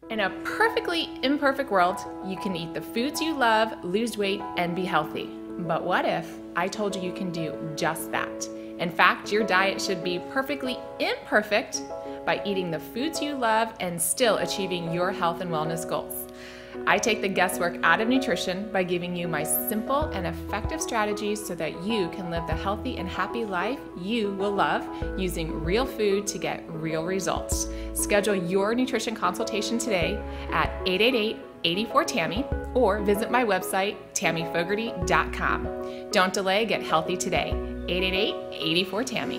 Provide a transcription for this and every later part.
In a perfectly imperfect world, you can eat the foods you love, lose weight, and be healthy. But what if I told you you can do just that? In fact, your diet should be perfectly imperfect by eating the foods you love and still achieving your health and wellness goals. I take the guesswork out of nutrition by giving you my simple and effective strategies so that you can live the healthy and happy life you will love using real food to get real results. Schedule your nutrition consultation today at 888-84-TAMMY or visit my website, tammyfogarty.com. Don't delay, get healthy today. 888-84-TAMMY.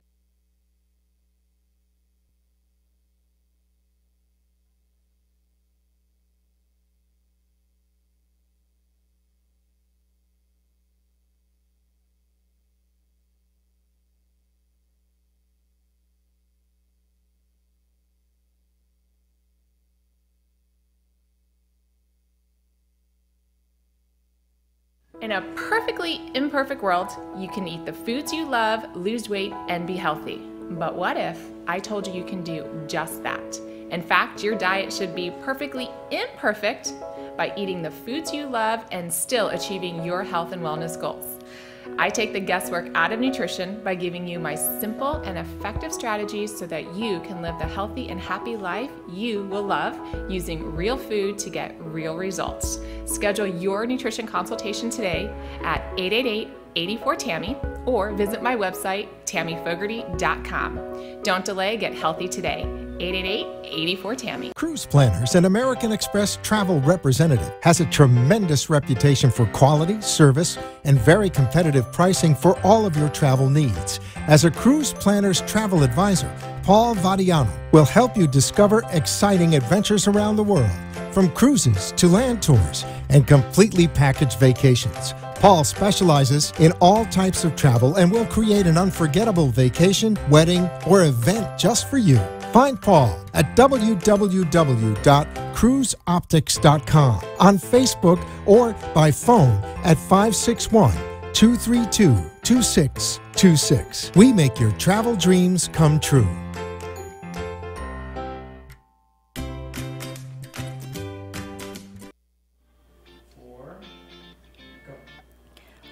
In a perfectly imperfect world, you can eat the foods you love, lose weight, and be healthy. But what if I told you you can do just that? In fact, your diet should be perfectly imperfect by eating the foods you love and still achieving your health and wellness goals. I take the guesswork out of nutrition by giving you my simple and effective strategies so that you can live the healthy and happy life you will love using real food to get real results. Schedule your nutrition consultation today at 888-84-TAMMY or visit my website, tammyfogarty.com. Don't delay, get healthy today. 888-84-TAMMY. Cruise Planners, an American Express travel representative, has a tremendous reputation for quality, service, and very competitive pricing for all of your travel needs. As a Cruise Planners travel advisor, Paul Vadiano will help you discover exciting adventures around the world, from cruises to land tours and completely packaged vacations. Paul specializes in all types of travel and will create an unforgettable vacation, wedding, or event just for you. Find Paul at www.cruiseoptics.com, on Facebook, or by phone at 561-232-2626. We make your travel dreams come true.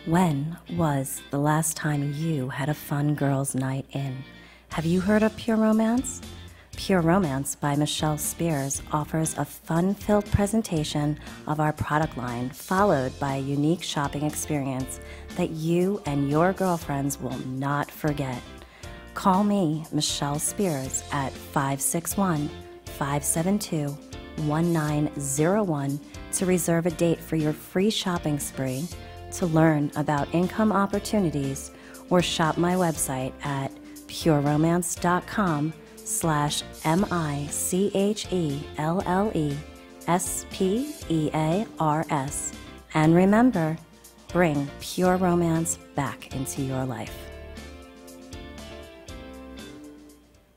When was the last time you had a fun girls' night in? Have you heard of Pure Romance? Pure Romance by Michelle Spears offers a fun-filled presentation of our product line, followed by a unique shopping experience that you and your girlfriends will not forget. Call me, Michelle Spears, at 561-572-1901 to reserve a date for your free shopping spree, to learn about income opportunities, or shop my website at pureromance.com/MICHELLESPEARS. And remember, bring Pure Romance back into your life.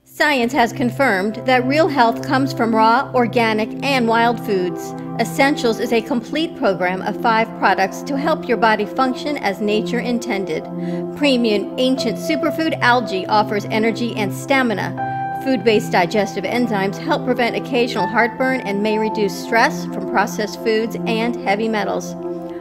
Science has confirmed that real health comes from raw, organic, and wild foods. Essentials is a complete program of 5 products to help your body function as nature intended. Premium Ancient Superfood Algae offers energy and stamina. Food-based digestive enzymes help prevent occasional heartburn and may reduce stress from processed foods and heavy metals.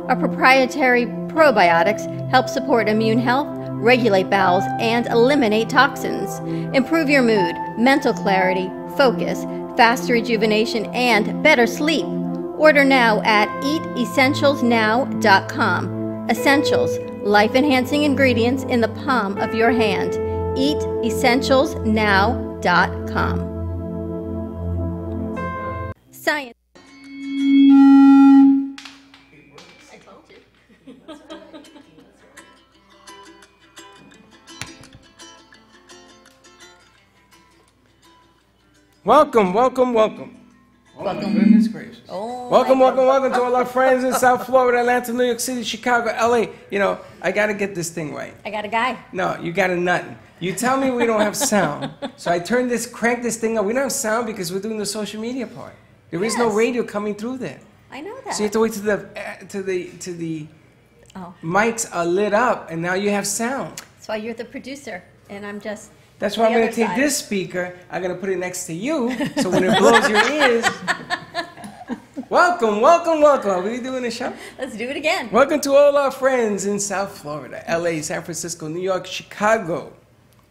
Our proprietary probiotics help support immune health, regulate bowels, and eliminate toxins. Improve your mood, mental clarity, focus, faster rejuvenation, and better sleep. Order now at eatessentialsnow.com. Essentials, life-enhancing ingredients in the palm of your hand. eatessentialsnow.com. Science. I told you. Welcome, welcome, welcome. Oh, Welcome. my goodness gracious. Oh, welcome, welcome, welcome to all our friends in South Florida, Atlanta, New York City, Chicago, LA. You know, I got to get this thing right. I got a guy. No, you got a nothing. You tell me we don't have sound. So I crank this thing up. We don't have sound because we're doing the social media part. There is no Yes. radio coming through there. I know that. So you have to wait till the mics are lit up, and now you have sound. That's why you're the producer, and I'm just That's why I'm the going to other take side. this speaker, I'm going to put it next to you, so when it blows your ears, Welcome, welcome, welcome. Are we doing a show? Let's do it again. Welcome to all our friends in South Florida, LA, San Francisco, New York, Chicago.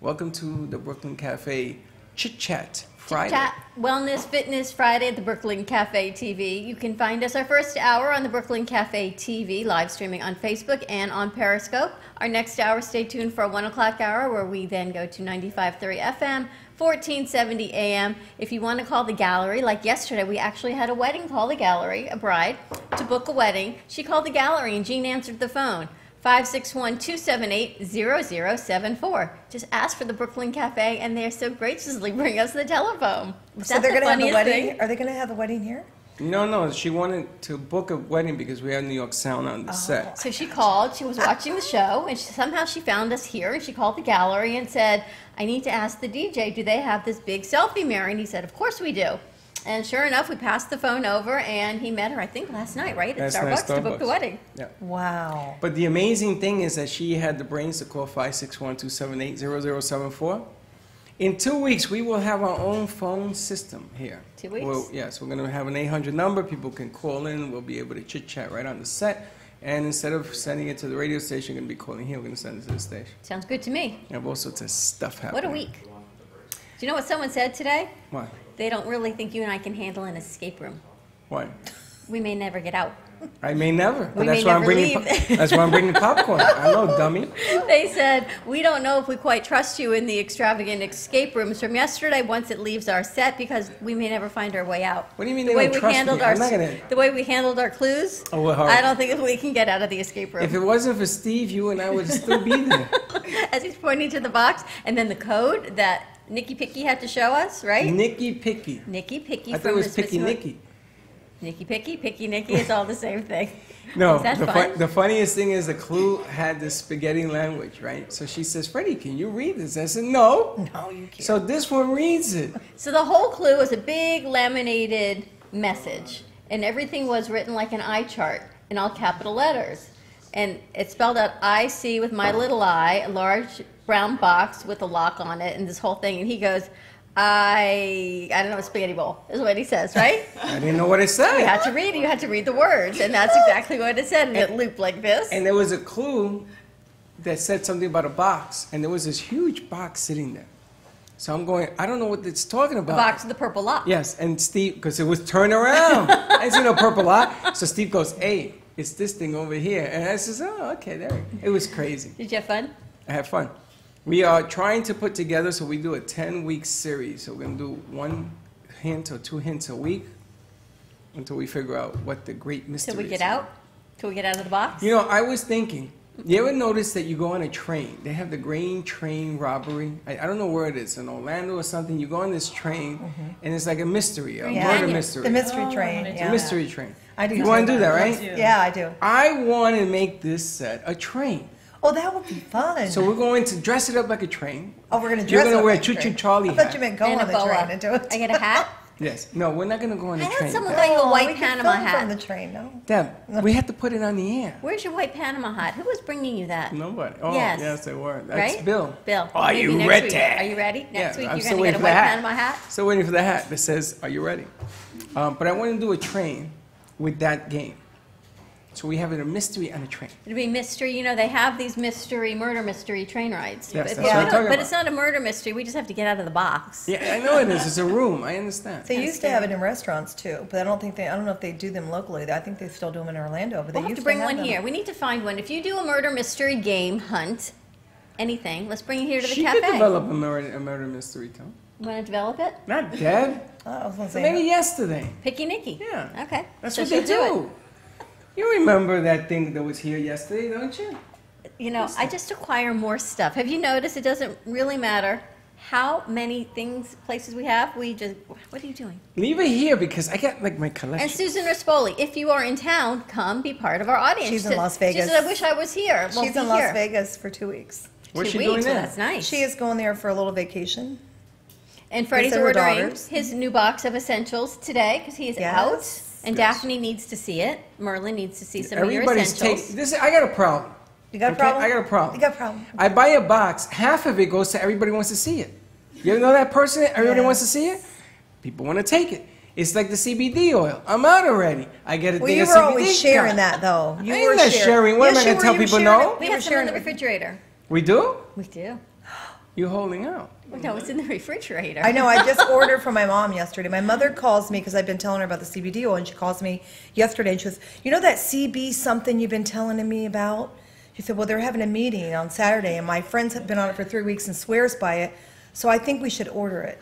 Welcome to the Brooklyn Cafe Chit Chat Friday. Chat, Wellness, Fitness Friday at the Brooklyn Cafe TV. You can find us our first hour on the Brooklyn Cafe TV, live streaming on Facebook and on Periscope. Our next hour, stay tuned for a 1 o'clock hour where we then go to 95.3 FM, 1470 AM. If you want to call the gallery, like yesterday, we actually had a wedding call the gallery, a bride, to book a wedding. She called the gallery and Jean answered the phone. 561-278-0074. Just ask for the Brooklyn Cafe, and they so graciously bring us the telephone. So they're going to have the wedding? Are they going to have the wedding here? No, she wanted to book a wedding because we have New York Sound on the set. So she called, she was watching the show, and somehow she found us here, and she called the gallery and said, I need to ask the DJ, do they have this big selfie mirror? And he said, of course we do. And sure enough, we passed the phone over, and he met her, I think, last night, right? At Starbucks to book the wedding. Yeah. Wow. But the amazing thing is that she had the brains to call 561-278-0074. In 2 weeks, we will have our own phone system here. 2 weeks? Well, yes, we're going to have an 800 number. People can call in. We'll be able to chit-chat right on the set. And instead of sending it to the radio station, we're going to be calling here. We're going to send it to the station. Sounds good to me. We have all sorts of stuff happening. What a week. Do you know what someone said today? Why? They don't really think you and I can handle an escape room. Why? We may never get out. I may never. But We that's may why I'm never bringing. leave. That's why I'm bringing popcorn. I know, dummy. They said, we don't know if we quite trust you in the extravagant escape rooms from yesterday once it leaves our set because we may never find our way out. What do you mean The they way don't we trust handled me? our I'm not gonna. the way we handled our clues, Oh, well, I don't think we can get out of the escape room. If it wasn't for Steve, you and I would still be there. As he's pointing to the box, and then the code that Nikki Picky had to show us, right? Nicky Picky. Nikki Picky I from thought it was the Picky Smithsonian- Nicky. Nikki Picky, Picky Nicky, it's all the same thing. No, Is that fun? the funniest thing is the clue had the spaghetti language, right? So she says, Freddie, can you read this? I said, no. No, you can't. So this one reads it. So the whole clue was a big laminated message, and everything was written like an eye chart in all capital letters. And it spelled out IC with my little I, a large brown box with a lock on it, and this whole thing. And he goes, I don't know, a spaghetti bowl is what he says, right? I didn't know what it You said. had to read it, you had to read the words, and that's exactly what it said, and it looped like this. And there was a clue that said something about a box, and there was this huge box sitting there. So I'm going, I don't know what it's talking The about. box with the purple lock. Yes, and Steve, because it was turned around. I didn't see no purple lock. So Steve goes, hey, it's this thing over here. And I says, oh, okay, there. It was crazy. Did you have fun? I had fun. We are trying to put together, so we do a 10-week series. So we're going to do 1 hint or 2 hints a week until we figure out what the great mystery is. Till we get out? Till we get out of the box? You know, I was thinking, you ever notice that you go on a train? They have the grain train robbery. I don't know where it is, in Orlando or something. You go on this train, and it's like a mystery, a Yeah. murder mystery. The mystery train. It's Yeah. a mystery train. I do. You want to do that, Me right? too. Yeah, I do. I want to make this set a train. Oh, that would be fun. So we're going to dress it up like a train. oh, we're going to You're dress gonna up wear like a Choo Choo train. Charlie I thought hat. you meant go And on a the boa. train and do it. I get a hat? Yes. No, we're not going to go on the I had train. someone Deb. got you a Oh, white we could Panama film hat. from the train, no? Deb, we have to put it on the air. Where's your white Panama hat? Who was bringing you that? Nobody. Oh, Yes. yes, they were. That's Right? Bill. Bill. Are maybe you next ready? week. Are you ready? Next week I'm you're still going to waiting get a for white the hat. Panama hat? Still waiting for the hat that says, are you ready? But I want to do a train with that game. So we have a mystery on a train. It'll be mystery. You know, they have these murder mystery train rides. Yes, but that's what I'm talking but about. it's not a murder mystery. We just have to get out of the box. Yeah, I know it is. It's a room. I understand. They used to have it in restaurants too, but I don't know if they do them locally. I think they still do them in Orlando, but they We'll have used to bring have one them. here. We need to find one. If you do a murder mystery game hunt, anything, let's bring it here to the She cafe. could develop a murder mystery, too. Want to develop it? Not Deb. I was going to say, Maybe yesterday. Picky Nicky. Yeah. Okay. That's So what they she'll do. You remember that thing that was here yesterday, don't you? You know, I just acquire more stuff. Have you noticed it doesn't really matter how many places we have? We just, what are you doing? Leave it here because I got like my And collection. Susan Rispoli, if you are in town, come be part of our audience. She's in Las Vegas. She said, I wish I was here. Well, she's be in Las here. Vegas for 2 weeks. What's 2 she weeks, doing well, there? that's nice. She is going there for a little vacation. And Freddie's With her ordering daughters. his new box of essentials today because he is Yes. out. And Yes. Daphne needs to see it. Merlin needs to see some Everybody's of your essentials. taking this. I got a problem. You got a Okay? problem? I got a problem. You got a problem. I buy a box. Half of it goes to everybody wants to see it. You ever know that person? Everybody Yeah. wants to see it. People want to take it. It's like the CBD oil. I'm out already. I get a Well, thing you of were always CBD sharing gone. that, though. You I were ain't not sharing. What am I Yes, going you to tell were. You people shared no? it. We You were have some in sharing the it. refrigerator. We do? We do. You holding out. No, it's in the refrigerator. I know. I just ordered for my mom yesterday. My mother calls me because I've been telling her about the CBD oil, and she calls me yesterday and she goes, "You know that CB something you've been telling me about?" She said, "Well, they're having a meeting on Saturday, and my friends have been on it for 3 weeks and swears by it, so I think we should order it."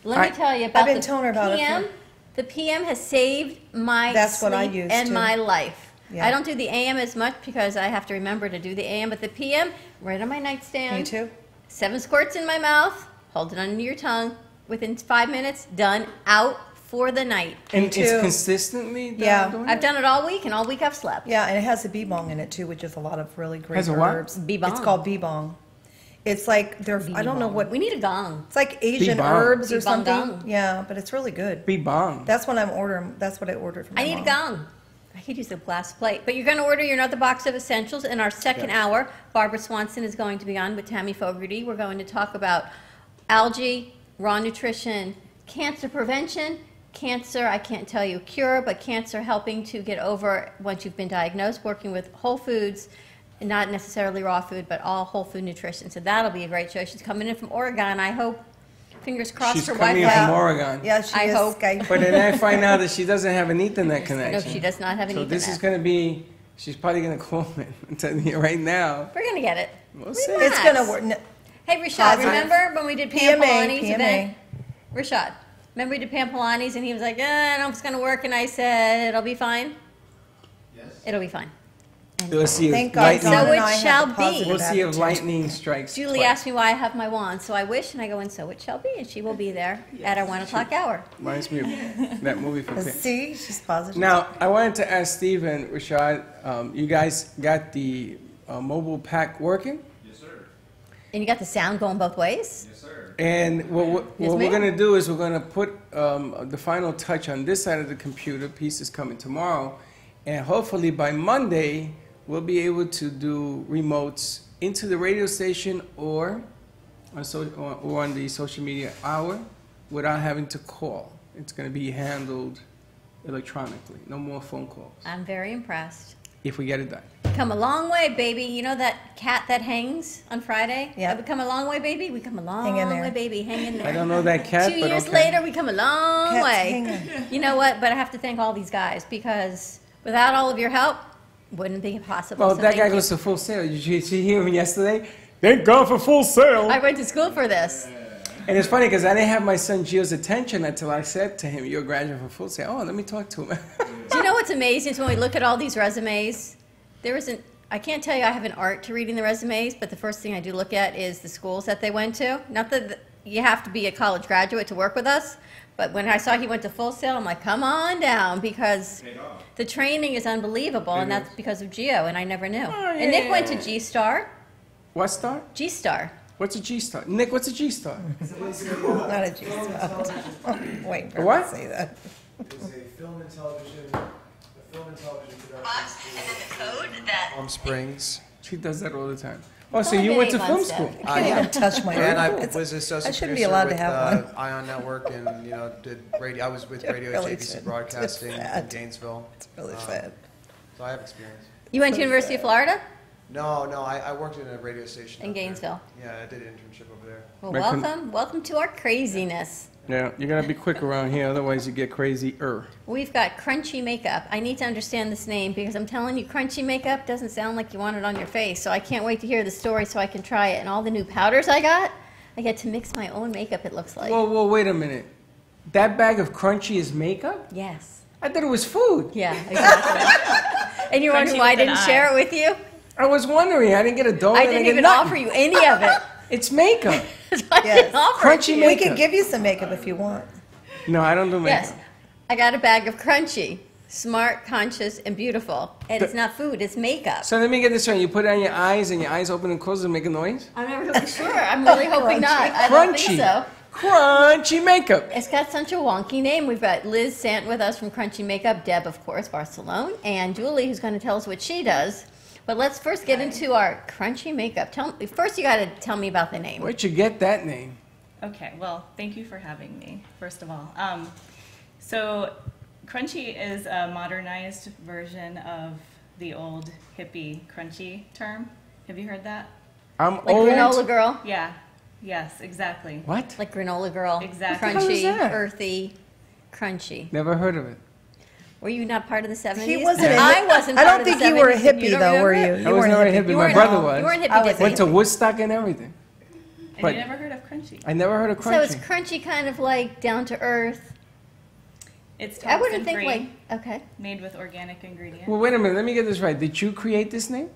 Let me tell you about I've been the telling her about it PM. for- The PM has saved my That's what I sleep use, and too. my life. Yeah. I don't do the AM as much because I have to remember to do the AM, but the PM, right on my nightstand. Me too. 7 squirts in my mouth, hold it under your tongue. Within 5 minutes, done, out for the night. And it's too. consistently done Yeah. doing I've it? done it all week, and all week I've slept. Yeah, and it has a bee bong in it too, which is a lot of really great Has a what? herbs. Bee bong. It's called bee bong. It's like I don't know what. We need a gong. It's like Asian bong. herbs or Bee bong something. gong. Yeah, but it's really good. Be bomb. That's what I'm ordering. That's what I ordered from my I need mom. a gong. I could use a glass plate. But you're going to order your another box of essentials. In our second hour, Barbara Swanson is going to be on with Tammy Fogarty. We're going to talk about algae, raw nutrition, cancer prevention, cancer, I can't tell you a cure, but cancer helping to get over once you've been diagnosed, working with whole foods, not necessarily raw food, but all whole food nutrition. So that'll be a great show. She's coming in from Oregon. I hope, fingers crossed She's for coming Wi-Fi. from Oregon. Yeah, she I is hope. Skype. But then I find out that she doesn't have an Ethernet connection. No, she does not have an So Ethernet. this is going to be, she's probably going to call me. I'm telling you right now. We're going to get it. We'll see. It's gonna work. No, Hey, Rashad, Positive. remember when we did Pam PMA, Polani's PMA. event? Rashad, remember we did Pam Polani's and he was like, I don't know if it's going to work. And I said, it'll be fine. Yes. It'll be fine. We'll see if Thank God, lightning, Dawn So and it I have shall the be. positive we'll see if attitude. lightning strikes Julie twice. asked me why I have my wand. So I wish, and I go, and so it shall be. And she will be there at our 1 o'clock hour. Reminds me of that movie from Pam. See, she's positive. Now, I wanted to ask Steve and Rashad, you guys got the mobile pack working? And you got the sound going both ways? And what Yes, we're ma'am. going to do is we're going to put the final touch on this side of the computer. Piece is coming tomorrow. And hopefully by Monday, we'll be able to do remotes into the radio station or on the social media hour without having to call. It's going to be handled electronically. No more phone calls I'm very impressed. if we get it done. Come a long way, baby. You know that cat that hangs on Friday? Yeah. We come a long way, baby. We come a long Hang in there. way, baby. Hang in there. I don't know that cat, 2 but years okay. later, we come a long Cat's way. hanging. You know what? But I have to thank all these guys because without all of your help, wouldn't be possible. Well, So that thank guy you. goes to Full Sail. Did you hear him yesterday? Thank God for Full Sail. I went to school for this. And it's funny because I didn't have my son Gio's attention until I said to him, "You're a graduate from Full Sail." Oh, let me talk to him. Do you know what's amazing is when we look at all these resumes, there isn't, I can't tell you I have an art to reading the resumes, but the first thing I do look at is the schools that they went to. Not that you have to be a college graduate to work with us, but when I saw he went to Full Sail, I'm like, come on down, because the training is unbelievable, and that's because of Gio, and I never knew. And Nick went to G-Star. What star? G-Star. What's a G star? Nick, what's a G star? Not a G spot. Wait, for What? say that. It's a film and television production Palm Springs. She does that all the time. Oh, so only you been went to 8 film months, school? Deb. I can't even touch my And I It's- was associate I shouldn't be producer allowed to with have one. Ion Network, and did radio. I was with radio at really JVC sad. Broadcasting It's in sad. Gainesville. It's really sad. So I have experience. You went to University of Florida? No, I worked in a radio station In up there. Gainesville. Yeah, I did an internship over there. Well, Back when- welcome to our craziness. Yeah, you gotta be quick around here, otherwise you get crazy-er. We've got Crunchy Makeup. I need to understand this name because I'm telling you, Crunchy Makeup doesn't sound like you want it on your face. So I can't wait to hear the story so I can try it. And all the new powders I get to mix my own makeup, it looks like. Whoa, wait a minute. That bag of Crunchy is makeup? Yes. I thought it was food. Yeah, exactly. And you're wondering Crunchy why I with an didn't eye. share it with you? I was wondering. I didn't get a donut. I didn't get even nothing. offer you any of it. It's makeup. So I Yes. didn't offer it Crunchy to you. We makeup. can give you some makeup if you want. No, I don't do makeup. Yes. I got a bag of Crunchy. Smart, conscious, and beautiful. And it's not food, it's makeup. So let me get this right. You put it on your eyes, and your eyes open and close and make a noise? I'm not really sure. I'm really hoping not. I don't think Crunchy. so. Crunchy makeup. It's got such a wonky name. We've got Liz Sant with us from Crunchy Makeup, Deb, of course, Barcelona, and Julie, who's going to tell us what she does. But let's first get into our Crunchy Makeup. First, you got to tell me about the name. Where'd you get that name? Okay, well, thank you for having me, first of all. So crunchy is a modernized version of the old hippie crunchy term. Have you heard that? I'm Like old. granola girl. Yeah. Yes, exactly. What? Like granola girl. Exactly. How is Crunchy, that? earthy, crunchy. Never heard of it. Were you not part of the 70s? He wasn't. I wasn't. I part don't of the think you were a 70s, and you hippie don't though, were remember you? it? I was weren't never a hippie. You My weren't- brother You was. weren't hippie. I was dippy. Went to Woodstock and everything. And But- you never heard of crunchy? I never heard of So crunchy. it's crunchy, kind of like down to earth. It's I wouldn't toxin-free, think like okay. made with organic ingredients. Well, wait a minute. Let me get this right. Did you create this name?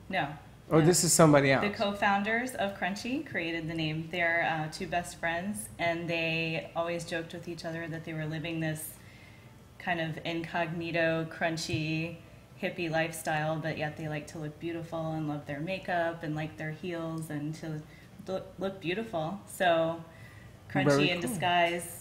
No. Or no. this is somebody else? The co-founders of Crunchy created the name. They're two best friends, and they always joked with each other that they were living this kind of incognito, crunchy, hippie lifestyle, but yet they like to look beautiful and love their makeup and like their heels and to look beautiful. So Very Crunchy in cool. disguise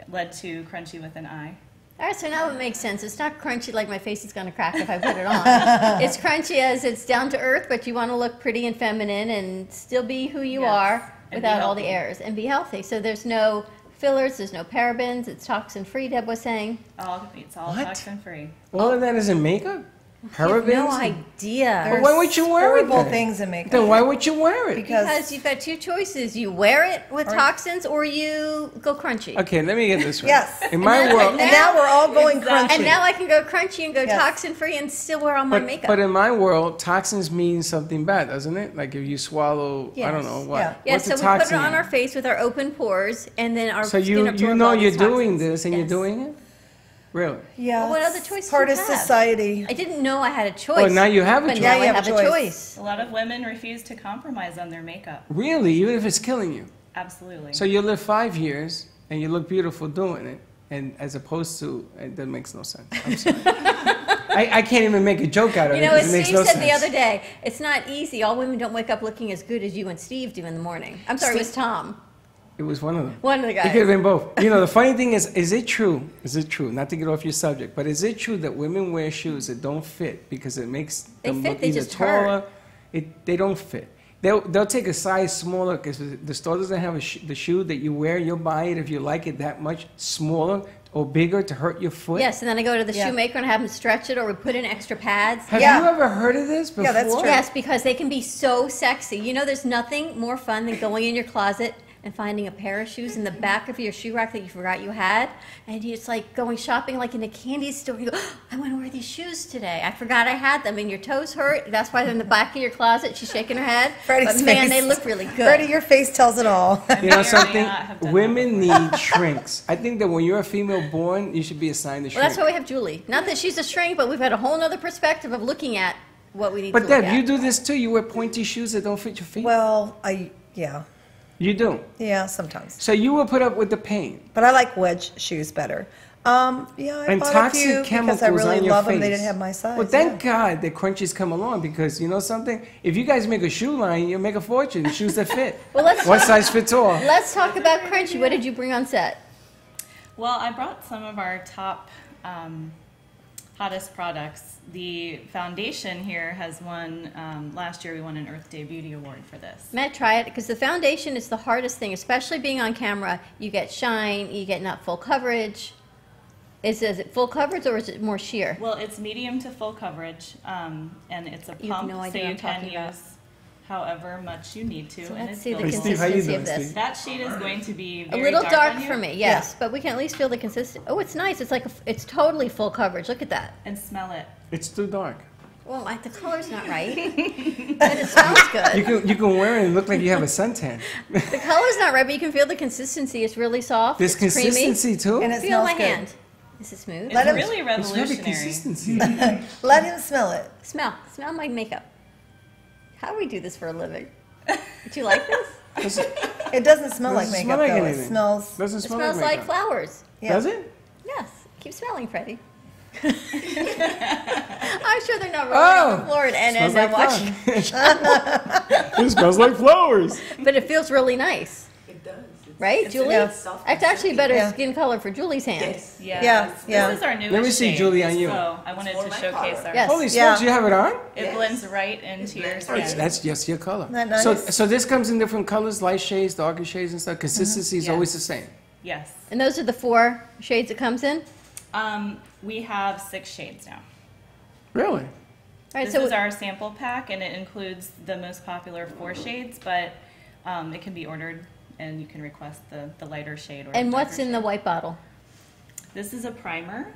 led to Crunchy with an I. All right, so now it makes sense. It's not crunchy like my face is going to crack if I put it on. It's crunchy as it's down to earth, but you want to look pretty and feminine and still be who you Yes, are and be without all the healthy. airs and be healthy. So there's no fillers, there's no parabens, it's toxin free, Deb was saying. It's all What? toxin free. All of that is in makeup? I have Parabens? no idea. Well, why would you wear it horrible then? things in makeup. Then why would you wear it? Because you've got two choices. You wear it with toxins or you go crunchy. Okay, let me get this right. Yes. In my then- world, And now we're all going crunchy. And now I can go crunchy and go Yes. toxin free and still wear all my but, makeup. but in my world, toxins mean something bad, doesn't it? Like if you swallow, I Yes. don't know what. Yeah. Yeah, What's so a we put it toxin on mean? our face with our open pores, and then our So skin you absorbs know all you're these doing toxins. this and you're Yes. doing it? Really? yeah, Well, what other choice part do of you have? society. I didn't know I had a choice. Well, now you have a but choice. now Now I you have have a a choice. A lot of women refuse to compromise on their makeup. Really? Even if it's killing you? Absolutely. So you live 5 years and you look beautiful doing it, and as opposed to, that makes no sense. I'm sorry. I can't even make a joke out of You it know, 'cause as it makes Steve no said sense. the other day, it's not easy. All women don't wake up looking as good as you and Steve do in the morning. I'm sorry, it was Tom. It was one of them. One of the It could have guys. been both. You know, the funny thing is it true? Is it true? Not to get off your subject, but is it true that women wear shoes that don't fit because it makes They them fit, look they either just hurt. taller? They don't fit. They'll take a size smaller because the store doesn't have the shoe that you wear. You'll buy it if you like it that much smaller or bigger to hurt your foot. Yes, and then I go to the Yeah. shoemaker and have him stretch it, or we put in extra pads. Have Yeah. you ever heard of this before? Yeah, that's true. Yes, because they can be so sexy. You know, there's nothing more fun than going in your closet and finding a pair of shoes in the back of your shoe rack that you forgot you had. And it's like going shopping like in a candy store. You go, oh, I want to wear these shoes today. I forgot I had them. And your toes hurt. That's why they're in the back of your closet. She's shaking her head. Freddie's but man, face. they look really good. Freddie, your face tells it all. You may or know may something? not have done Women need shrinks. I think that when you're a female born, you should be assigned a Well, shrink. that's why we have Julie. Not that she's a shrink, but we've had a whole other perspective of looking at what we need But to look Deb, at. you do this too. You wear pointy shoes that don't fit your feet. Well, You do. yeah, sometimes. So you will put up with the pain. But I like wedge shoes better. Yeah, I And bought a toxic few chemicals because I really on your love face. them. They didn't have my size. Well, thank God that Crunchies come along because you know something? If you guys make a shoe line, you'll make a fortune. Shoes that fit. Well, let's One talk- size fits all. Let's talk about Crunchy. What did you bring on set? Well, I brought some of our top hottest products. The foundation here has won, last year we won an Earth Day Beauty Award for this. Matt, try it because the foundation is the hardest thing, especially being on camera. You get shine, you get not full coverage. Is it full coverage or is it more sheer? Well, it's medium to full coverage, and it's a You have pump, no so idea you what I'm can talking about. use however much you need to. So and let's it's see the Hey, buildable. Steve, how you consistency doing, of this. Steve? That sheet is going to be A very little dark on you for me, yes, but we can at least feel the consistency. Oh, it's nice. It's like it's totally full coverage. Look at that. And smell it. It's too dark. Well, the color's not right, but it smells good. You can wear it and look like you have a suntan. The color's not right, but you can feel the consistency. It's really soft. There's it's creamy. consistency too. And it Feel smells my good. hand. Is it smooth? It's Let him- really It's very revolutionary. consistency. Let him smell it. Smell my makeup. How do we do this for a living? Do you like this? It doesn't smell like Doesn't makeup, smell like though. anything. It smells. Doesn't It smell smells like like makeup. flowers. Yeah. Does it? Yes. Keep smelling, Freddie. I'm sure they're not rolling Oh, on the floor and smells I'm like watching. It smells like flowers. But it feels really nice. It does. Right, Julie? yeah. It's actually a better Yeah. skin color for Julie's hand. Yes. Yes. Yeah. This is our newest Let me see shade, Julie on you. So I wanted more to my showcase color. our. Yes. Holy Yeah. smokes, you have it on? It Yes. blends right into your blends skin. right in. That's just your color. Isn't that So, nice? so this comes in different colors, light shades, darker shades and stuff. Consistency is Yes. always the same. Yes. And those are the 4 shades it comes in? We have 6 shades now. Really? All right, This so is our sample pack, and it includes the most popular 4 shades, but it can be ordered, and you can request the lighter shade. Or and the what's darker in the shade. white bottle? This is a primer.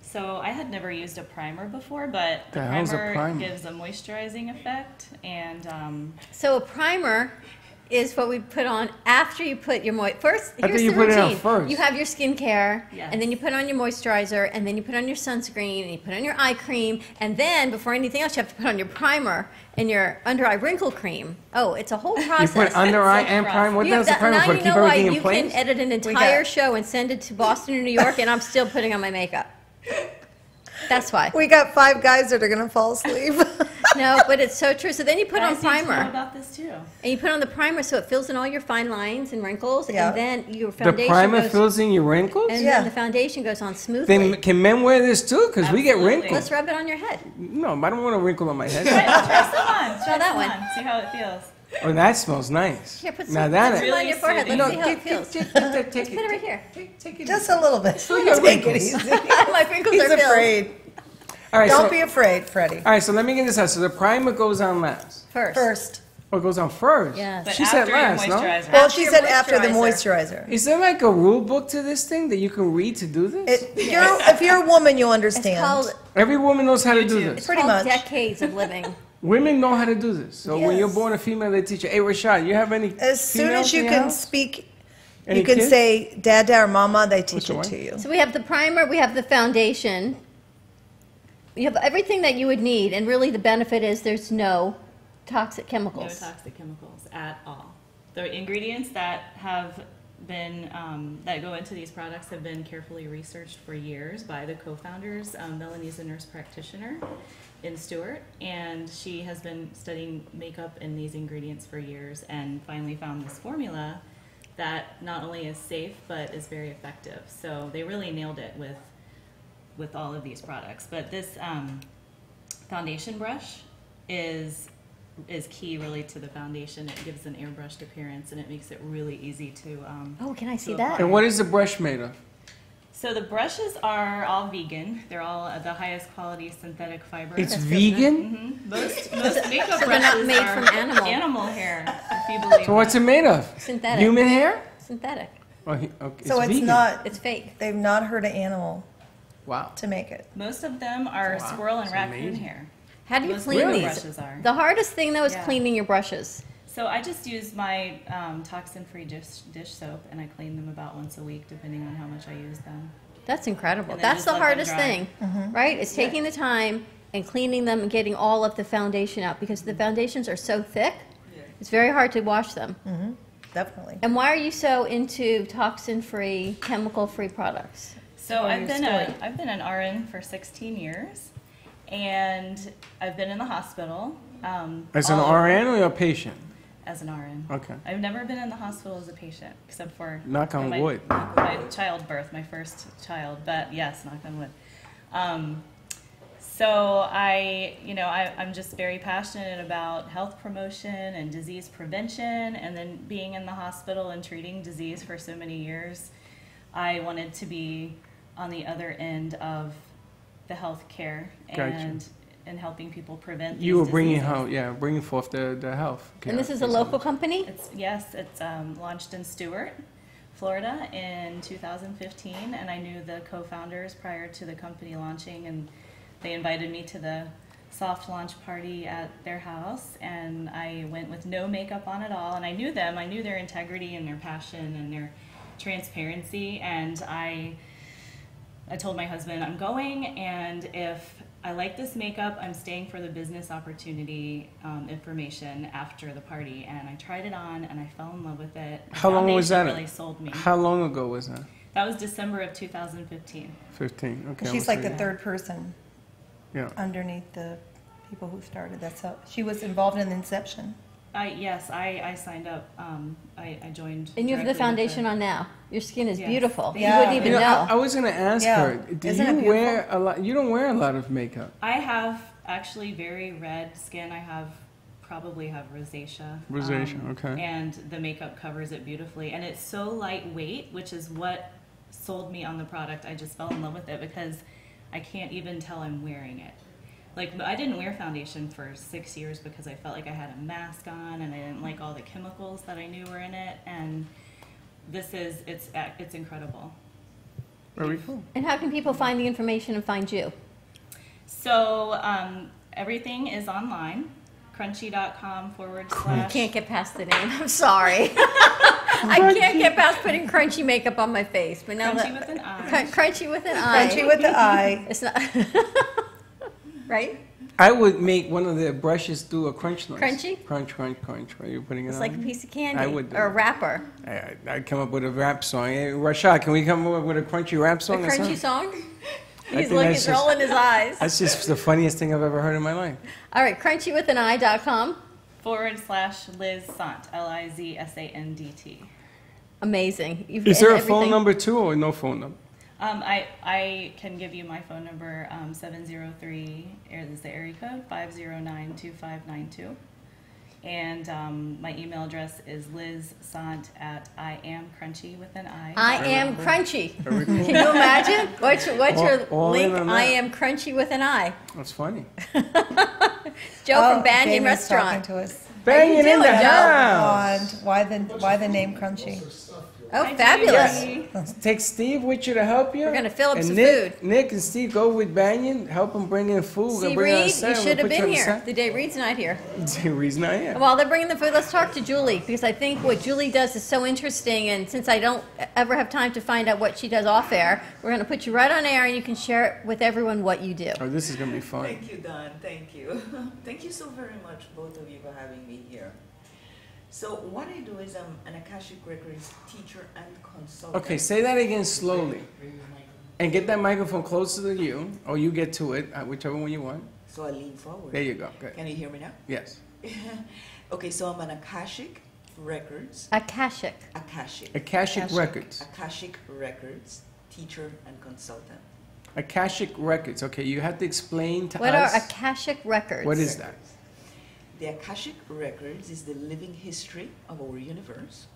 So I had never used a primer before, but the The hell's a primer primer? gives a moisturizing effect, and So a primer is what we put on after you put your First, I here's think you the put it on routine. first. You have your skincare, Yes. and then you put on your moisturizer, and then you put on your sunscreen, and you put on your eye cream, and then before anything else, you have to put on your primer and your under eye wrinkle cream. Oh, it's a whole You process. put under eye and rough. prime? What You have does the that- primer now for? you Keep know why everything in you place? can edit an We entire got- show and send it to Boston or New York, and I'm still putting on my makeup. That's why. We got 5 guys that are going to fall asleep. No, but it's so true. So then you put on guys need to know primer. about this too. And you put on the primer so it fills in all your fine lines and wrinkles, Yeah. and then your The foundation primer goes, fills in your wrinkles? and Yeah. then the foundation goes on smoothly. Then can men wear this too? Because we get Absolutely. wrinkles. Let's rub it on your head. No, I don't want a wrinkle on my head. Try some on. Try that some one. on. See how it feels. Oh, that smells nice. Here, put Now some, that put some really on your forehead. soothing. Let's No, see how it feels. take Let's put it right here. Take it. Just a little bit. Feel your Take it wrinkles. easy. My wrinkles He's are filled. afraid. All right, Don't so, be afraid, Freddie. all right, so let me get this out. So the primer goes on last. First. First. Oh, it goes on first? Yes. But She said after your last, no? moisturizer. Well, After she your said after the moisturizer. moisturizer. Is there like a rule book to this thing that you can read to do this? If you're a woman, you'll It's understand. called, Every woman knows how to do YouTube. this. Pretty called much. decades of living. Women know how to do this. So when you're Yes. born a female, they teach you. Hey, Rashad, you have any As soon females as in you your can house? speak, Any you can kids? say dada or mama, they teach your it wife? to you. So we have the primer, we have the foundation. You have everything that you would need, and really the benefit is there's no toxic No chemicals. toxic chemicals at all. The ingredients that have been that go into these products have been carefully researched for years by the co-founders. Melanie's a nurse practitioner in Stewart, and she has been studying makeup and these ingredients for years, and finally found this formula that not only is safe but is very effective. So they really nailed it with all of these products. But this foundation brush is key really to the foundation. It gives an airbrushed appearance, and it makes it really easy to Oh, can I see to that? apply. And what is the brush made of? So the brushes are all vegan. They're all the highest quality synthetic fiber. It's vegan? Mhm. Most makeup So they're not brushes made are from animal. hair, if you believe So what's it that. made of? Synthetic. Human hair? Synthetic. Oh, okay. So it's vegan. not, It's fake. they've not hurt an animal Wow. to make it. Most of them are Wow, squirrel and that's raccoon amazing. hair. How do you Most clean makeup these? brushes are. The hardest thing though is Yeah. cleaning your brushes. So I just use my toxin-free dish soap, and I clean them about once a week, depending on how much I use them. That's incredible. And then That's just the let them hardest dry. thing, right? It's taking the time and cleaning them and getting all of the foundation out because the foundations are so thick. It's very hard to wash them. Definitely. And why are you so into toxin-free, chemical-free products? So Or I've your been story. I've been an RN for 16 years, and I've been in the hospital. As an all over- RN or a patient? As an RN. Okay. I've never been in the hospital as a patient, except for Knock on my, wood. my childbirth, my first child. But yes, knock on wood. So I'm just very passionate about health promotion and disease prevention, and then being in the hospital and treating disease for so many years, I wanted to be on the other end of the health care Gotcha. and helping people prevent. You were these bringing diseases. bringing forth the health. And this care. is a local company? It's launched in Stewart, Florida in 2015, and I knew the co-founders prior to the company launching, and they invited me to the soft launch party at their house, and I went with no makeup on at all, and I knew them. I knew their integrity and their passion and their transparency, and I told my husband, I'm going, and if I like this makeup, I'm staying for the business opportunity information after the party. And I tried it on, and I fell in love with it. The How long was foundation that? Really sold me. How long ago was that? That was December of 2015. 15. Okay. She's almost like a the year. third person Yeah. underneath the people who started. That's how she was involved in the inception. Yes, I signed up. I joined. And you have the directly with foundation on now. Your skin is Yes. beautiful. Yeah. You wouldn't even You know, know. I was going to ask Yeah. her. Do Isn't it you beautiful? wear a lot? You don't wear a lot of makeup. I have actually very red skin. I have probably have rosacea. Rosacea, okay. And the makeup covers it beautifully. And it's so lightweight, which is what sold me on the product. I just fell in love with it because I can't even tell I'm wearing it. Like, I didn't wear foundation for 6 years because I felt like I had a mask on and I didn't like all the chemicals that I knew were in it. And this is, it's incredible. Very cool. And how can people find the information and find you? So everything is online, crunchy.com / I can't get past the name. I'm sorry. I can't get past putting crunchy makeup on my face. But now Crunchy with an I. Crunchy with an I. Crunchy with the eye. It's not right. I would make one of the brushes do a crunch noise. Crunchy? Crunch, crunch, crunch. Are you putting it It's on? like a piece of candy. I would do or a it. wrapper. I'd come up with a rap song. Hey, Rashad, can we come up with a crunchy rap A song? or crunchy something? song. I He's think looking, that's just- rolling his eyes. That's just the funniest thing I've ever heard in my life. All right, crunchywithaneye.com. / Liz Sant, LIZSANDT. Amazing. You've Is there a everything. phone number too, or no phone number? I can give you my phone number, 703, this is the area code, 509-2592. And my email address is lizsant@IamCrunchy with an I. I am crunchy. Very cool. Can you imagine? What's your All in link? on I that. am crunchy with an I. That's funny. Joe from Banyan Damien's talking Restaurant. to us. Banging in doing, the Joe? house. And why the name Crunchy? Oh, Hi, fabulous. Jamie. Take Steve with you to help you. We're gonna fill up and some Nick, food. Nick and Steve go with Banyan, help them bring in food. We're See, gonna bring it on Reed, set. you We're should gonna have put you been on here. set. The day Reed's not here. The reason I am. While they're bringing the food, let's talk to Julie, because I think what Julie does is so interesting, and since I don't ever have time to find out what she does off air, we're gonna put you right on air and you can share it with everyone what you do. Oh, this is gonna be fun. Thank you, Don. Thank you. Thank you so very much, both of you, for having me here. So what I do is I'm an Akashic Records teacher and consultant. Okay, say that again slowly. And get that microphone closer to you, or you get to it, whichever one you want. So I lean forward. There you go. Good. Can you hear me now? Yes. Okay, so I'm an Akashic Records, Akashic. Akashic Akashic Records. Akashic Records teacher and consultant. Akashic Records. Okay, you have to explain to What are us. Akashic records? What is that? The Akashic Records is the living history of our universe,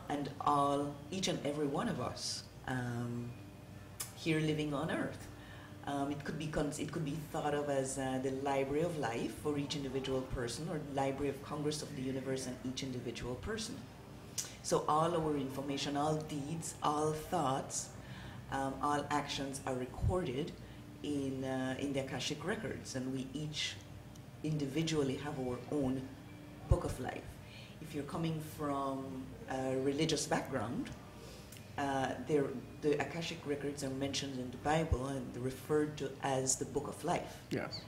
and each and every one of us here living on Earth. It could be thought of as the library of life for each individual person, or library of Congress of the universe and each individual person. So all our information, all deeds, all thoughts, all actions are recorded in the Akashic Records, and we each individually have our own book of life. If you're coming from a religious background, the Akashic Records are mentioned in the Bible and referred to as the book of life. Yes.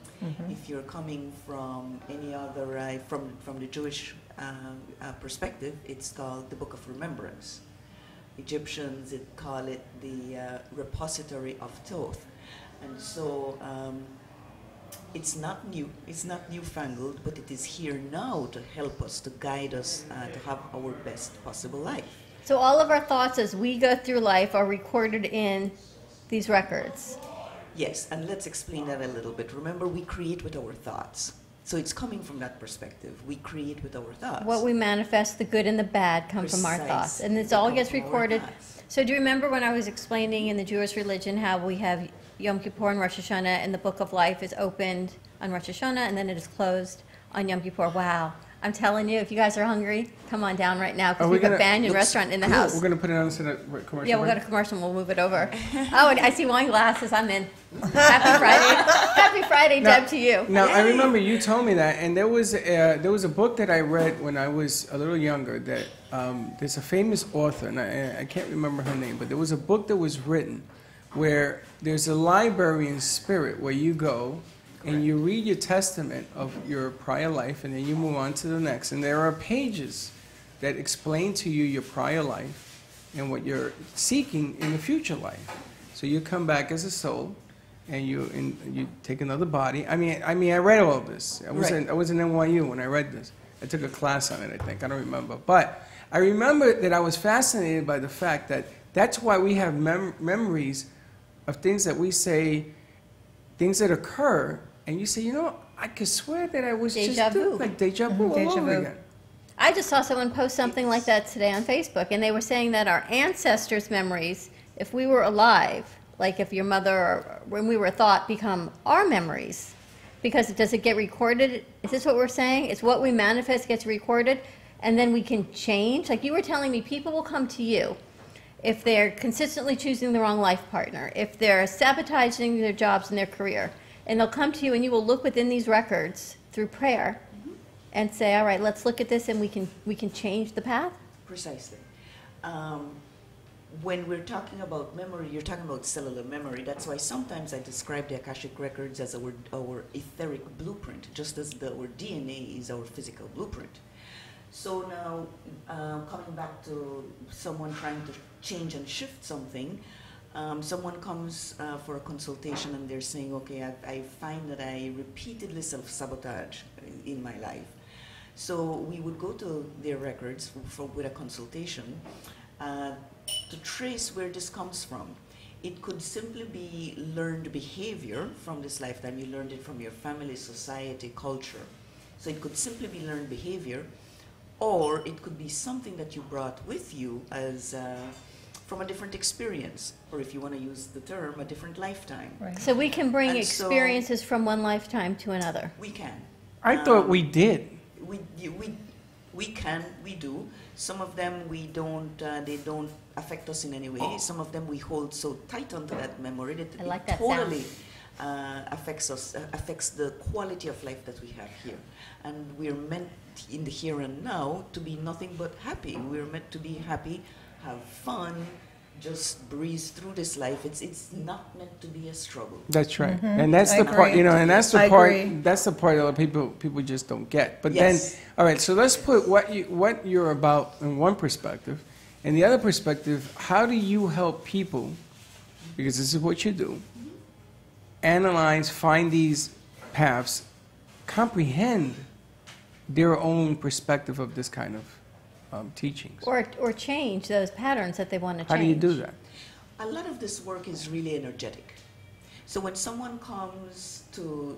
If you're coming from any other, from the Jewish perspective, it's called the book of remembrance. Egyptians call it the repository of Thoth. And so it's not new, it's not newfangled, but it is here now to help us, to guide us, to have our best possible life. So all of our thoughts as we go through life are recorded in these records. Yes, and let's explain that a little bit. Remember, we create with our thoughts. So it's coming from that perspective. We create with our thoughts. What we manifest, the good and the bad, come from our thoughts. And this all gets recorded. So do you remember when I was explaining in the Jewish religion how we have Yom Kippur and Rosh Hashanah, and the book of life is opened on Rosh Hashanah, and then it is closed on Yom Kippur? Wow. I'm telling you, if you guys are hungry, come on down right now, because we've got Banyan Restaurant in the house. We're going to put it on the commercial. Yeah, we'll go to commercial and we'll move it over. Oh, and I see wine glasses. I'm in. Happy Friday. Happy Friday, Deb, to you. Now, I remember you told me that, and there was a book that I read when I was a little younger that there's a famous author, and I can't remember her name, but there was a book that was written where there's a library in spirit where you go and you read your testament of your prior life, and then you move on to the next. And there are pages that explain to you your prior life and what you're seeking in the future life. So you come back as a soul, and you take another body. I mean, I read all of this. I was in NYU when I read this. I took a class on it, I think. I don't remember. But I remember that I was fascinated by the fact that that's why we have memories of things that we say, things that occur, and you say, you know, I could swear that I was Deja just doing vu. like deja vu all Deja over vu. again. I just saw someone post something like that today on Facebook, and they were saying that our ancestors' memories, if we were alive, like if your mother or when we were thought, become our memories. Because does it get recorded? Is this what we're saying? It's what we manifest gets recorded, and then we can change? Like you were telling me, people will come to you if they're consistently choosing the wrong life partner, if they're sabotaging their jobs and their career, and they'll come to you and you will look within these records through prayer and say, all right, let's look at this and we can change the path? Precisely. When we're talking about memory, you're talking about cellular memory. That's why sometimes I describe the Akashic records as our etheric blueprint, just as our DNA is our physical blueprint. So now, coming back to someone trying to change and shift something, someone comes for a consultation and they're saying, okay, I find that I repeatedly self-sabotage in my life. So we would go to their records with a consultation to trace where this comes from. It could simply be learned behavior from this lifetime. You learned it from your family, society, culture. So it could simply be learned behavior, or it could be something that you brought with you as from a different experience, or if you want to use the term, a different lifetime. Right. So we can bring And experiences from one lifetime to another. We can. I thought we did. We can, we do. Some of them we don't, they don't affect us in any way. Some of them we hold so tight onto that memory that I like it that totally affects us, affects the quality of life that we have here. And we're meant in the here and now to be nothing but happy. We're meant to be happy, have fun, just breeze through this life. It's not meant to be a struggle. That's right, and that's I the part, agree. and that's the I part. agree. That's the part that people just don't get. But Yes. then, all right. So let's put what you're about in one perspective, and the other perspective. How do you help people? Because this is what you do. Analyze, find these paths, comprehend their own perspective of this kind of teachings. Or change those patterns that they want to change. How do you do that? A lot of this work is really energetic. So when someone comes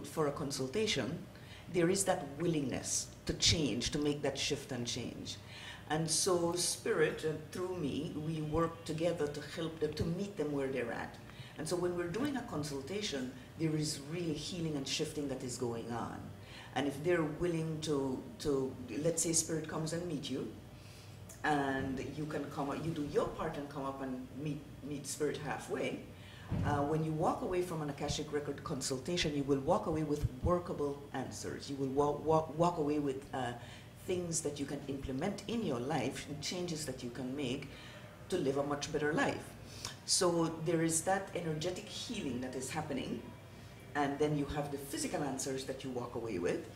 for a consultation, there is that willingness to change, to make that shift and change. And so Spirit, through me, we work together to help them, to meet them where they're at. And so when we're doing a consultation, there is really healing and shifting that is going on. And if they're willing to let's say Spirit comes and meet you, and you can come up, you do your part and come up and meet Spirit halfway. When you walk away from an Akashic Record consultation, you will walk away with workable answers. You will walk away with things that you can implement in your life, changes that you can make to live a much better life. So there is that energetic healing that is happening, and then you have the physical answers that you walk away with,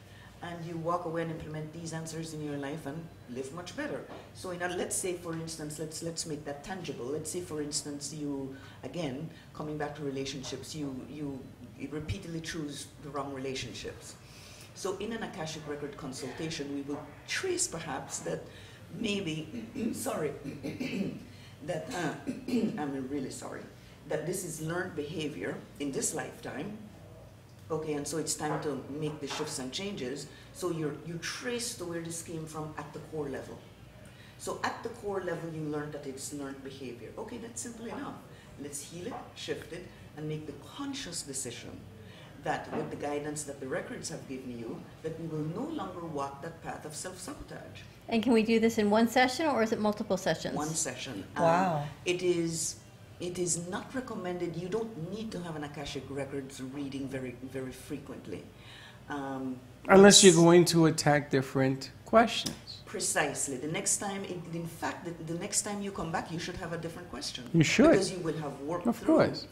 and you walk away and implement these answers in your life and live much better. So let's say, for instance, let's make that tangible. Let's say, for instance, you, again, coming back to relationships, you repeatedly choose the wrong relationships. So in an Akashic Record consultation, we will trace perhaps that maybe, sorry, that, I'm really sorry, that this is learned behavior in this lifetime. Okay, and so it's time to make the shifts and changes. So you trace to where this came from at the core level. So at the core level, you learn that it's learned behavior. Okay, that's simple enough. Let's heal it, shift it, and make the conscious decision that with the guidance that the records have given you, that we will no longer walk that path of self-sabotage. And can we do this in one session, or is it multiple sessions? One session. Wow. It is not recommended. You don't need to have an Akashic Records reading very, very frequently. Unless you're going to attack different questions. Precisely. The next time, in fact, the next time you come back, you should have a different question. You should. Because you will have worked Of through course.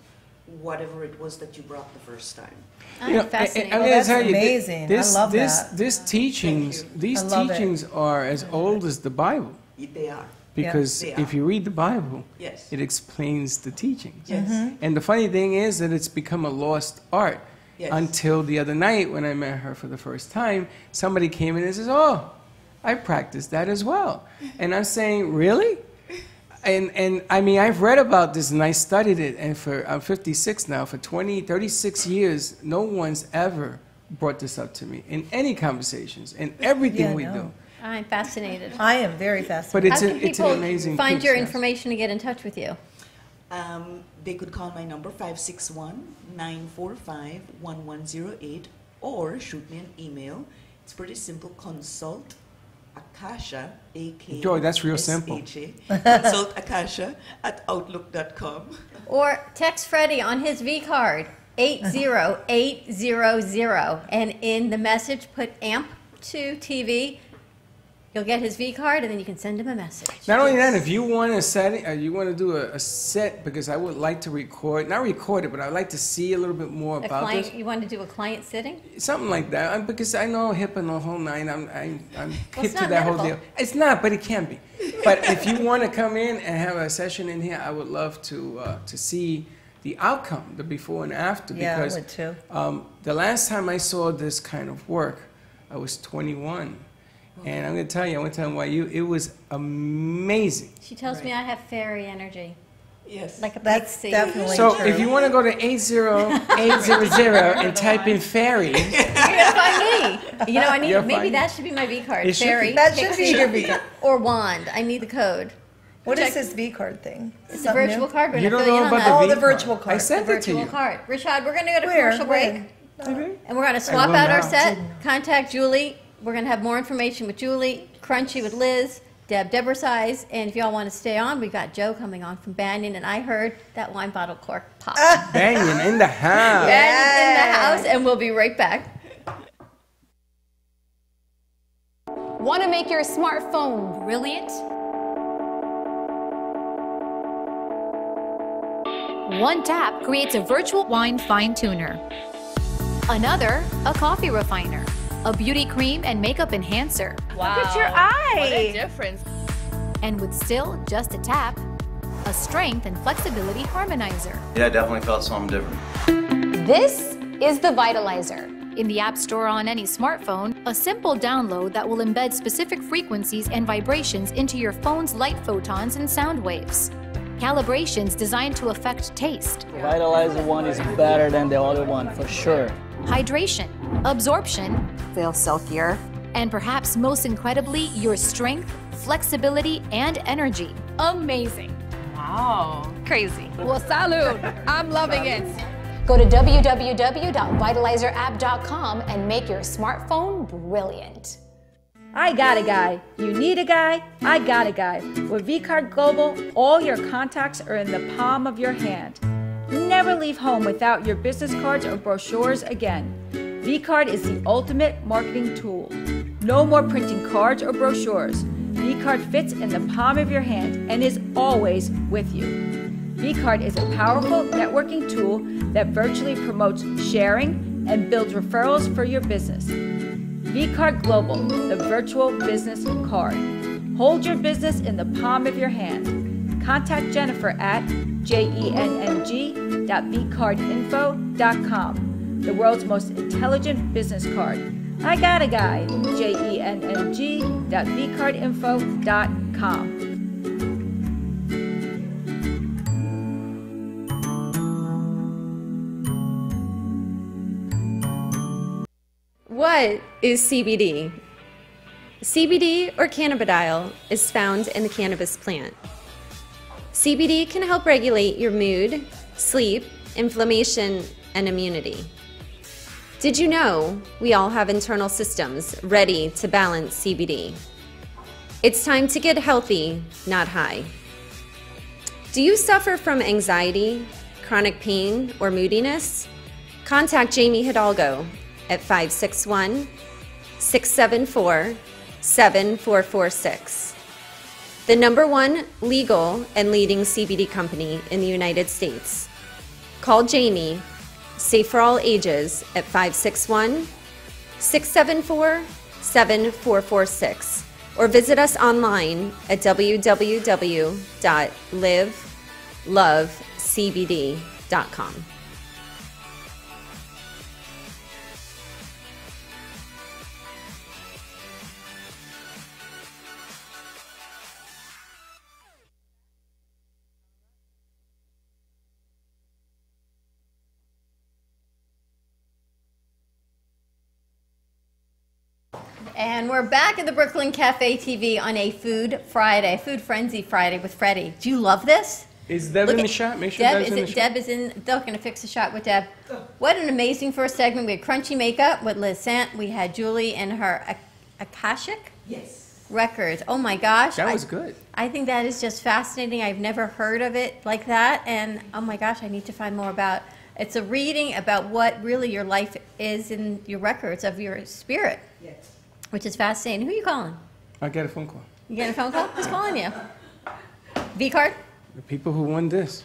whatever it was that you brought the first time. Fascinating. I'm Oh, gonna that's tell you, amazing. I love that. These teachings, Thank you. these I love it. teachings are as old as the Bible. They are. Because They if are. you read the Bible, Yes. it explains the teachings. Yes. And the funny thing is that it's become a lost art. Yes. Until the other night when I met her for the first time, somebody came in and says, "Oh, I practiced that as well." And I'm saying, "Really?" And I mean, I've read about this and I studied it, and I'm 56 now. For 36 years, no one's ever brought this up to me in any conversations, in everything Yeah, we no. do. I'm fascinated. I am very fascinated. But it's How an can people amazing find your process. information to get in touch with you? They could call my number 561-945-1108 or shoot me an email. It's pretty simple. Consult Akasha, A-K. Joy, that's real simple. Consult Akasha at outlook.com. Or text Freddy on his V card, 80800, and in the message put AMP to TV. You'll get his V card, and then you can send him a message. Not only that, if you want a set, you want to do a set, because I would like to record, not record it, but I'd like to see a little bit more A about client, this. you want to do a client sitting? Something like that, because I know hip and the whole nine. I'm hip it's to not that whole medical. deal. It's not, but it can be. But if you want to come in and have a session in here, I would love to see the outcome, the before and after. Yeah, I Because would too. the last time I saw this kind of work, I was 21. And I'm going to tell you, I went to NYU. It was amazing. She tells me I have fairy energy, Yes. like a That's pixie. definitely So true. if you want to go to 80800 and type in fairy, You're gonna find me. You know, I need You'll maybe find- that should be my V card. It should be. Fairy, That should be pixie, your V card. or wand. I need the code. What is Check- this V card thing? It's a Something virtual new? card. We're you gonna don't fill you know in on about that. the Oh, V the virtual I card. sent it to Virtual you. card. Rashad, we're gonna go to Where? commercial break, When? and we're gonna swap will out our now. set. Contact Julie. We're gonna have more information with Julie. Crunchy with Liz. Deborah Size, and if y'all want to stay on, we've got Joe coming on from Banyan, and I heard that wine bottle cork pop. Banging in the house. Banyan in the house, and we'll be right back. Want to make your smartphone brilliant? One tap creates a virtual wine fine tuner. Another, a coffee refiner. A beauty cream and makeup enhancer. Wow. Look at your eye. What a difference. And with still just a tap, a strength and flexibility harmonizer. Yeah, I definitely felt something different. This is the Vitalizer. In the App Store on any smartphone, a simple download that will embed specific frequencies and vibrations into your phone's light photons and sound waves. Calibrations designed to affect taste, The Vitalizer one is better than the other one, for sure. hydration, absorption, Feel silkier. and perhaps most incredibly, your strength, flexibility, and energy. Amazing. Wow. Crazy. Well, salud. I'm loving it. Go to www.vitalizerapp.com and make your smartphone brilliant. I got a guy. You need a guy? I got a guy. With vCard Global, all your contacts are in the palm of your hand. Never leave home without your business cards or brochures again. vCard is the ultimate marketing tool. No more printing cards or brochures. vCard fits in the palm of your hand and is always with you. vCard is a powerful networking tool that virtually promotes sharing and builds referrals for your business. vCard Global, the virtual business card. Hold your business in the palm of your hand. Contact Jennifer at jenng.vcardinfo.com, the world's most intelligent business card. I got a guy, jenng.vcardinfo.com. What is CBD? CBD, or cannabidiol, is found in the cannabis plant. CBD can help regulate your mood, sleep, inflammation, and immunity. Did you know we all have internal systems ready to balance CBD? It's time to get healthy, not high. Do you suffer from anxiety, chronic pain, or moodiness? Contact Jamie Hidalgo at 561-674-7446. The #1 legal and leading CBD company in the United States. Call Jamie, safe for all ages, at 561-674-7446, or visit us online at www.livelovecbd.com. And we're back at the Brooklyn Cafe TV on a Food Friday, Food Frenzy Friday with Freddie. Do you love this? Is Deb Look in the at- shot? Make sure Deb Deb's in the shot. Deb is in. They're going to fix the shot with Deb. What an amazing first segment. We had Crunchy Makeup with Liz Sant. We had Julie and her Akashic records. Oh my gosh. That was good. I think that is just fascinating. I've never heard of it like that. And oh my gosh, I need to find more about. It's a reading about what really your life is in your records of your spirit. Yes. Which is fascinating. Who are you calling? I get a phone call. You getting a phone call? Who's calling you? V-card? The people who won this.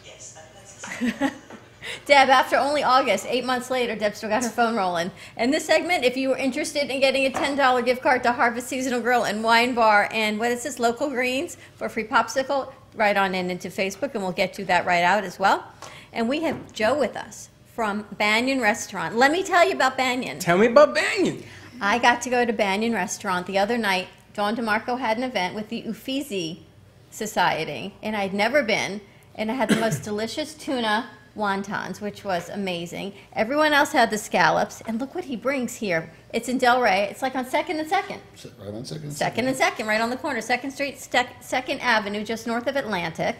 Deb, after only August, 8 months later, Deb still got her phone rolling. And this segment, if you were interested in getting a $10 gift card to Harvest Seasonal Grill and Wine Bar and what is this, Local Greens for a free popsicle, right on into Facebook, and we'll get you that right out as well. And we have Joe with us from Banyan Restaurant. Let me tell you about Banyan. Tell me about Banyan. I got to go to Banyan Restaurant the other night. Dawn DeMarco had an event with the Uffizi Society, and I'd never been, and I had the most delicious tuna wontons, which was amazing. Everyone else had the scallops, and look what he brings here. It's in Delray. It's like on 2nd and 2nd. Right on 2nd and 2nd. 2nd and 2nd, right on the corner. 2nd Street, 2nd Avenue, just north of Atlantic.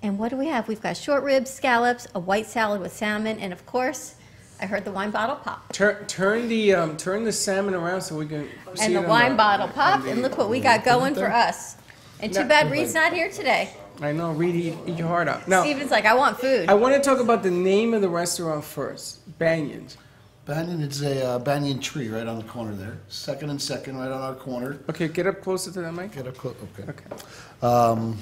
And what do we have? We've got short ribs, scallops, a white salad with salmon, and of course, I heard the wine bottle pop. Turn the salmon around so we can see And it the on wine bottle popped, and look what we got going for us. And too bad Reed's not here today. I know, Reed, eat your heart out. Now, Steven's like, I want food. I want to talk about the name of the restaurant first. Banyan's. Banyan, it's a banyan tree right on the corner there. 2nd and 2nd, right on our corner. Okay, get up closer to that mic. Get up close, okay.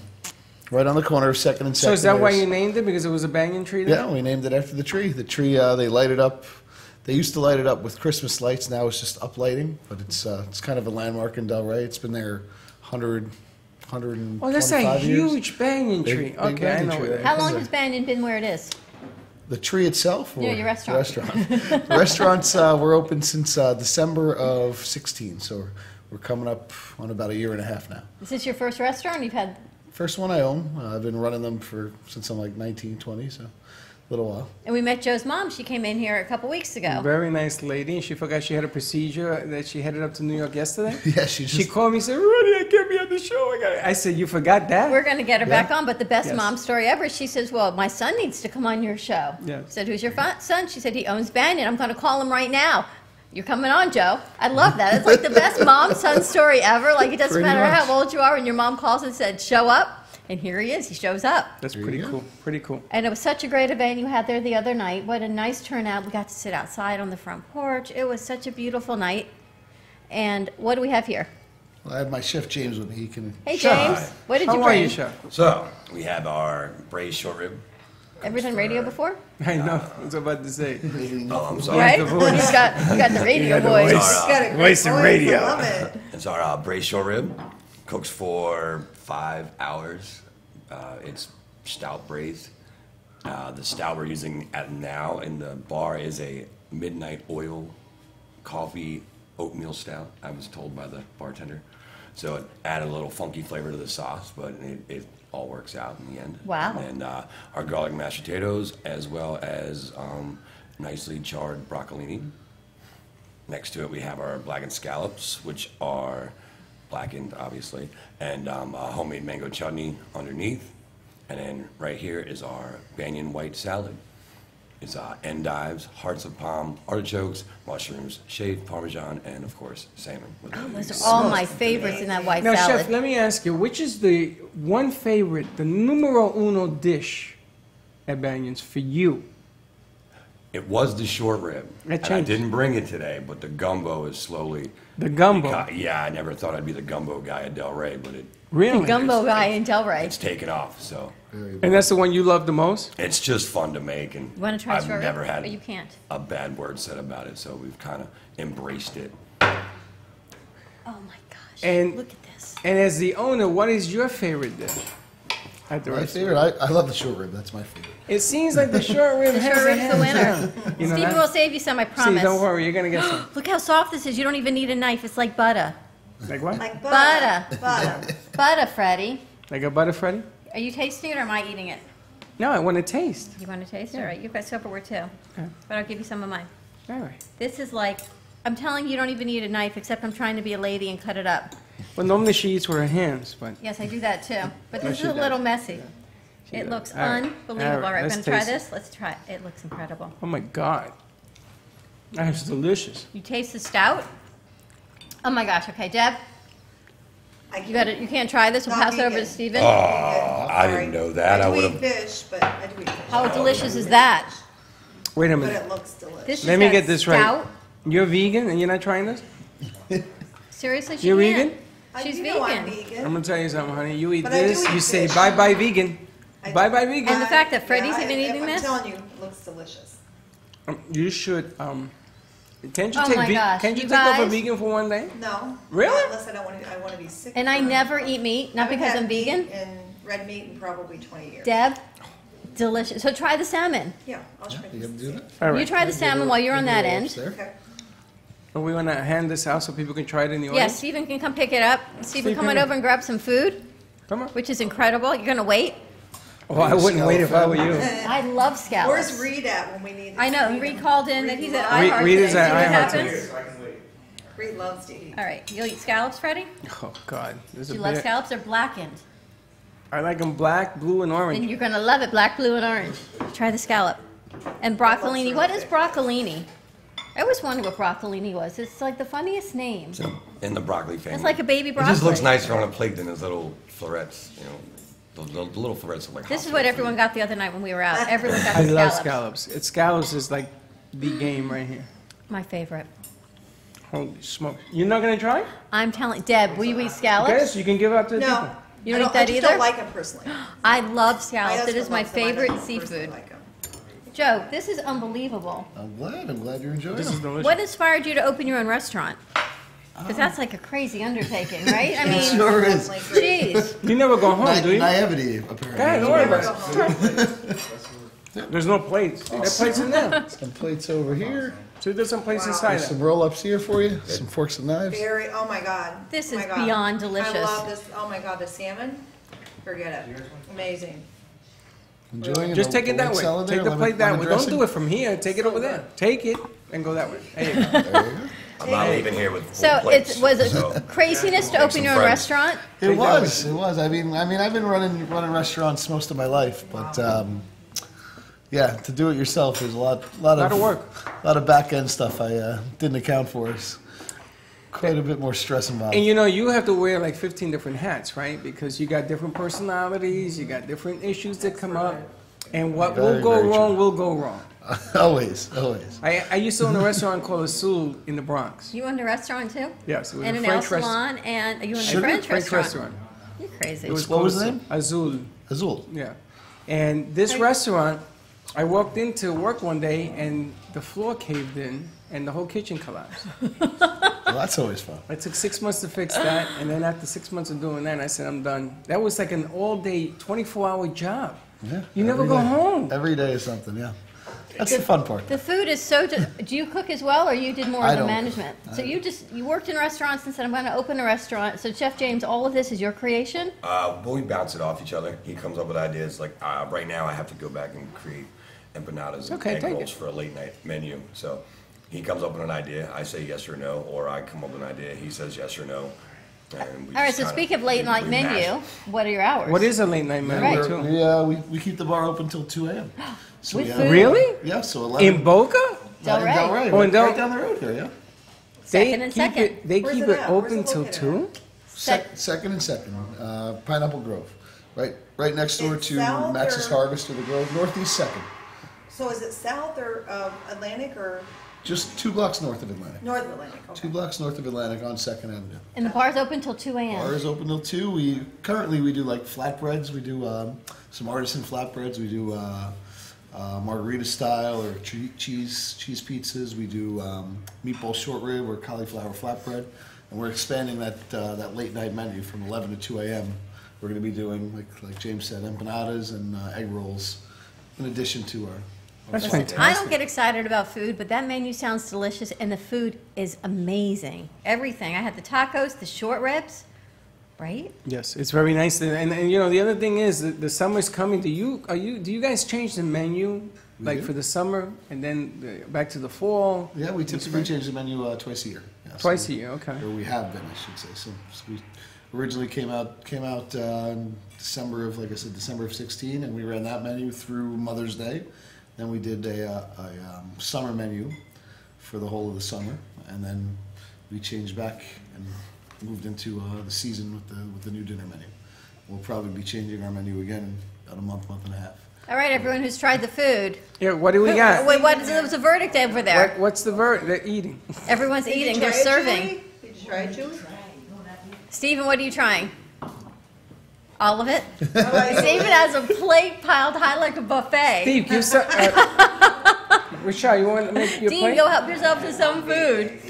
Right on the corner of 2nd and 2nd. So is that why there's- you named it? Because it was a banyan tree there? Yeah, we named it after the tree. The tree, they light it up. They used to light it up with Christmas lights. Now it's just uplighting, but it's kind of a landmark in Delray. It's been there 125 Oh, that's a years. huge banyan tree. Big Okay, I banyan know tree where there. that How is. long has Banyan been where it is? The tree itself? Or Yeah, your restaurant. The restaurant. The restaurant's, we're open since December of 16, so we're coming up on about 1.5 years now. Is this your first restaurant? You've had. First one I own. I've been running them since I'm like 19, 20, so a little while. And we met Joe's mom. She came in here a couple weeks ago. Very nice lady. And she forgot she had a procedure that she headed up to New York yesterday. Yeah, she called me and said, Rudy, I can't be on the show. I said, you forgot that? We're going to get her Yeah. back on, but the best Yes. mom story ever, she says, well, my son needs to come on your show. Yes. I said, who's your son? She said, he owns Banyan. I'm going to call him right now. You're coming on, Joe. I love that. It's like the best mom-son story ever. Like, it doesn't Pretty matter much. how old you are, and your mom calls and said, show up. And here he is. He shows up. That's pretty cool. Pretty cool. And it was such a great event you had there the other night. What a nice turnout. We got to sit outside on the front porch. It was such a beautiful night. And what do we have here? Well, I have my chef James with me. He can. Hey, James. What did you bring? So, we have our braised short rib. Ever done radio before? I know. I was about to say. Oh, I'm sorry. Right? You got the radio voice. Voice and radio. I love it. It's our braised short rib. Cooks for 5 hours. It's stout braised. The stout we're using now in the bar is a midnight oil coffee oatmeal stout, I was told by the bartender. So it added a little funky flavor to the sauce, but it all works out in the end. Wow. And our garlic mashed potatoes, as well as nicely charred broccolini. Next to it, we have our blackened scallops, which are blackened, obviously, and homemade mango chutney underneath. And then right here is our banyan white salad. It's endives, hearts of palm, artichokes, mushrooms, shaved parmesan, and of course, salmon. Oh, those are all my favorites in that white Now, salad. Chef, let me ask you, which is the one favorite, the numero uno dish at Banyan's for you? It was the short rib, That and I changed. didn't bring it today, but the gumbo is slowly... The gumbo? Yeah, I never thought I'd be the gumbo guy at Del Rey, but it... Really? The gumbo guy in Delray. It's taken off, so... And that's the one you love the most? It's just fun to make, and You want to try I've short rib? never had But you can't. a bad word said about it, so we've kind of embraced it. Oh my gosh. And, look at this. And as the owner, what is your favorite dish at the My restaurant? favorite, I love the short rib. That's my favorite. It seems like the short rib The has short a rib's the hands winner. down. You know Stephen that? will save you some, I promise. See, don't worry, you're gonna get some. Look how soft this is. You don't even need a knife. It's like butter. Like what? Like butter. Butter, Freddie. Like a butter Freddy? Are you tasting it or am I eating it? No, I want to taste. You want to taste? Yeah. All right, you've got Silverware too. Okay. But I'll give you some of mine. All right. This is like I'm telling you, you don't even need a knife, except I'm trying to be a lady and cut it up. Well, normally she eats with her hands, but Yes, I do that too. But No, this she is a does. little messy. She It does. looks All right. unbelievable. All right, All right, we're let's going to try taste it. this. Let's try it. It looks incredible. oh my God, that's delicious. You taste the stout? Oh my gosh. Okay, Deb. You got it. You can't try this. We'll Not pass it over to vegan. Stephen. Oh, I didn't know that. I I would do eat have. fish, but I do eat fish. How delicious is that? Wait a But minute. it looks delicious. This Let is me that get this right. stout. You're vegan and you're not trying this? Seriously, she You're can't. vegan? She's You know I'm vegan. vegan. I'm gonna tell you something, honey. You eat But I do this, eat you say fish. bye bye vegan. Bye bye vegan. And the fact that Freddy's Yeah, even eating I'm this? telling you, it looks delicious. You should. Can't you Oh take? my gosh, Can't you you take over guys. vegan for one day? No. Really? Not unless I don't want to. I want to be sick. And I never eat meat, not Haven't because had I'm vegan. meat and red meat in probably 20 years. Deb, delicious. So try the salmon. Yeah, I'll try You this. gonna do that? All right. You try the salmon while you're on that end. Okay. Are we gonna hand this out so people can try it in the Yes, audience? Stephen can come pick it up. Stephen, come on Stephen. over and grab some food, Come on. which is incredible. You're going to wait? Oh, I wouldn't wait if I were you. I love scallops. Where's Reed at when we need? I know. Reed called in that he's at Reed- iHeart Reed is today. at See what iHeart happens? Reed loves to eat. All right. You'll eat scallops, Freddie? Oh God, there's Do a you love bit. scallops? They're blackened. I like them black, blue, and Then orange. you're going to love it, black, blue, and orange. Try the scallop. And broccolini. What is broccolini? I always wondered what broccolini was. It's like the funniest name. So, in the broccoli family. It's like a baby It just looks broccoli. nicer on a plate than those little florets. You know, the little florets look like. This is what everyone got the other night when we were out. Everyone got I the love scallops. scallops. Scallops is like the game right here. My favorite. Holy smoke! You're not gonna try? I'm telling Deb, will you eat scallops? Yes, you can give out to the No. people. You don't I eat that I just either? don't like them personally. I love My scallops. It husband is my loves them. I don't favorite personally seafood. like 'em. Joe, this is unbelievable. I'm glad you're enjoying This is them. delicious. What inspired you to open your own restaurant? Because that's like a crazy undertaking, right? I mean, Sure is. jeez. You never go home, do you? Naivety, apparently. Guys, don't worry about it. There's no plates. There are plates in there. Some plates over here. So there's some plates inside There's some there. roll-ups here for you. Some forks and knives. Very. Oh my God. This Oh my is God. beyond I delicious. love this. Oh my God, the salmon. Forget it. Amazing. Enjoying Just the take it that white way. salad there, Take the lemon- plate that lemon way. Don't dressing. do it from here. Take it over there. Take it and go that way. There you go. There you go. I'm not leaving here with full So plates. it was it so- craziness to Make open some your own friends. restaurant? It was. I mean, I've been running restaurants most of my life, but yeah, to do it yourself, there's a lot of work. a lot of back end stuff I didn't account for. It's quite a bit more stress involved. And you know, you have to wear like 15 different hats, right? Because you got different personalities, you got different issues that come up, and what will Very, go very wrong true. will go wrong. always. I used to own a restaurant called Azul in the Bronx. You owned a restaurant too? Yes, it was And a a nail French restaurant. salon, and you owned a Sugar? French French restaurant. restaurant. You're crazy. It was What was called the name? Azul. Azul. Yeah. And this restaurant, I walked into work one day and the floor caved in and the whole kitchen collapsed. Well, that's always fun. It took 6 months to fix that, and then after 6 months of doing that, I said, I'm done. That was like an all-day, 24-hour job. Yeah. You never every go day. home. Every day is something. Yeah. That's the fun part. The food is so. Do you cook as well, or you did more I of the don't. management? So you worked in restaurants and said, "I'm going to open a restaurant." So Chef James, all of this is your creation. Well, we bounce it off each other. He comes up with ideas. Like right now, I have to go back and create empanadas and Okay, egg take rolls it. for a late night menu. So he comes up with an idea. I say yes or no, or I come up with an idea. He says yes or no. And we All right. just So kinda- speak of late night we mash menu. it. What are your hours? What is a late night menu, Right. too? We keep the bar open till 2 a.m. So With we food? Really? Yeah, so 11. In Boca? Del Rey. Del Rey. Oh, in Del- right down the road here, yeah. Second and keep second. It, they Where's keep it it at? Where's open it till located 2? Second and second, Pineapple Grove, right next door It's to south Max's or- Harvest or the Grove, northeast second, So is it south or Atlantic or just 2 blocks north of Atlantic. north of Atlantic? Okay. 2 blocks north of Atlantic on Second Avenue. And the bar's open till 2 a.m. Bar is open till 2. We do like flatbreads. We do some artisan flatbreads. We do margarita style or cheese pizzas. We do meatball short rib or cauliflower flatbread, and we're expanding that late night menu from 11 to 2 a.m. We're going to be doing like James said, empanadas and egg rolls, in addition to our. That's Listen, fantastic. I don't get excited about food, but that menu sounds delicious, and the food is amazing. Everything. I had the tacos, the short ribs, right? Yes, it's very nice. And you know, the other thing is that the summer's coming. Do you guys change the menu like for the summer, and then back to the fall? Yeah, we typically change the menu twice a year. Yeah, Twice a year, okay. Or we have been, I should say. So we originally came out in December of, like I said, December of 16, and we ran that menu through Mother's Day. Then we did a summer menu for the whole of the summer, and then we changed back and moved into the season with the new dinner menu. We'll probably be changing our menu again in about a month and a half. All right, everyone who's tried the food. Yeah, what do we got? Wait, what's the verdict over there? What's the verdict? They're eating. Everyone's eating. They're serving. Did you try it, Julie? Stephen, what are you trying? All of it? Stephen has a plate piled high like a buffet. Steve, give some. Rashad, you want to make your Dean, plate? go help yourself to some food.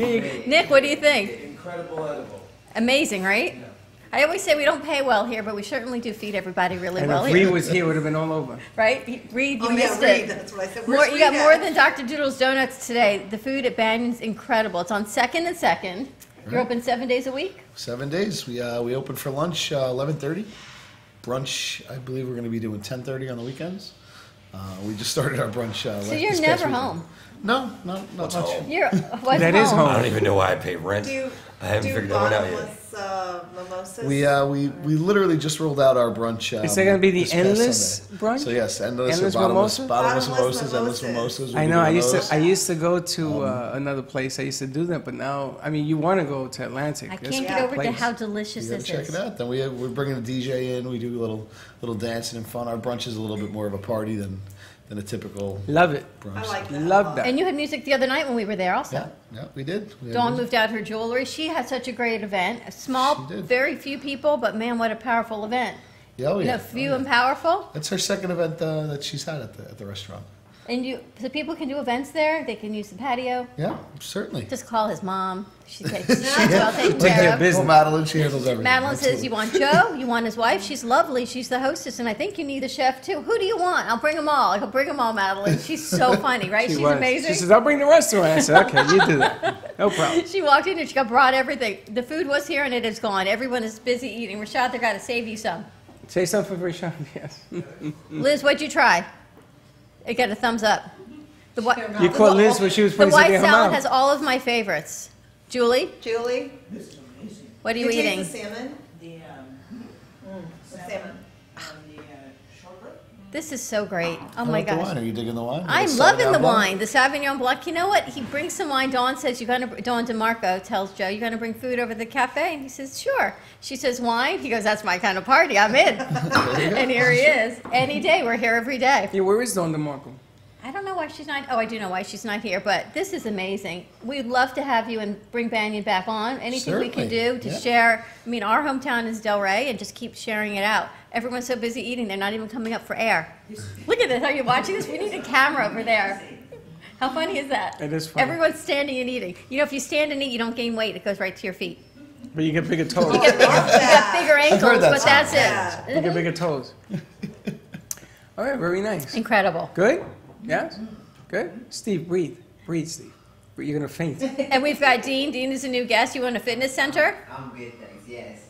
Nick, what do you think? Incredible edible. Amazing, right? I always say we don't pay well here, but we certainly do feed everybody really And well if here. Reed was here, it would have been all over. Right? Reed, you Oh, yeah, missed Reed, it. that's what I said. More, Where's you got Reed more at? than Dr. Doodle's Donuts today. The food at Banyan's incredible. It's on 2nd and 2nd. You're open 7 days a week? 7 days. We open for lunch 11:30. Brunch, I believe we're going to be doing 10:30 on the weekends. We just started our brunch. So you're never home? No, not much. You're what's That is home. I don't even know why I pay rent. I haven't figured that one out yet. Mimosas? We literally just rolled out our brunch. Is that going to be the this past endless Sunday. brunch? So yes, endless Endless bottomless mimosas? mimosas, endless mimosas. I know. I used to go to another place. I used to do that, but now, I mean, you want to go to Atlantic. I That's can't a get over to place. how delicious You gotta this check is. it out. Then we're bringing a DJ in. We do a little dancing and fun. Our brunch is a little bit more of a party than a typical Love it. brunch. I like that. Love that. And you had music the other night when we were there also. Yeah, we did. We had Dawn music. moved out her jewelry. She had such a great event. A small, She did. very few people, but man, what a powerful event. Yeah, oh, You yeah. know, few and powerful. That's her second event that she's had at the restaurant. And so people can do events there. They can use the patio. Yeah, certainly. Just call his mom. She takes well taken care of. Well, Madeline, she handles everything. Madeline says, you want Joe? You want his wife? She's lovely. She's the hostess. And I think you need a chef, too. Who do you want? I'll bring them all. I'll bring them all, Madeline. She's so funny, right? She's amazing. She says, I'll bring the restaurant. I said, okay, you do that. No problem. She walked in and she brought everything. The food was here and it is gone. Everyone is busy eating. Rashad, they've got to save you some. Say something for Rashad, yes. Liz, what'd you try? It got a thumbs up. You caught Liz when she was putting The white something in her salad mouth. has all of my favorites. Julie, Julie? what are you taste eating? the salmon? The salmon. This is so great. Oh How my about the gosh. wine? Are you digging the wine? I'm The loving Sauvignon the Blanc? wine, the Sauvignon Blanc. You know what? He brings some wine. Dawn says, Dawn DeMarco tells Joe, you're going to bring food over to the cafe? And he says, sure. She says, wine? He goes, that's my kind of party. I'm in. And here he is. Any day. We're here every day. Yeah, where is Dawn DeMarco? I don't know why she's not. Oh, I do know why she's not here, but this is amazing. We'd love to have you and bring Banyan back on. Anything we can do to share. I mean, our hometown is Delray, and just keep sharing it out. Everyone's so busy eating, they're not even coming up for air. Look at this. Are you watching this? We need a camera over there. How funny is that? It is funny. Everyone's standing and eating. You know, if you stand and eat, you don't gain weight. It goes right to your feet. But you get bigger toes. You get bigger ankles, but that's it. You get bigger toes. All right, very nice. Incredible. Good? Yes? Good? Steve, breathe. Breathe, Steve. You're going to faint. And we've got Dean. Dean is a new guest. You want a fitness center? I'm good, thanks. Yes.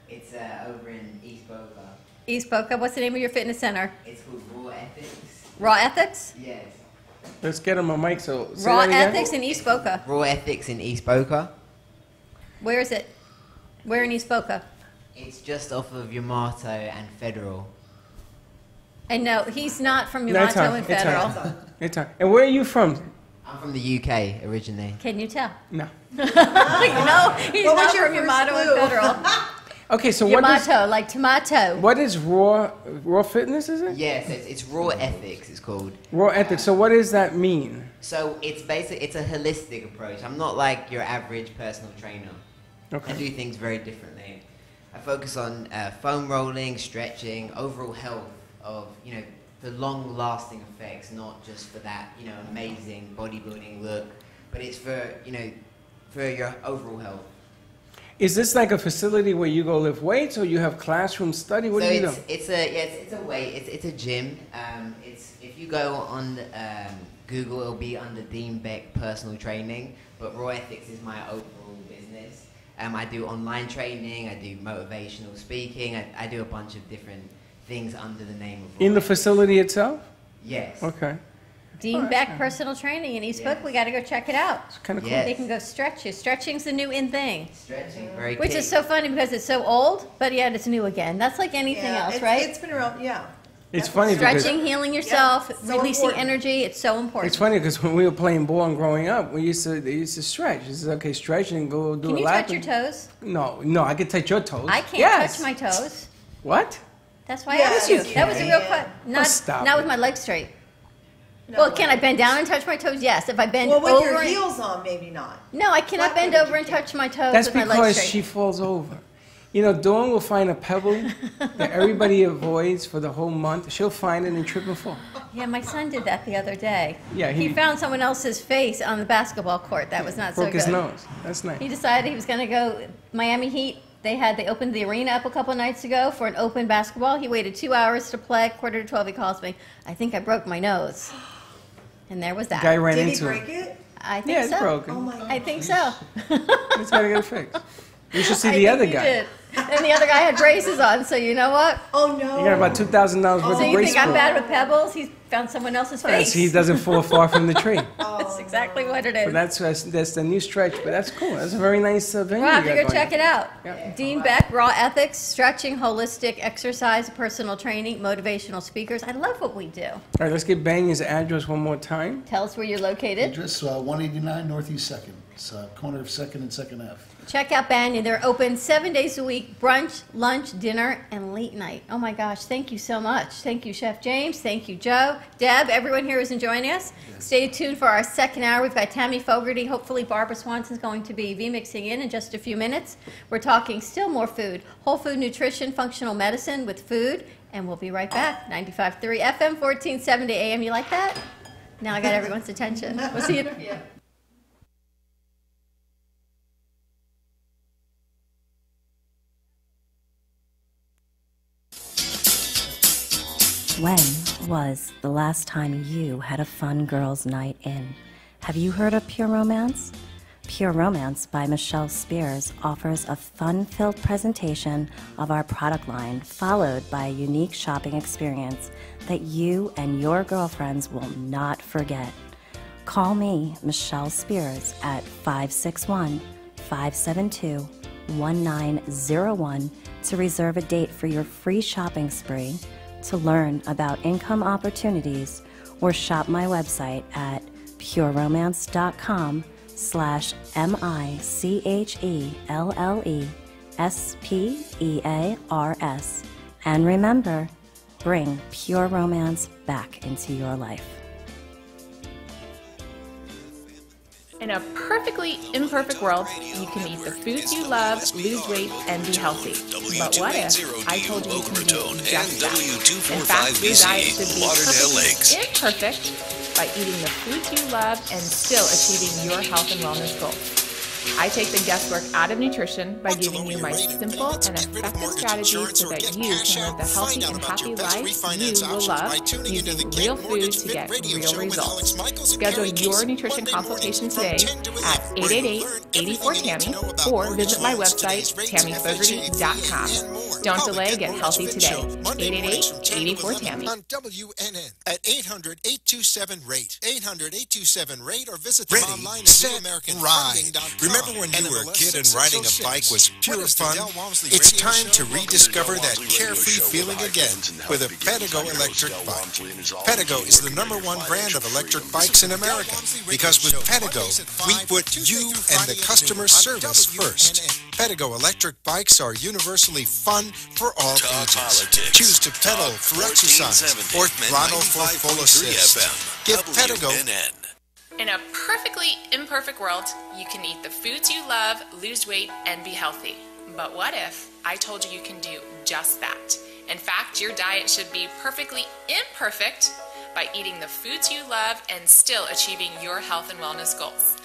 It's over in East Boca. East Boca. What's the name of your fitness center? It's called Raw Ethics. Raw Ethics? Yes. Let's get him a mic. So say Raw that again. Ethics in East Boca. Raw Ethics in East Boca. Where is it? Where in East Boca? It's just off of Yamato and Federal. And no, he's not from No, it's Yamato on. and It's Federal. on. It's on. And where are you from? I'm from the UK originally. Can you tell? No. No, he's What was not your from first Yamato and clue? Federal. Okay, so what does, Yamato, like tomato. what is raw fitness, is it? Yes, it's Raw Ethics, it's called. Raw ethics. So what does that mean? So it's it's a holistic approach. I'm not like your average personal trainer. Okay. I do things very differently. I focus on foam rolling, stretching, overall health of, the long-lasting effects, not just for that, amazing bodybuilding look, but it's for, for your overall health. Is this like a facility where you go lift weights, or you have classroom study? What So do you do? it's a weight. It's a gym. If you go on Google, it'll be under Dean Beck Personal Training. But Raw Ethics is my overall business. I do online training. I do motivational speaking. I do a bunch of different things under the name of Raw In the Ethics. facility itself? Yes. Okay. Dean Beck Personal Training in East Book. We got to go check it out. It's kind of cool. They can go stretch you. Stretching's the new in thing. Stretching, very Which key. is so funny because it's so old, but yet it's new again. That's like anything else, right? It's been around, yeah. It's funny because Stretching, healing yourself, so releasing important. energy. It's so important. it's funny because when we were playing ball and growing up, they used to stretch. This is okay, stretch and go do Can a you lap. touch your toes? No, I can touch your toes. I can't Yes. touch my toes. What? That's why Yes, I you asked you. That was a real question. Not, stop not it. with my legs straight. Well, can I bend down and touch my toes? Yes. If I bend Well, with over, your and- heels on, maybe not. no, I cannot Flat bend footed, over and touch my toes That's with my legs because straight. she falls over. You know, Dawn will find a pebble that everybody avoids for the whole month. She'll find it and trip and fall. Yeah, my son did that the other day. Yeah, he he- found someone else's face on the basketball court. That was not so Broke good. his nose. That's nice. He decided he was going to go Miami Heat. They opened the arena up a couple nights ago for an open basketball. He waited 2 hours to play. 11:45, he calls me. I think I broke my nose. And there was that. Guy ran Did he into break him. it? I think Yeah, so. it's broken. Oh my God. I think so. It's gotta get fixed. You should see I the think other he guy. did. And the other guy had braces on, so you know what? Oh no. You got about $2,000 worth So of you brace think I'm for- bad with pebbles? He found someone else's face. He doesn't fall far from the tree. That's exactly what it is. But that's the new stretch. But that's cool. That's a very nice venue. We'll have you to got go going check on. it out. Yeah. Dean Beck, Raw Ethics, Stretching, Holistic Exercise, Personal Training, Motivational Speakers. I love what we do. All right, let's get Banyan's address one more time. Tell us where you're located. Address 189 Northeast 2nd. It's corner of 2nd and 2nd Ave. Check out Banyan. They're open 7 days a week, brunch, lunch, dinner, and late night. Oh my gosh, thank you so much. Thank you, Chef James. Thank you, Joe. Deb, everyone here is enjoying us. Stay tuned for our second hour. We've got Tammy Fogarty. Hopefully Barbara Swanson's going to be VMixing in just a few minutes. We're talking still more food, whole food nutrition, functional medicine with food, and we'll be right back. 95.3 FM, 1470 AM. You like that? Now I got everyone's attention. We'll see you. When was the last time you had a fun girls' night in? Have you heard of Pure Romance? Pure Romance by Michelle Spears offers a fun-filled presentation of our product line, followed by a unique shopping experience that you and your girlfriends will not forget. Call me, Michelle Spears, at 561-572-1901 to reserve a date for your free shopping spree, to learn about income opportunities, or shop my website at pureromance.com/MICHELLESPEARS. And remember, bring Pure Romance back into your life. In a perfectly imperfect world, you can eat the foods you love, lose weight, and be healthy. But what if I told you you can do just that? In fact, your diet should be perfectly imperfect by eating the foods you love and still achieving your health and wellness goals. I take the guesswork out of nutrition by giving you my simple and effective strategies so that you can live the healthy and happy life you will love using real food to get real results. Schedule your nutrition consultation today at 888-84-TAMMY or visit my website, TammyFogarty.com. Don't delay, get healthy today. 888-84-TAMMY. On WNN at 800-827-RATE. 800-827-RATE or visit them online at NewAmericanFunding.com. Remember when you were a kid and riding a bike was pure fun? It's time to rediscover that carefree feeling again with a Pedigo electric bike. Pedigo is the #1 brand of electric bikes in America because with Pedigo, we put you and the customer service first. Pedigo electric bikes are universally fun for all ages. Choose to pedal for exercise or throttle for full assist. Give Pedigo. In a perfectly imperfect world, you can eat the foods you love, lose weight, and be healthy. But what if I told you you can do just that? In fact, your diet should be perfectly imperfect by eating the foods you love and still achieving your health and wellness goals.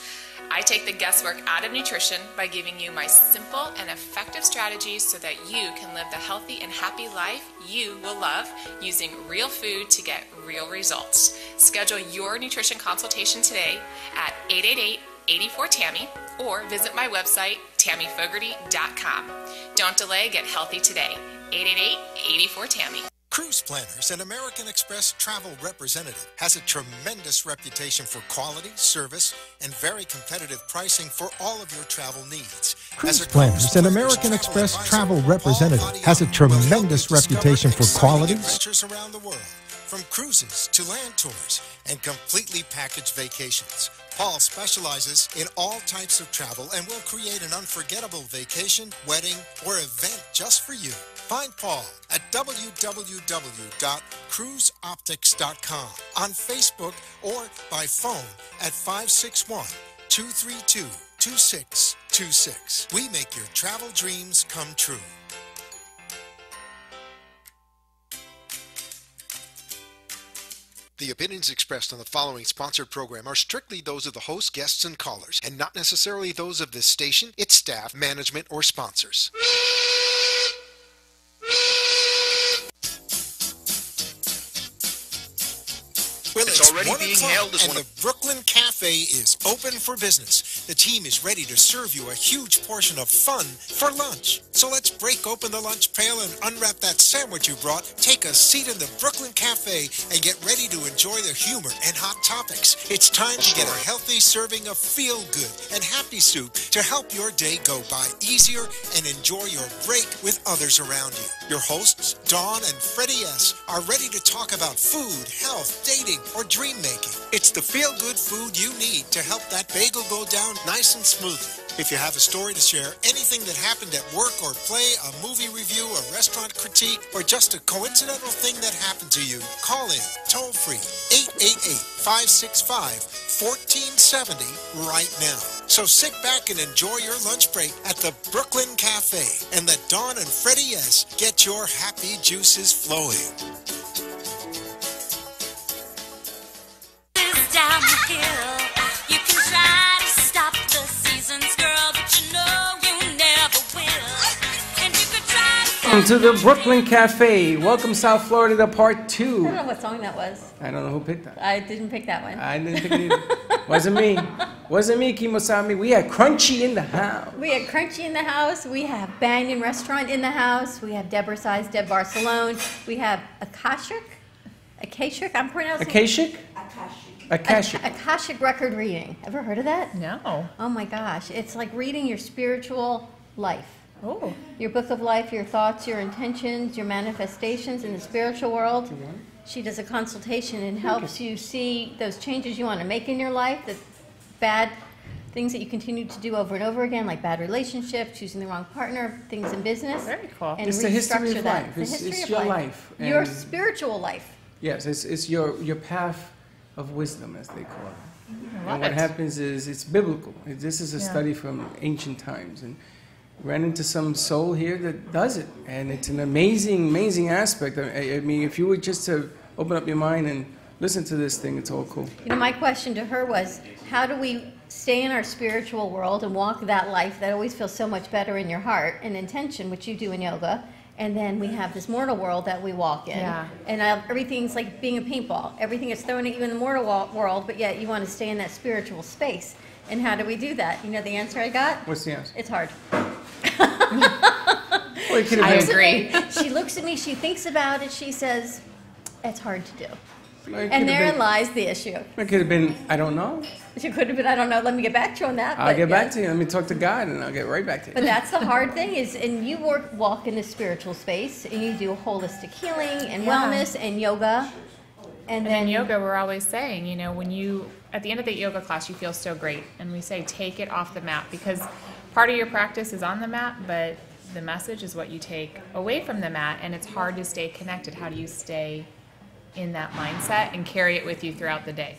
I take the guesswork out of nutrition by giving you my simple and effective strategies so that you can live the healthy and happy life you will love using real food to get real results. Schedule your nutrition consultation today at 888-84-TAMMY or visit my website, TammyFogarty.com. Don't delay, get healthy today. 888-84-TAMMY. Cruise Planners, an American Express travel representative, has a tremendous reputation for quality, service, and very competitive pricing for all of your travel needs. Cruise Planners, an American Express travel representative, has a tremendous reputation for quality. Adventures around the world, from cruises to land tours and completely packaged vacations. Paul specializes in all types of travel and will create an unforgettable vacation, wedding, or event just for you. Find Paul at www.cruiseoptics.com, on Facebook, or by phone at 561-232-2626. We make your travel dreams come true. The opinions expressed on the following sponsored program are strictly those of the host, guests, and callers, and not necessarily those of this station, its staff, management, or sponsors. Well, it's already being held as one of the Brooklyn Cafe is open for business. The team is ready to serve you a huge portion of fun for lunch. So let's break open the lunch pail and unwrap that sandwich you brought. Take a seat in the Brooklyn Cafe and get ready to enjoy the humor and hot topics. It's time to get a healthy serving of feel-good and happy soup to help your day go by easier and enjoy your break with others around you. Your hosts, Dawn and Freddy S., are ready to talk about food, health, dating, or dream making. It's the feel-good food you need to help that bagel go down nice and smoothly. If you have a story to share, anything that happened at work or play, a movie review, a restaurant critique, or just a coincidental thing that happened to you, call in toll-free 888-565-1470 right now. So sit back and enjoy your lunch break at the Brooklyn Cafe and let Dawn and Freddy S. get your happy juices flowing. Down the hill, you can try to stop the seasons, girl, but you know you never will. And you could try to... Welcome to the Brooklyn Cafe. Welcome, South Florida, to part 2. I don't know what song that was. I don't know who picked that. I didn't pick that one. I didn't pick it either. Wasn't me. Wasn't me, Kimosami. We had Crunchy in the house. We had Crunchy in the house. We have Banyan Restaurant in the house. We have Deborah Size, Deb Barcelone. We have Akashic, I'm pronouncing Akashic? Akashic. Akashic record reading. Ever heard of that? No. Oh my gosh. It's like reading your spiritual life. Oh. Your book of life, your thoughts, your intentions, your manifestations in the spiritual world. She does a consultation and helps you see those changes you want to make in your life, the bad things that you continue to do over and over again, like bad relationships, choosing the wrong partner, things in business. Very cool. And It's the history restructure of that. life. The history It's of your life. life. Your And- spiritual life. Yes, it's your path of wisdom, as they call it. And what happens is it's biblical. This is a study from ancient times, and ran into some soul here that does it, and it's an amazing aspect. I mean, if you were just to open up your mind and listen to this thing, it's all cool. You know, my question to her was, how do we stay in our spiritual world and walk that life that always feels so much better in your heart and intention, which you do in yoga, and then we have this mortal world that we walk in. Yeah. And everything's like being a paintball. Everything is thrown at you in the mortal world, but yet you want to stay in that spiritual space. And how do we do that? You know the answer I got? What's the answer? It's hard. Well, it could have I been- agree. She looks at me, she thinks about it, she says, it's hard to do. Well, it could And have therein been- lies the issue. It could have been, I don't know. She could have been, I don't know, let me get back to you on that. I'll get back to you. Let me talk to God, and I'll get right back to you. But that's the hard thing is, and you walk in the spiritual space, and you do holistic healing and wellness and yoga. And then yoga, we're always saying, you know, when you, at the end of the yoga class, you feel so great. And we say, take it off the mat, because part of your practice is on the mat, but the message is what you take away from the mat, and it's hard to stay connected. How do you stay in that mindset and carry it with you throughout the day?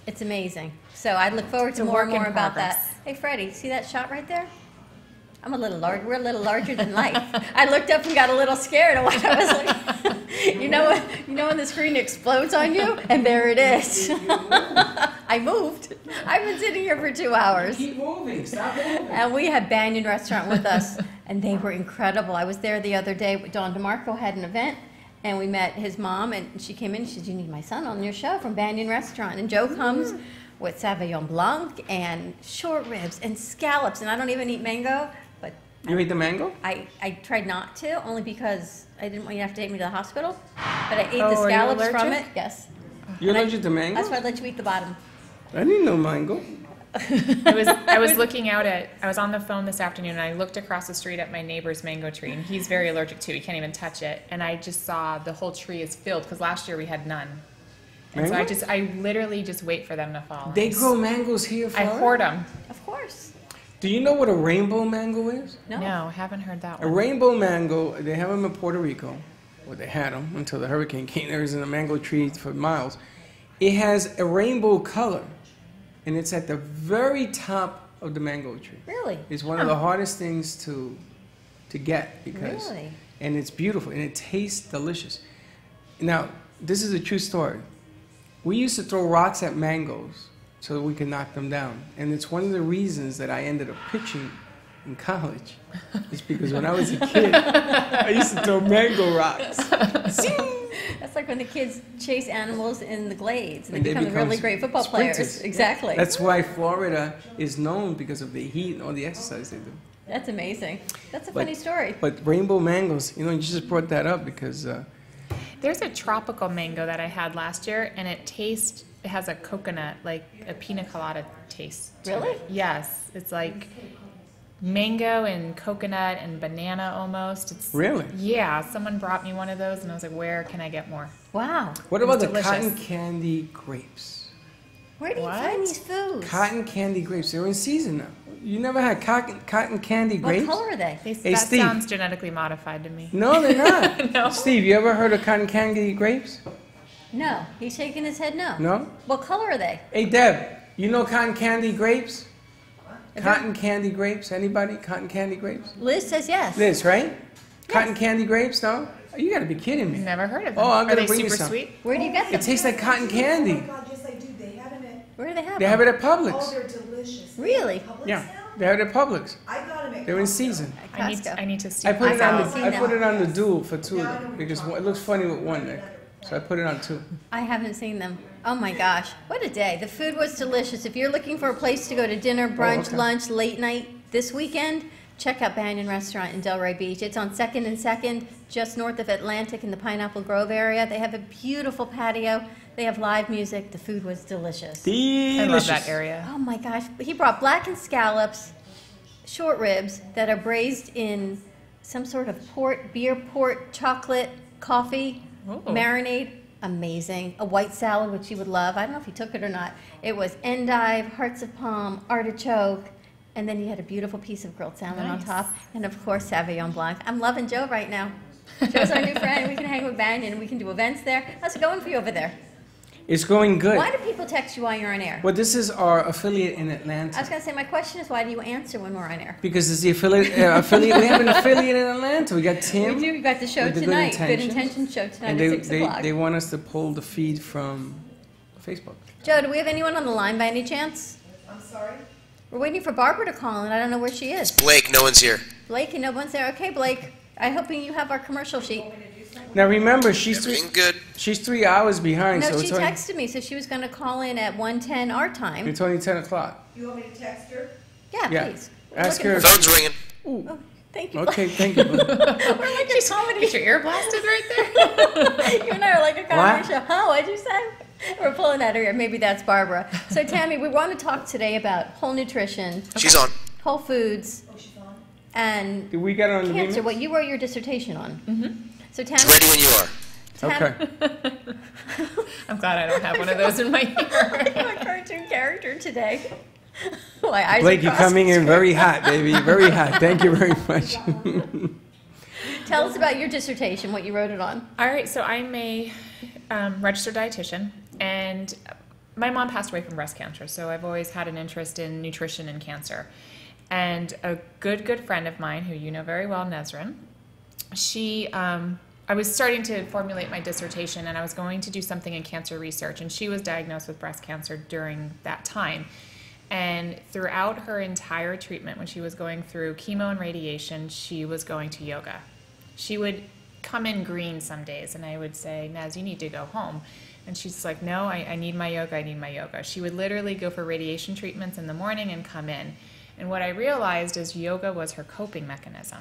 It's amazing. So I look forward to a more and work in more about progress. that. Hey, Freddie, see that shot right there? I'm a little large. We're a little larger than life. I looked up and got a little scared of what I was like. You know when the screen explodes on you, and there it is. I moved. I've been sitting here for 2 hours. Keep moving. Stop moving. And we had Banyan Restaurant with us, and they were incredible. I was there the other day. Don DeMarco had an event, and we met his mom, and she came in and she said, you need my son on your show from Banyan Restaurant. And Joe comes with Sauvignon Blanc and short ribs and scallops, and I don't even eat mango, but You ate the mango? I tried not to, only because I didn't want you to have to take me to the hospital. But I ate the are you scallops from it. allergic? Yes. You're allergic to mango? That's why I let you eat the bottom. I didn't know mango. I was looking out at, I was on the phone this afternoon and I looked across the street at my neighbor's mango tree, and he's very allergic too. He can't even touch it. And I just saw the whole tree is filled because last year we had none. And Mango? so I literally just wait for them to fall. They grow mangoes here, I hoard them. Of course. Do you know what a rainbow mango is? No, I haven't heard that A one. rainbow mango, they have them in Puerto Rico. Well, they had them until the hurricane came. There was in a mango tree for miles. It has a rainbow color, and it's at the very top of the mango tree. Really? It's one of the hardest things to get because, Really? and it's beautiful and it tastes delicious. Now, this is a true story. We used to throw rocks at mangoes so that we could knock them down, and it's one of the reasons that I ended up pitching in college. It's because when I was a kid, I used to throw mango rocks. That's like when the kids chase animals in the glades and And they become really great football sprinters. players. Exactly. That's why Florida is known because of the heat and all the exercise they do. That's amazing. That's a funny story. But rainbow mangoes, you just brought that up because There's a tropical mango that I had last year, and it has a coconut, like a pina colada taste. to Really? it. Yes. It's like mango and coconut and banana almost. It's Really? Yeah. Someone brought me one of those, and I was like, where can I get more? Wow. what It about was the delicious. cotton candy grapes? Where do you find these foods? Cotton candy grapes, they're in season now. You never had cotton candy grapes? What color are they? Hey, that Steve. sounds genetically modified to me. No, they're not. No. Steve, you ever heard of cotton candy grapes? No. He's shaking his head no. No? What color are they? Hey, Deb, you know cotton candy grapes? Cotton candy grapes? Anybody? Cotton candy grapes? Liz says yes. Liz, right? Cotton candy grapes? No? You gotta be kidding me. Never heard of them. Oh, I'm Are gonna they bring you super some. sweet? Where do you get them? It tastes like cotton candy. Yes, I do. They have them at. Where do they have They them? have it at Publix. Oh, they're delicious. Really? Publix Yeah, now? they have it at Publix. I got them at They're in Costco. season. I need to see. I put it on. seen I them. put it on the dual for two of them because it looks funny with one neck, so I put it on two. I haven't seen them. Oh my gosh, what a day. The food was delicious. If you're looking for a place to go to dinner, brunch, okay. lunch, late night this weekend, check out Banyan Restaurant in Delray Beach. It's on 2nd and 2nd, just north of Atlantic in the Pineapple Grove area. They have a beautiful patio. They have live music. The food was delicious. I love that area. Oh my gosh. He brought blackened scallops, short ribs that are braised in some sort of beer port, chocolate, coffee, marinade. Amazing. A white salad, which you would love. I don't know if he took it or not. It was endive, hearts of palm, artichoke, and then you had a beautiful piece of grilled salmon on Nice. top. And of course, Sauvignon Blanc. I'm loving Joe right now. Joe's our new friend. We can hang with Banyan and we can do events there. How's it going for you over there? It's going good. Why do people text you while you're on air? Well, this is our affiliate in Atlanta. I was going to say, my question is, why do you answer when we're on air? Because it's the affiliate. We have an affiliate in Atlanta. We got Tim. We do. We've got the show with the tonight. Good Intentions. Intentions show tonight And at they, 6 they, o'clock. they want us to pull the feed from Facebook. Joe, do we have anyone on the line by any chance? I'm sorry? We're waiting for Barbara to call, and I don't know where she is. Blake, no one's here. Blake, and no one's there. Okay, Blake. I'm hoping you have our commercial sheet. Now remember, she's Everything good. She's 3 hours behind, No, so she it's only, texted me, so she was going to call in at 1:10 our time. it's only 10 o'clock. You want me to text her? Yeah, Yeah. please. Ask Looking her. for- Phone's ringing. Oh, thank you. Okay, thank you. We're like a comedy. Get your ear blasted right there. You and I are like a comedy What? show. Huh? What'd you say? We're pulling at her ear. Maybe that's Barbara. So, Tammy, we want to talk today about whole nutrition. She's on. Whole foods. And Did we get it on the cancer, remix? what you wrote your dissertation on. Mm-hmm. So, Tammy. Ready when you are. Okay. I'm glad I don't have one of those in my ear. I'm a cartoon character today. My eyes Blake, are you're crossed. coming in very hot, baby. Very hot. Thank you very much. Tell us about your dissertation, what you wrote it on. All right, so I'm a registered dietitian, and my mom passed away from breast cancer, so I've always had an interest in nutrition and cancer. And a good friend of mine, who you know very well, Nezrin, I was starting to formulate my dissertation, and I was going to do something in cancer research, and she was diagnosed with breast cancer during that time. And throughout her entire treatment, when she was going through chemo and radiation, she was going to yoga. She would come in green some days, and I would say, Naz, you need to go home. And she's like, no, I need my yoga, I need my yoga. She would literally go for radiation treatments in the morning and come in. And what I realized is yoga was her coping mechanism.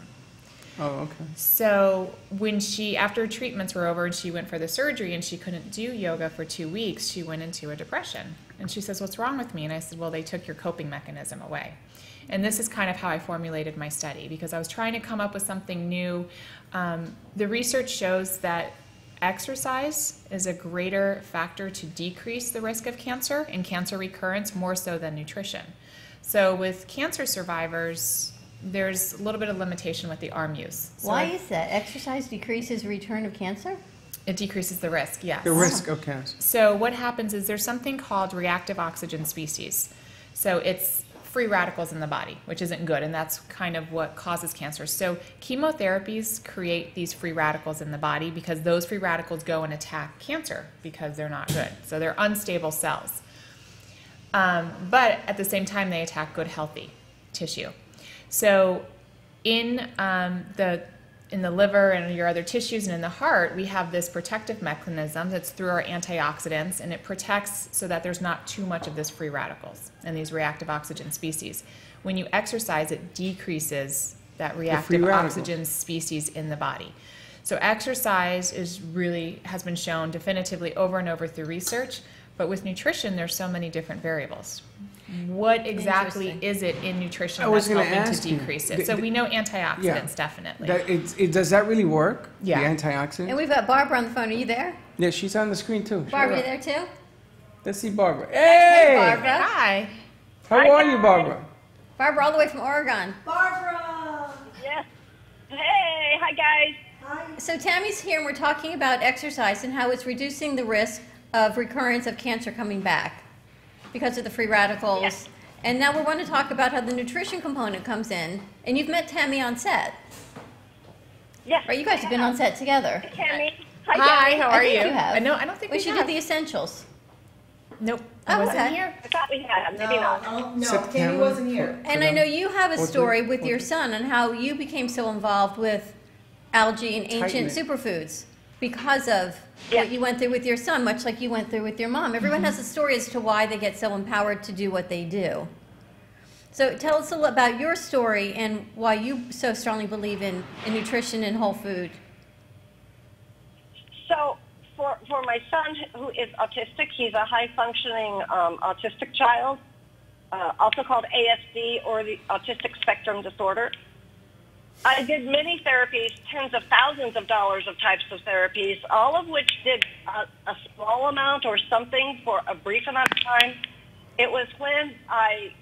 Oh, okay. So when after treatments were over and she went for the surgery and she couldn't do yoga for 2 weeks, she went into a depression. And she says, "What's wrong with me?" And I said, "Well, they took your coping mechanism away." And this is kind of how I formulated my study, because I was trying to come up with something new. The research shows that exercise is a greater factor to decrease the risk of cancer and cancer recurrence, more so than nutrition. So with cancer survivors, there's a little bit of limitation with the arm use. So Why is that? Exercise decreases return of cancer? it decreases the risk, yes. The risk of cancer. So what happens is there's something called reactive oxygen species. So it's free radicals in the body, which isn't good, and that's kind of what causes cancer. So chemotherapies create these free radicals in the body because those free radicals go and attack cancer because they're not good. So they're unstable cells. But at the same time, they attack good, healthy tissue. So in the liver and your other tissues and in the heart, we have this protective mechanism that's through our antioxidants, and it protects so that there's not too much of this free radicals and these reactive oxygen species. When you exercise, it decreases that reactive oxygen species in the body. So exercise has been shown definitively over and over through research, but with nutrition, there's so many different variables. What exactly is it in nutrition that's helping to decrease it? So we know antioxidants, definitely. Does that really work? Yeah. The antioxidants? And we've got Barbara on the phone. Are you there? Yeah, she's on the screen too. Barbara, you there too? Let's see Barbara. Hey, Hey! Barbara. Hi. How are you, Barbara? Barbara, all the way from Oregon. Barbara! Yes. Hey, hi guys. Hi. So Tammy's here, and we're talking about exercise and how it's reducing the risk of recurrence of cancer coming back because of the free radicals. Yes. And now we want to talk about how the nutrition component comes in. And you've met Tammy on set. Yes. Right, you guys have been on set together. Tammy. Hi, how are I think you? you have. No, I don't think we she have. did the essentials. Nope. I wasn't here. I thought we had, maybe not. No, Tammy wasn't here. And I know you have a story with your son on how you became so involved with algae and ancient superfoods because of what you went through with your son, much like you went through with your mom. Everyone has a story as to why they get so empowered to do what they do. So tell us a little about your story and why you so strongly believe in nutrition and whole food. So for my son who is autistic, he's a high-functioning autistic child, also called ASD, or the autistic spectrum disorder. I did many therapies, tens of thousands of dollars of types of therapies, all of which did a small amount or something for a brief amount of time. It was when I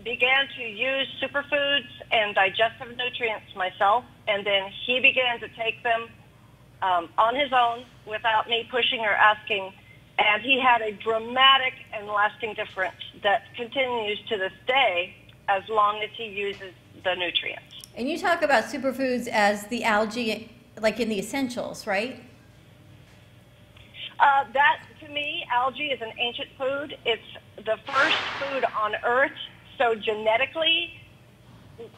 began to use superfoods and digestive nutrients myself, and then he began to take them on his own without me pushing or asking, and he had a dramatic and lasting difference that continues to this day as long as he uses the nutrients. And you talk about superfoods as the algae, like in the essentials, right? That, to me, algae is an ancient food. It's the first food on Earth. So genetically,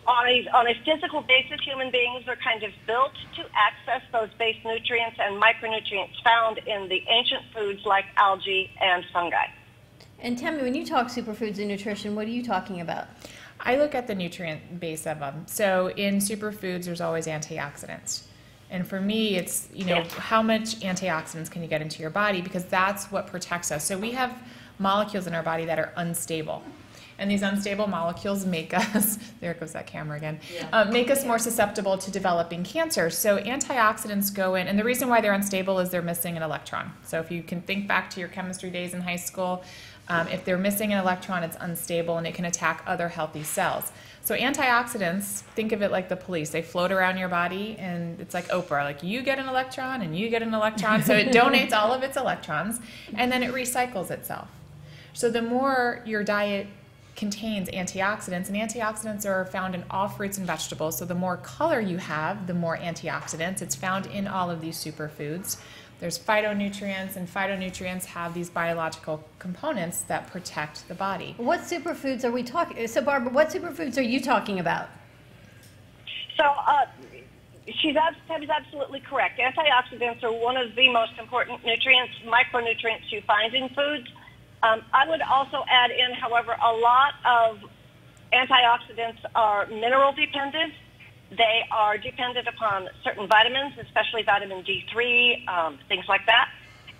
on a physical basis, human beings are kind of built to access those base nutrients and micronutrients found in the ancient foods like algae and fungi. And tell me, when you talk superfoods and nutrition, what are you talking about? I look at the nutrient base of them. So in superfoods, there's always antioxidants. And for me, it's, how much antioxidants can you get into your body, because that's what protects us. So we have molecules in our body that are unstable. And these unstable molecules make us, there goes that camera again, make us more susceptible to developing cancer. So antioxidants go in, and the reason why they're unstable is they're missing an electron. So if you can think back to your chemistry days in high school, if they're missing an electron, it's unstable and it can attack other healthy cells. So antioxidants, think of it like the police. They float around your body, and it's like Oprah, like you get an electron and you get an electron. So it donates all of its electrons, and then it recycles itself. So the more your diet contains antioxidants, and antioxidants are found in all fruits and vegetables, so the more color you have, the more antioxidants. It's found in all of these superfoods. There's phytonutrients, and phytonutrients have these biological components that protect the body. What superfoods are we talking? So Barbara, what superfoods are you talking about? So Tabby's absolutely correct. Antioxidants are one of the most important nutrients, micronutrients you find in foods. I would also add in, however, a lot of Antioxidants are mineral dependent. They are dependent upon certain vitamins, especially vitamin D3, things like that.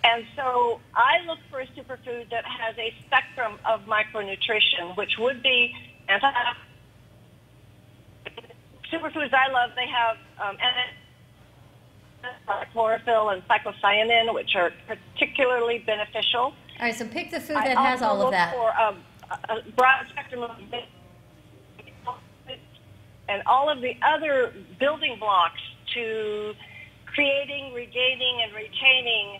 And so I look for a superfood that has a spectrum of micronutrition, which would be antioxidants. Superfoods I love, they have chlorophyll and cyclocyanin, which are particularly beneficial. All right, so pick the food that has all of that. I also look for a broad spectrum of and all of the other building blocks to creating, regaining, and retaining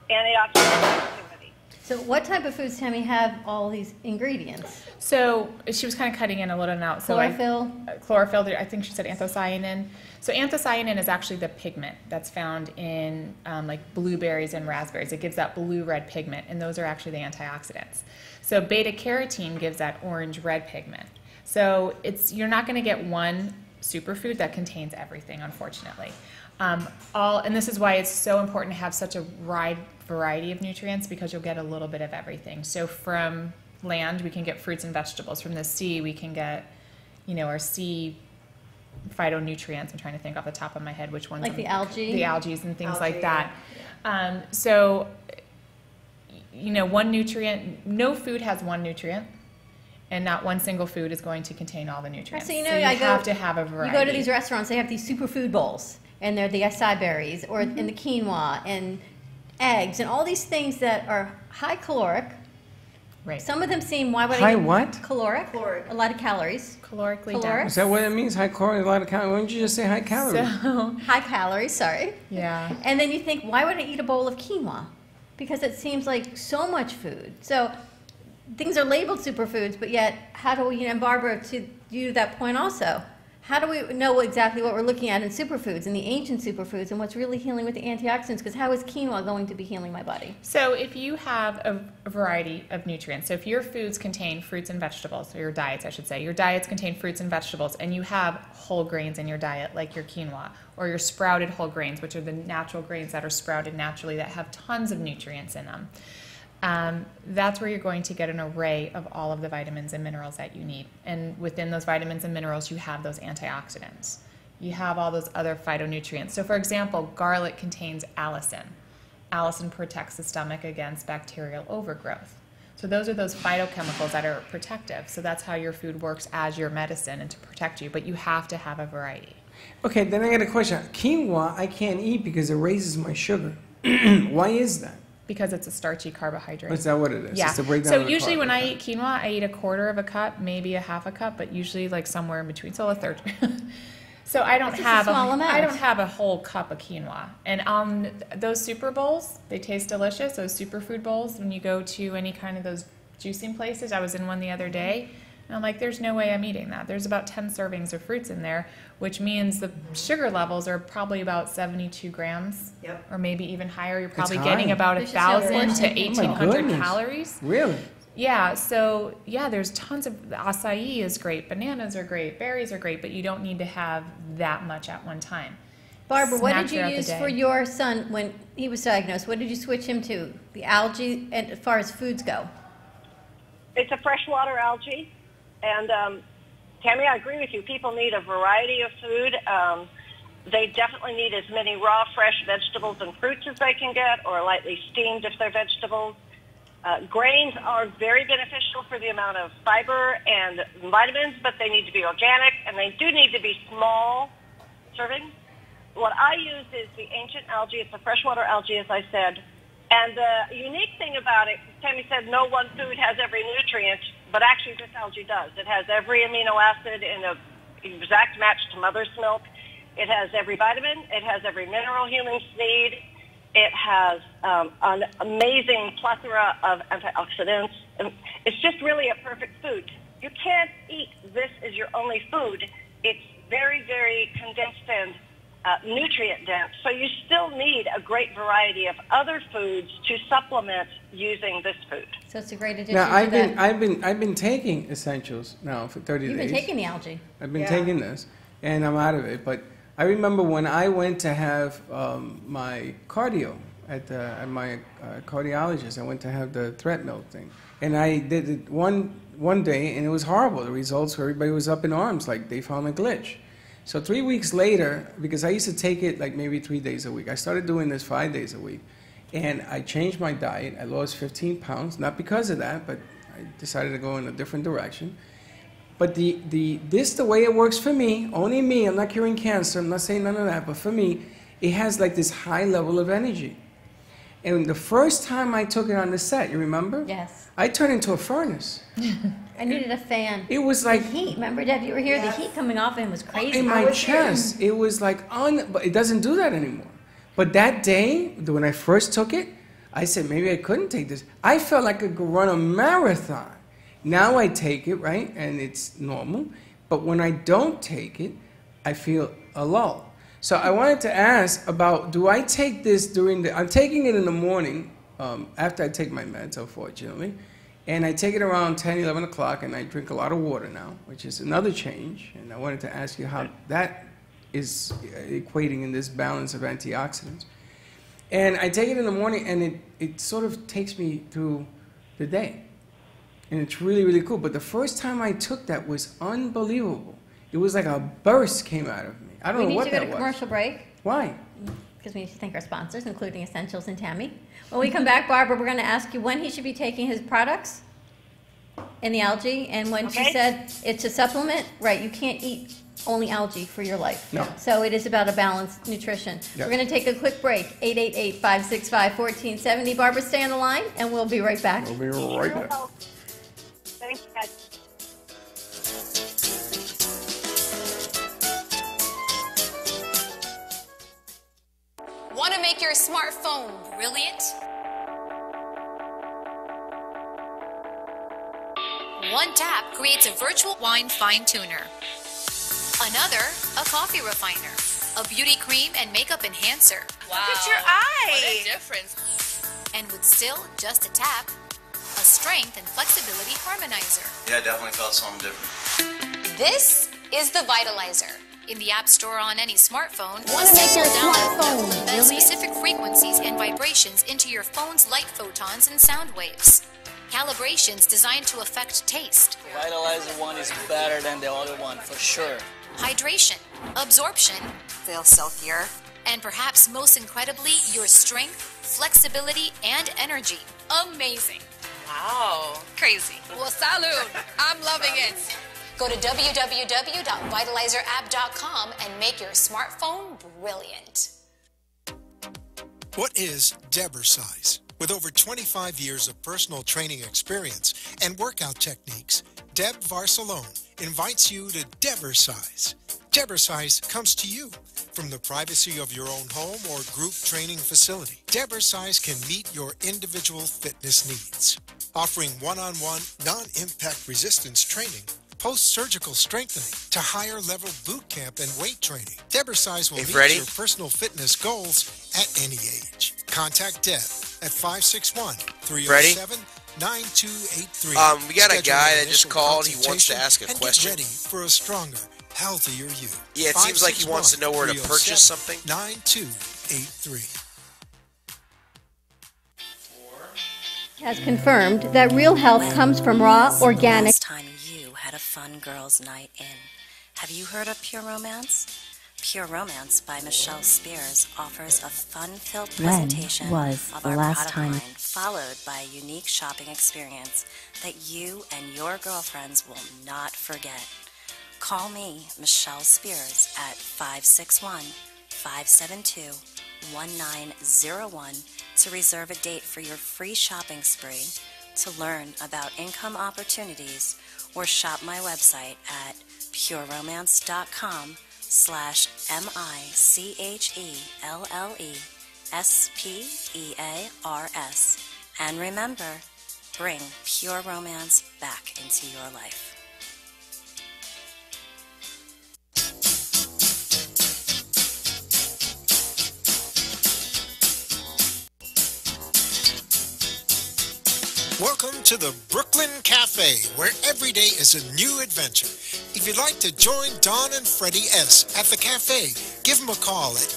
antioxidant activity. So what type of foods, Tammy, have all these ingredients? So she was kind of cutting in a little now. So Chlorophyll? Chlorophyll, I think she said anthocyanin. So anthocyanin is actually the pigment that's found in like blueberries and raspberries. It gives that blue-red pigment, and those are actually the antioxidants. So beta-carotene gives that orange-red pigment. So you're not going to get one superfood that contains everything, unfortunately. And this is why it's so important to have such a wide variety of nutrients, because you'll get a little bit of everything. So from land, we can get fruits and vegetables. From the sea, we can get, our sea phytonutrients. I'm trying to think off the top of my head which ones. Like the algae? The algae and things like that. So, one nutrient, no food has one nutrient. And not one single food is going to contain all the nutrients. So, you have to have a variety. You go to these restaurants, they have these superfood bowls, and they're the acai berries, or and the quinoa, and eggs, and all these things that are high caloric. Right. Some of them seem, why would High I what? Caloric. A lot of calories. Calorically dense. Is that what it means? High caloric, a lot of calories? Why don't you just say high calories? High calories, sorry. Yeah. And then you think, why would I eat a bowl of quinoa? Because it seems like so much food. So things are labeled superfoods, but yet how do we, and Barbara, to you that point also, how do we know exactly what we're looking at in superfoods, in the ancient superfoods, and what's really healing with the antioxidants? Because how is quinoa going to be healing my body? So if you have a variety of nutrients, so if your foods contain fruits and vegetables, or your diets, I should say, your diets contain fruits and vegetables, and you have whole grains in your diet, like your quinoa, or your sprouted whole grains, which are the natural grains that are sprouted naturally that have tons of nutrients in them. That's where you're going to get an array of all of the vitamins and minerals that you need. And within those vitamins and minerals, you have those antioxidants. You have all those other phytonutrients. So for example, garlic contains allicin. Allicin protects the stomach against bacterial overgrowth. So those are those phytochemicals that are protective. So that's how your food works as your medicine and to protect you. But you have to have a variety. Okay, then I got a question. Quinoa I can't eat because it raises my sugar. Why is that? Because it's a starchy carbohydrate. Is that what it is? Yeah. It's the breakdown So of the usually carb. when I eat quinoa, I eat a quarter of a cup, maybe a half a cup, but usually like somewhere in between, so a third. So I don't have I don't have a whole cup of quinoa. And those super bowls, they taste delicious. Those superfood bowls, when you go to any kind of those juicing places, I was in one the other day, and I'm like, there's no way I'm eating that. There's about 10 servings of fruits in there, which means the sugar levels are probably about 72 grams, or maybe even higher. You're probably getting about 1,000 to 1,800 calories. Really? Yeah, so yeah, there's tons of, acai is great, bananas are great, berries are great, but you don't need to have that much at one time. Barbara, what Snack did you throughout the use day. for your son when he was diagnosed? What did you switch him to? The algae, and as far as foods go? It's a freshwater algae. And Tammy, I agree with you. People need a variety of food. They definitely need as many raw, fresh vegetables and fruits as they can get, or lightly steamed if they're vegetables. Grains are very beneficial for the amount of fiber and vitamins, but they need to be organic, and they do need to be small servings. What I use is the ancient algae. It's a freshwater algae, as I said. And the unique thing about it, Tammy said no one food has every nutrient, but actually this algae does. It has every amino acid in an exact match to mother's milk. It has every vitamin. It has every mineral humans need. It has an amazing plethora of antioxidants. It's just really a perfect food. You can't eat this as your only food. It's very, very condensed and nutrient dense. So you still need a great variety of other foods to supplement using this food. So it's a great addition Now to that. I've been taking essentials now for 30 You've days. been taking the algae. I've been taking this, and I'm out of it. But I remember when I went to have my cardio at my cardiologist. I went to have the threat milk thing, and I did it one one day, and it was horrible. The results, everybody was up in arms, like they found a glitch. So 3 weeks later, because I used to take it like maybe 3 days a week, I started doing this 5 days a week. And I changed my diet. I lost 15 pounds, not because of that, but I decided to go in a different direction. But the way it works for me, only me, I'm not curing cancer, I'm not saying none of that, but for me, it has like this high level of energy. And the first time I took it on the set, you remember? Yes. I turned into a furnace. I needed a fan. It was like the heat. Remember, Deb, you were here. Yes. The heat coming off and was crazy. in my chest. It was like but it doesn't do that anymore. But that day, when I first took it, I said maybe I couldn't take this. I felt like I could run a marathon. Now I take it, right, and it's normal. But when I don't take it, I feel a lull. So I wanted to ask about, do I take this I'm taking it in the morning after I take my meds, unfortunately. And I take it around 10, 11 o'clock, and I drink a lot of water now, which is another change. And I wanted to ask you how that is equating in this balance of antioxidants. And I take it in the morning, and it sort of takes me through the day. And it's really, really cool. But the first time I took that was unbelievable. It was like a burst came out of me. I don't know what that was. We need to go to commercial break. Why? Because we need to thank our sponsors, including Essentials and Tammy. When we come back, Barbara, we're going to ask you when he should be taking his products in the algae. And when she said it's a supplement, right, you can't eat only algae for your life. No. So it is about a balanced nutrition. Yep. We're going to take a quick break. 888-565-1470. Barbara, stay on the line, and we'll be right back. We'll be right back. Thanks, guys. Want to make your smartphone brilliant? One tap creates a virtual wine fine tuner. Another, a coffee refiner. A beauty cream and makeup enhancer. Wow. Look at your eye. What a difference. And with still just a tap, a strength and flexibility harmonizer. Yeah, I definitely felt something different. This is the Vitalizer. In the App Store on any smartphone, Want to make your smartphone embed brilliant? specific frequencies and vibrations into your phone's light photons and sound waves. Calibrations designed to affect taste, The Vitalizer one is better than the other one, for sure. hydration, absorption, feel silkier, and perhaps most incredibly, your strength, flexibility, and energy. Amazing. Wow. Crazy. Well, salud. I'm loving it. Go to www.vitalizerapp.com and make your smartphone brilliant. What is Debersize? With over 25 years of personal training experience and workout techniques, Deb Varsalone invites you to Debersize. Debersize comes to you from the privacy of your own home or group training facility. Debersize can meet your individual fitness needs, offering one-on-one, non-impact resistance training, post-surgical strengthening to higher-level boot camp and weight training. Debersize will meet Freddy? your personal fitness goals at any age. Contact Deb at 561-307-9283. We got a Schedule guy an an that just initial called. He wants to consultation ask a and question. Get ready for a stronger, healthier you. Yeah, it seems like he wants to know where to purchase something. 9283. Has confirmed that real health comes from raw, organic. Last time you had a fun girls' night in. Have you heard of Pure Romance? Pure Romance by Michelle Spears offers a fun-filled presentation was of the our last product time? line, followed by a unique shopping experience that you and your girlfriends will not forget. Call me, Michelle Spears, at 561-572-1901 to reserve a date for your free shopping spree, to learn about income opportunities, or shop my website at pureromance.com/MICHELLESPEARS. And remember, bring pure romance back into your life. Welcome to the Brooklyn Cafe, where every day is a new adventure. If you'd like to join Don and Freddy S. at the cafe, give them a call at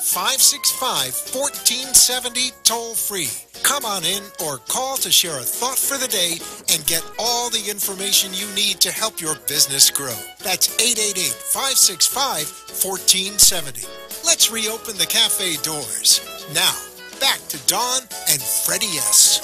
888-565-1470 toll free. Come on in or call to share a thought for the day and get all the information you need to help your business grow. That's 888-565-1470. Let's reopen the cafe doors. Now, back to Dawn and Freddy S.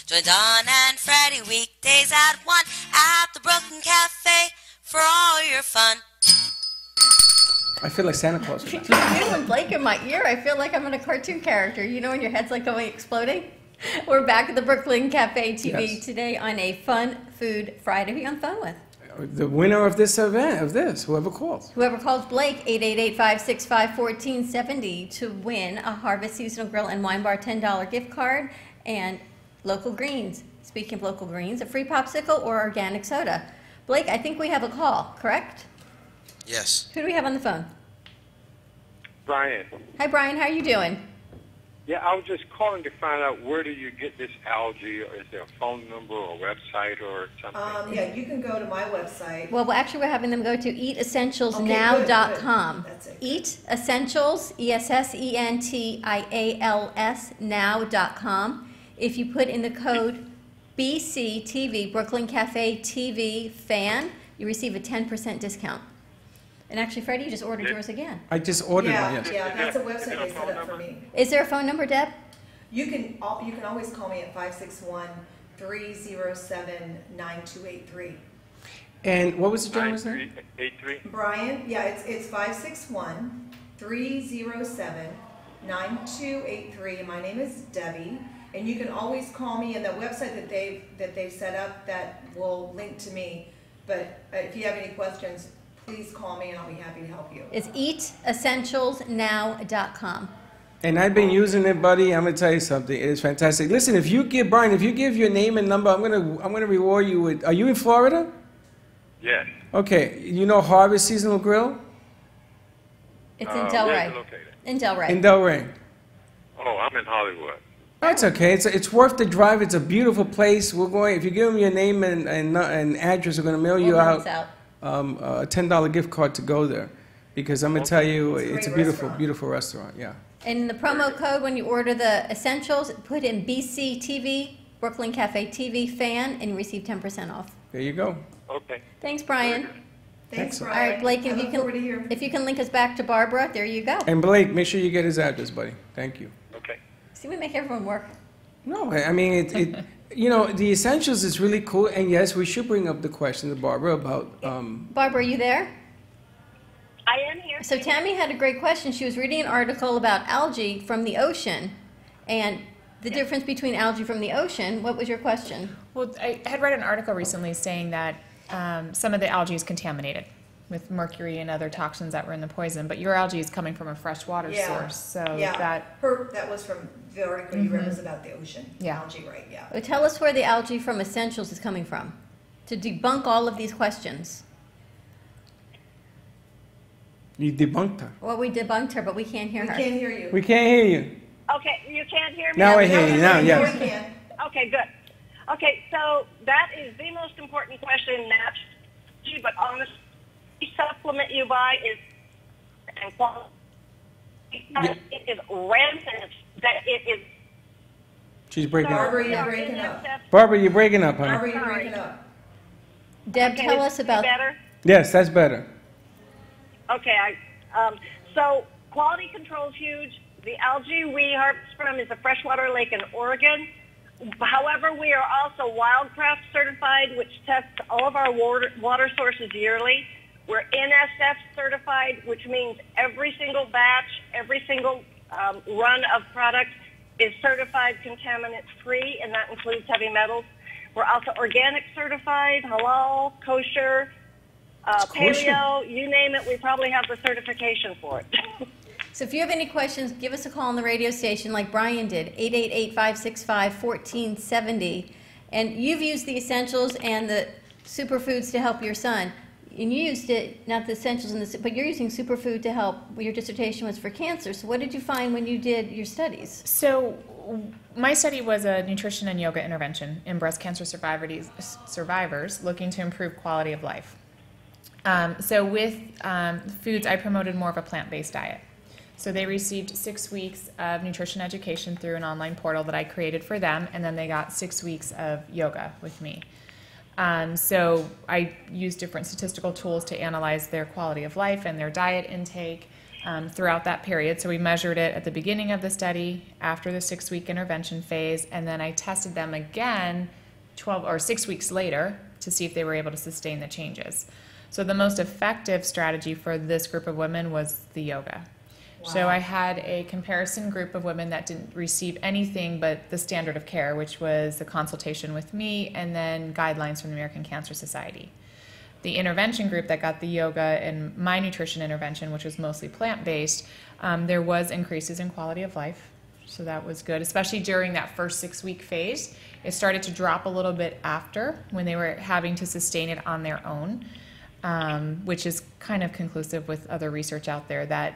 Join Dawn and Freddy weekdays at 1 at the Brooklyn Cafe for all your fun. I feel like Santa Claus. You and Blake in my ear. I feel like I'm in a cartoon character. You know when your head's like going exploding? We're back at the Brooklyn Cafe TV today on a Fun Food Friday. Who are you on the phone with? The winner of this event, whoever calls. Whoever calls Blake, 888-565-1470 to win a Harvest Seasonal Grill and Wine Bar $10 gift card and local greens. Speaking of local greens, a free popsicle or organic soda. Blake, I think we have a call, correct? Yes. Who do we have on the phone? Brian. Hi, Brian. How are you doing? Yeah, I was just calling to find out where do you get this algae, or is there a phone number or a website or something? Yeah, you can go to my website. Well, actually, we're having them go to eatessentialsnow.com. That's it. Eat Essentials, ESSENTIALS now.com. If you put in the code BCTV, Brooklyn Cafe TV fan, you receive a 10% discount. And actually, Freddie, you just ordered yours again. I just ordered one, yes. Yeah, that's a website they set up for me. Is there a phone number, Deb? You can always call me at 561-307-9283. And what was the gentleman's name? 83. Brian, yeah, it's 561-307-9283. And my name is Debbie. And you can always call me, and the website that they've set up that will link to me. But if you have any questions, please call me and I'll be happy to help you. It's eatessentialsnow.com. And I've been using it, buddy. I'm gonna tell you something. It is fantastic. Listen, if you give your name and number, I'm gonna reward you with. Are you in Florida? Yes. Okay. You know Harvest Seasonal Grill? It's in Delray. Where's it located? In Delray. In Delray. Oh, I'm in Hollywood. That's okay. It's worth the drive. It's a beautiful place. We're going. If you give them your name and address, we're gonna mail you out a $10 gift card to go there, because I'm gonna tell you, it's a beautiful restaurant. Yeah. And the promo code when you order the essentials, put in BCTV, Brooklyn Cafe TV fan, and you receive 10% off. There you go. Okay. Thanks, Brian. Thanks, All Brian. right, Blake, if you can link us back to Barbara, there you go. And Blake, make sure you get his address, buddy. Thank you. Okay. See, we make everyone work. No, I mean the essentials is really cool, and yes, we should bring up the question to Barbara about. Barbara, are you there? I am here. So Tammy had a great question. She was reading an article about algae from the ocean, and the difference between algae from the ocean. What was your question? Well, I had read an article recently saying that some of the algae is contaminated with mercury and other toxins that were in the poison, but your algae is coming from a freshwater source, so that was from the article you read was about the ocean. Algae, right? Yeah. Well, tell us where the algae from Essentials is coming from, to debunk all of these questions. You debunked her. Well, we debunked her, but we can't hear her. We can't hear you. We can't hear you. Okay, you can't hear me? Now I hear you. Now, yes. We can. Okay, good. Okay, so that is the most important question, naturally, but honestly, the supplement you buy is and quality. Because it is rampant that it is. She's breaking Barbara, up. you're breaking up. Barbara, you're breaking up, honey. Barbara, you're breaking up. Deb, Okay, tell is us it about. better? Yes, that's better. Okay, so quality control is huge. The algae we harvest from is a freshwater lake in Oregon. However, we are also Wildcraft certified, which tests all of our water sources yearly. We're NSF certified, which means every single batch, every single run of product is certified contaminant-free, and that includes heavy metals. We're also organic certified, halal, kosher, paleo, you name it, we probably have the certification for it. So if you have any questions, give us a call on the radio station like Brian did, 888-565-1470. And you've used the essentials and the superfoods to help your son. And you used it, not the essentials, but you're using superfood to help. Your dissertation was for cancer. So what did you find when you did your studies? So my study was a nutrition and yoga intervention in breast cancer survivors looking to improve quality of life. So with foods, I promoted more of a plant-based diet. So they received 6 weeks of nutrition education through an online portal that I created for them, and then they got 6 weeks of yoga with me. So I used different statistical tools to analyze their quality of life and their diet intake throughout that period. So we measured it at the beginning of the study, after the 6-week intervention phase, and then I tested them again 6 weeks later to see if they were able to sustain the changes. So the most effective strategy for this group of women was the yoga. Wow. So I had a comparison group of women that didn't receive anything but the standard of care, which was a consultation with me and then guidelines from the American Cancer Society. The intervention group that got the yoga and my nutrition intervention, which was mostly plant-based, there was increases in quality of life. So that was good, especially during that first 6-week phase. It started to drop a little bit after when they were having to sustain it on their own, which is kind of conclusive with other research out there that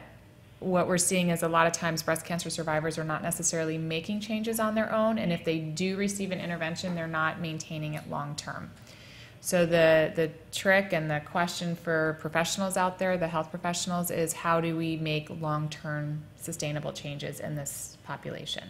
what we're seeing is a lot of times breast cancer survivors are not necessarily making changes on their own, and if they do receive an intervention, they're not maintaining it long term. So the trick and the question for professionals out there, the health professionals, is how do we make long-term sustainable changes in this population?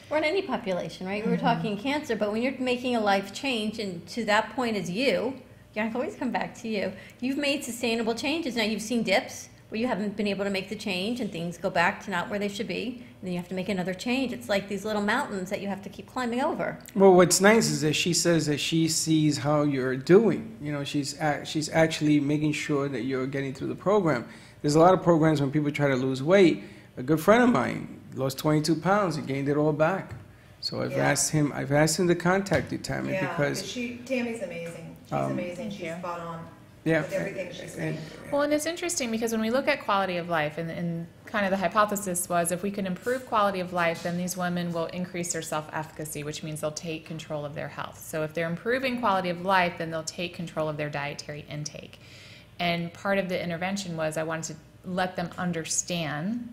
Or in any population, right? We were talking cancer, but when you're making a life change, and to that point is you, I can always come back to you. You've made sustainable changes. Now you've seen dips where you haven't been able to make the change and things go back to not where they should be, and then you have to make another change. It's like these little mountains that you have to keep climbing over. Well, what's nice is that she says that she sees how you're doing. You know, she's actually making sure that you're getting through the program. There's a lot of programs when people try to lose weight. A good friend of mine lost 22 pounds. He gained it all back. So I've asked him to contact you, Tammy, because Tammy's amazing. She's amazing. She's spot on. Yeah. With everything she's saying. Well, and it's interesting because when we look at quality of life, and kind of the hypothesis was if we can improve quality of life, then these women will increase their self-efficacy, which means they'll take control of their health. So if they're improving quality of life, then they'll take control of their dietary intake. And part of the intervention was I wanted to let them understand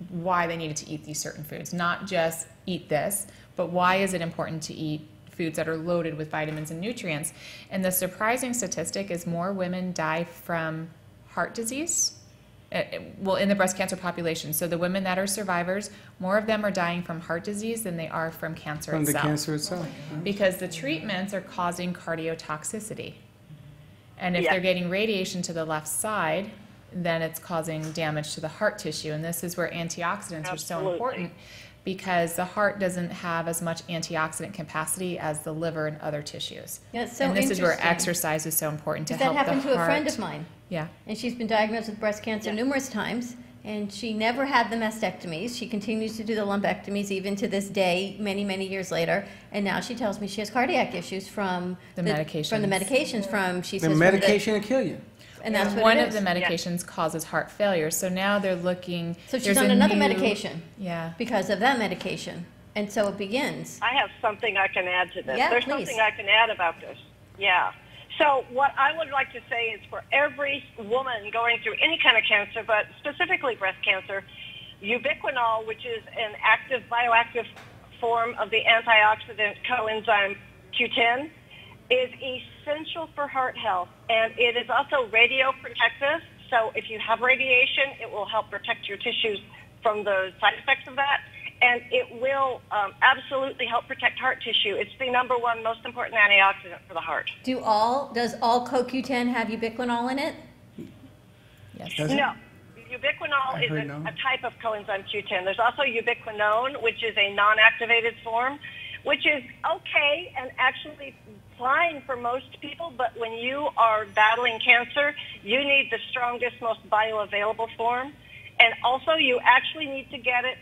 why they needed to eat these certain foods, not just eat this, but why is it important to eat foods that are loaded with vitamins and nutrients. And the surprising statistic is more women die from heart disease, well, in the breast cancer population. So the women that are survivors, more of them are dying from heart disease than they are from cancer itself. From the cancer itself. Because the treatments are causing cardiotoxicity. And if they're getting radiation to the left side, then it's causing damage to the heart tissue. And this is where antioxidants are so important, because the heart doesn't have as much antioxidant capacity as the liver and other tissues. Yeah, it's so and this is where exercise is so important to help the heart. That happened to a friend of mine. Yeah. And she's been diagnosed with breast cancer numerous times, and she never had the mastectomies. She continues to do the lumpectomies even to this day, many, many years later. And now she tells me she has cardiac issues from the medications. From the medications, she says, the medication will kill you. And that's what one it of is. the medications causes heart failure. So now they're looking. So she's on another medication. Yeah. Because of that medication. And so it begins. I have something I can add to this. Yeah, There's please. something I can add about this. Yeah. So what I would like to say is for every woman going through any kind of cancer, but specifically breast cancer, ubiquinol, which is an active, bioactive form of the antioxidant coenzyme Q10, is essential for heart health, and it is also radioprotective. So if you have radiation, it will help protect your tissues from the side effects of that, and it will absolutely help protect heart tissue. It's the #1 most important antioxidant for the heart. Does all CoQ10 have ubiquinol in it? Yes. No. Ubiquinol is a type of coenzyme Q10. There's also ubiquinone, which is a non-activated form, which is okay and actually fine for most people, but when you are battling cancer, you need the strongest, most bioavailable form. And also, you actually need to get it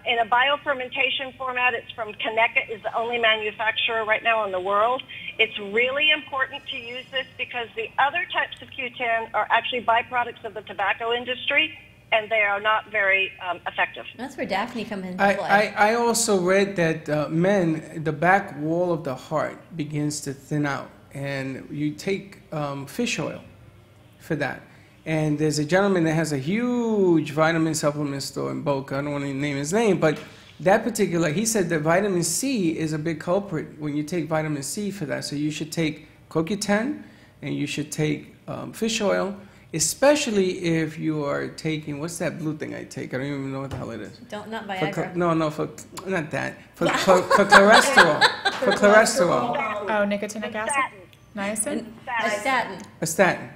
in a biofermentation format. It's from Kaneka, is the only manufacturer right now in the world. It's really important to use this because the other types of Q10 are actually byproducts of the tobacco industry, and they are not very effective. That's where Daphne comes into play. I also read that men, the back wall of the heart begins to thin out, and you take fish oil for that. And there's a gentleman that has a huge vitamin supplement store in Boca. I don't want to name his name, but that particular, he said that vitamin C is a big culprit when you take vitamin C for that. So you should take CoQ10 and you should take fish oil, especially if you are taking, what's that blue thing I take? I don't even know what the hell it is. Not Viagra. Not that. For cholesterol. For cholesterol. Oh, nicotinic acid? Niacin? A statin. A statin.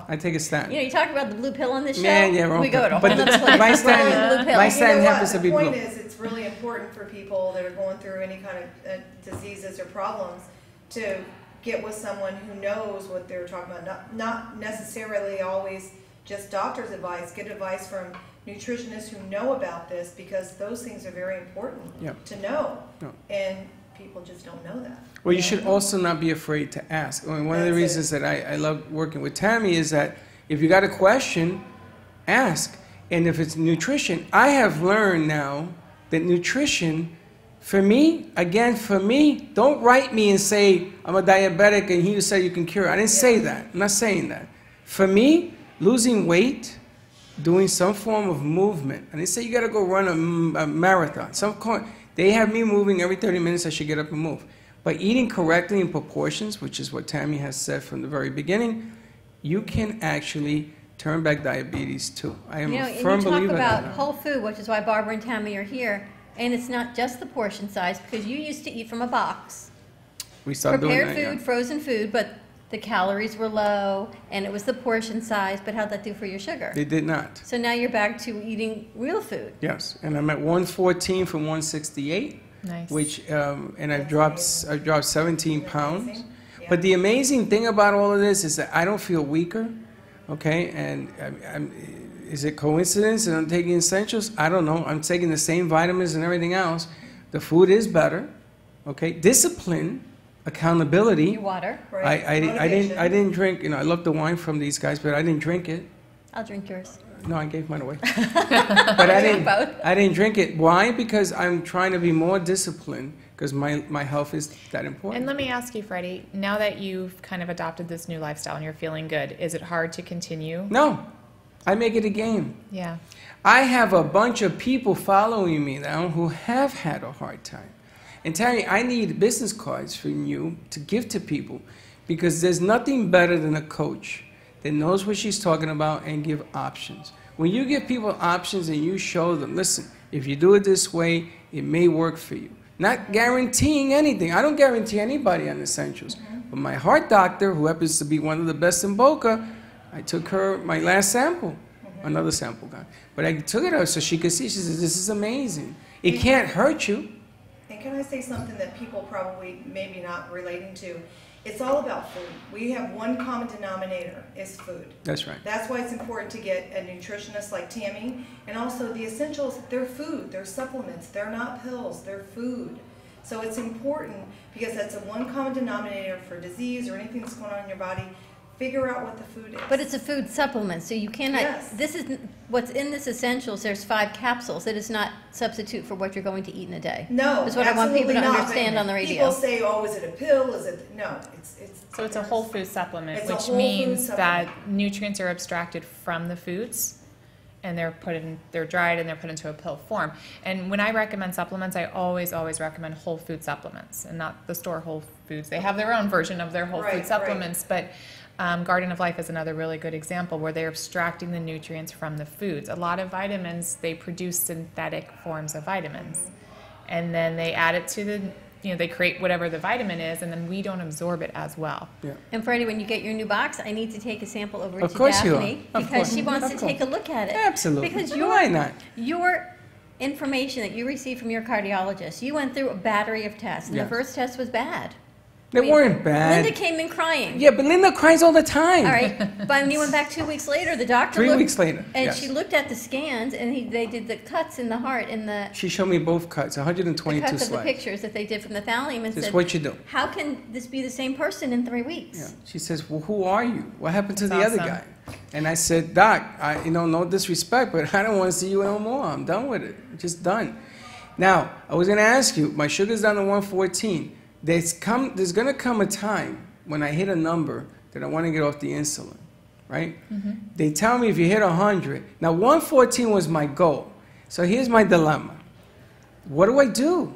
I take a statin. You talk about the blue pill on this show. Yeah, we go to but my statin, my statin You know happens to be The blue. point is, it's really important for people that are going through any kind of diseases or problems to get with someone who knows what they're talking about. Not necessarily always just doctor's advice. Get advice from nutritionists who know about this, because those things are very important to know. And people just don't know that. Well, you should also not be afraid to ask. I mean, one of the reasons that I love working with Tammy is that if you got a question, ask. And if it's nutrition, I have learned now that nutrition, for me, don't write me and say, I'm a diabetic and you say you can cure. I didn't say that. I'm not saying that. For me, losing weight, doing some form of movement, and they say you got to go run a marathon. They have me moving every 30 minutes. I should get up and move. By eating correctly in proportions, which is what Tammy has said from the very beginning, you can actually turn back diabetes too. I am a firm believer in that. You talk about whole food, which is why Barbara and Tammy are here, and it's not just the portion size, because you used to eat from a box. We started doing that, Prepared food, frozen food, but the calories were low, and it was the portion size, but how'd that do for your sugar? They did not. So now you're back to eating real food. Yes, and I'm at 114 from 168. Nice. Which, and I've dropped 17 pounds. But the amazing thing about all of this is that I don't feel weaker, okay? And is it coincidence that I'm taking essentials? I don't know. I'm taking the same vitamins and everything else. The food is better, okay? Discipline, accountability. Your water, right? I didn't drink. I love the wine from these guys, but I didn't drink it. I'll drink yours. No, I gave mine away. But I didn't drink it. Why? Because I'm trying to be more disciplined, because my health is that important. And let me ask you, Freddie, now that you've kind of adopted this new lifestyle and you're feeling good, is it hard to continue? No. I make it a game. Yeah. I have a bunch of people following me now who have had a hard time. And Tammy, I need business cards from you to give to people, because there's nothing better than a coach that knows what she's talking about and give options. When you give people options and you show them, listen, if you do it this way, it may work for you. Not guaranteeing anything. I don't guarantee anybody on essentials. But my heart doctor, who happens to be one of the best in Boca, I took her my last sample, another sample guy. But I took it her so she could see. She says, this is amazing. It can't hurt you. And can I say something that people probably maybe not relating to? It's all about food. We have one common denominator, is food. That's right. That's why it's important to get a nutritionist like Tammy. And also the essentials, they're food, they're supplements, they're not pills, they're food. So it's important, because that's a one common denominator for disease or anything that's going on in your body. Figure out what the food is. But it's a food supplement, so you cannot, Yes. this is, what's in this essentials, there's 5 capsules. It is not substitute for what you're going to eat in a day. No, That's what I want people to absolutely not. understand on the radio. People say, oh, is it a pill? Is it, no, it's. So it's a whole food supplement, It's a which whole food means supplement. that nutrients are abstracted from the foods, and they're dried and they're put into a pill form. And when I recommend supplements, I always recommend whole food supplements and not the store Whole Foods. They have their own version of their whole food supplements, but Garden of Life is another really good example where they're extracting the nutrients from the foods. A lot of vitamins, they produce synthetic forms of vitamins, and then they add it to the, they create whatever the vitamin is, and then we don't absorb it as well. Yeah. And Freddie, when you get your new box, I need to take a sample over Of to course you Daphne, are. Of because course. she wants Of to course. take a look at it. Absolutely. Because Why not? your information that you received from your cardiologist, you went through a battery of tests, and Yes. the first test was bad. They weren't bad. Linda came in crying. Yeah, but Linda cries all the time. All right, but when you went back 2 weeks later, the doctor 3 looked, weeks later, and yes. she looked at the scans, and they did the cuts in the heart and the She showed me both cuts, 122 cuts of the slides. pictures that they did from the thallium, and This is said, what you do. how can this be the same person in 3 weeks? Yeah. She says, well, who are you? What happened to the That's other awesome. guy? And I said, Doc, no disrespect, but I don't want to see you no more. I'm done with it. I'm just done. Now, I was going to ask you, my sugar's down to 114. There's going to come a time when I hit a number that I want to get off the insulin, right? They tell me if you hit 100. Now, 114 was my goal. So here's my dilemma. what do I do?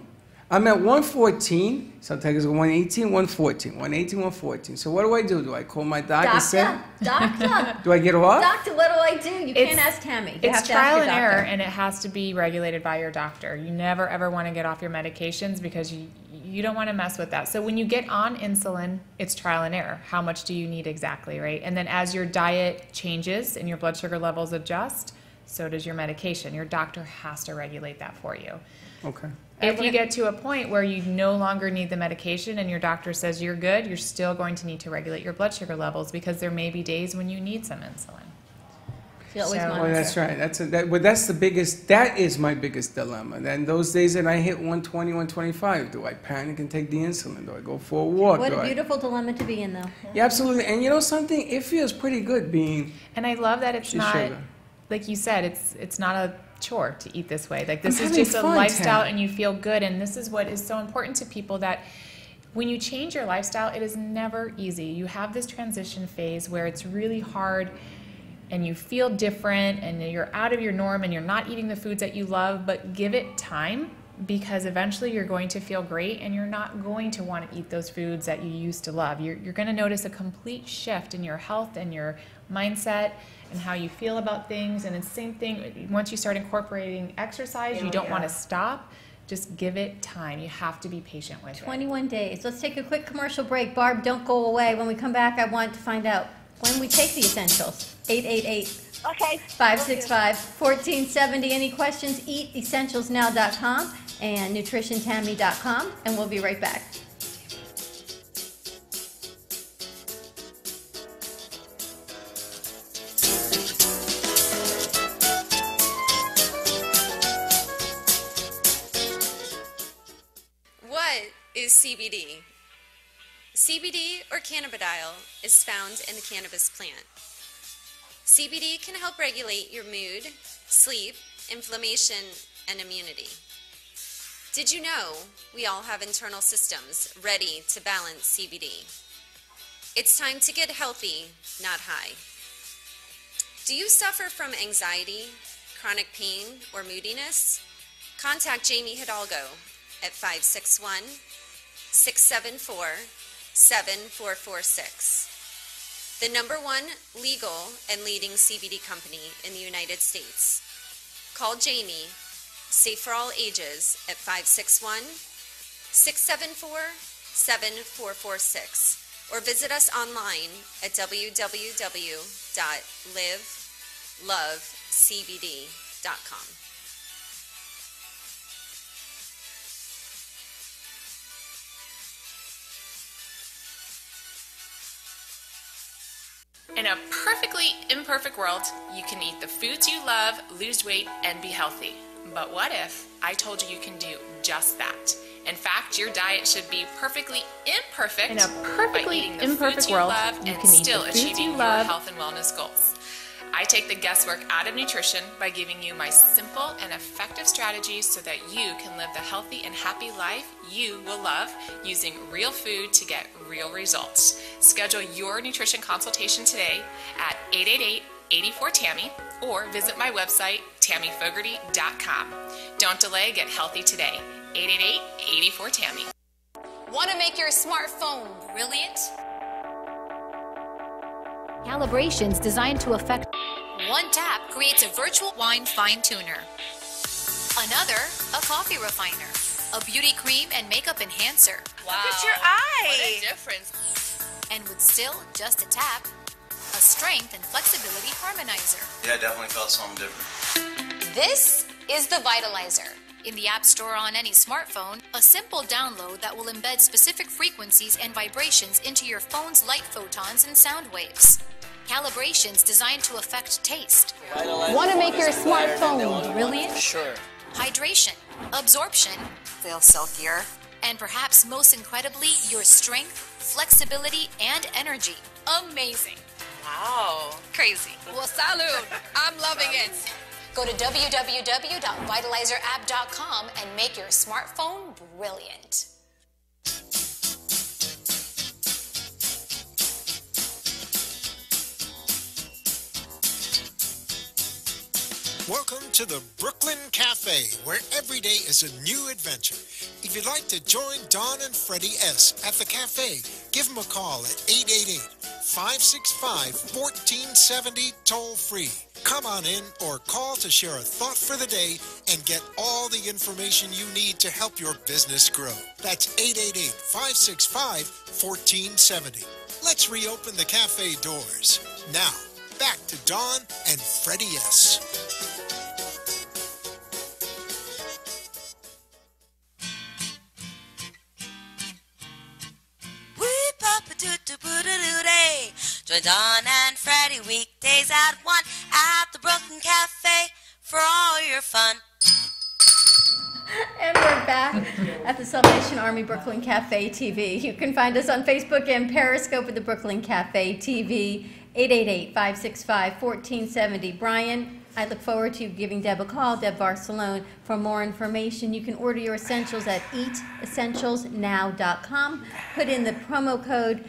I'm at 114. Sometimes it's 118, 114, 118, 114. So what do? Do I call my doctor and say? Doctor. Do I get off? Doctor, what do I do? You can't ask Tammy. You have It's to ask trial your and doctor. error, and it has to be regulated by your doctor. You never ever want to get off your medications because you don't want to mess with that. So when you get on insulin, it's trial and error. How much do you need exactly, right? And then as your diet changes and your blood sugar levels adjust, so does your medication. Your doctor has to regulate that for you. Okay. If you get to a point where you no longer need the medication and your doctor says you're good, you're still going to need to regulate your blood sugar levels because there may be days when you need some insulin. Well, that's right. That's the biggest. That is my biggest dilemma. Then those days that I hit 120, 125, do I panic and take the insulin? Do I go for a walk? What a beautiful dilemma to be in, though. Yeah, absolutely. And you know something? It feels pretty good being. And I love that it's not, sugar. like you said, it's not a chore to eat this way. Like this I'm is having just a fun, lifestyle, Tam. and you feel good. And this is what is so important to people, that when you change your lifestyle, it is never easy. You have this transition phase where it's really hard and you feel different and you're out of your norm and you're not eating the foods that you love, but give it time, because eventually you're going to feel great and you're not going to want to eat those foods that you used to love. You're going to notice a complete shift in your health and your mindset and how you feel about things. And it's the same thing, once you start incorporating exercise, you don't want to stop. Just give it time. You have to be patient with it. 21 days. Let's take a quick commercial break. Barb, don't go away. When we come back, I want to find out when we take the essentials. 888-565-1470. Any questions? EatEssentialsNow.com and NutritionTammy.com, and we'll be right back. What is CBD? CBD, or cannabidiol, is found in the cannabis plant. CBD can help regulate your mood, sleep, inflammation, and immunity. Did you know we all have internal systems ready to balance CBD? It's time to get healthy, not high. Do you suffer from anxiety, chronic pain, or moodiness? Contact Jamie Hidalgo at 561-674-7446. The #1 legal and leading CBD company in the United States. Call Jamie, safe for all ages, at 561-674-7446, or visit us online at www.livelovecbd.com. In a perfectly imperfect world, you can eat the foods you love, lose weight, and be healthy. But what if I told you you can do just that? In fact, your diet should be perfectly imperfect. In a perfectly by eating the imperfect foods world, you love you and can eat still the foods achieving you your love. health and wellness goals. I take the guesswork out of nutrition by giving you my simple and effective strategies so that you can live the healthy and happy life you will love using real food to get real results. Schedule your nutrition consultation today at 888-84-TAMMY or visit my website, TammyFogarty.com. Don't delay, get healthy today. 888-84-TAMMY. Want to make your smartphone brilliant? Calibrations designed to affect. One tap creates a virtual wine fine tuner. Another, a coffee refiner. A beauty cream and makeup enhancer. Wow. Look at your eye. What a difference. And with still just a tap, a strength and flexibility harmonizer. Yeah, I definitely felt something different. This is the Vitalizer. In the App Store on any smartphone, a simple download that will embed specific frequencies and vibrations into your phone's light photons and sound waves. Calibrations designed to affect taste. Want to make your smartphone brilliant? Sure. Hydration, absorption, feel silkier, and perhaps most incredibly, your strength, flexibility, and energy. Amazing. Wow. Crazy. Well, salud. I'm loving it. Go to www.vitalizerapp.com and make your smartphone brilliant. Welcome to the Brooklyn Cafe, where every day is a new adventure. If you'd like to join Don and Freddy S. at the cafe, give them a call at 888-565-1470 toll-free. Come on in or call to share a thought for the day and get all the information you need to help your business grow. That's 888-565-1470. Let's reopen the cafe doors. Now, back to Dawn and Freddy S. Whoop-a-pa-doo-doo-boo-doo-doo-day. Join Dawn and Freddy weekdays at 1 at the Brooklyn Cafe for all your fun. And we're back at the Salvation Army Brooklyn Cafe TV. You can find us on Facebook and Periscope at the Brooklyn Cafe TV, 888-565-1470. Brian, I look forward to you giving Deb a call, Deb Barcelone, for more information. You can order your essentials at eatessentialsnow.com. Put in the promo code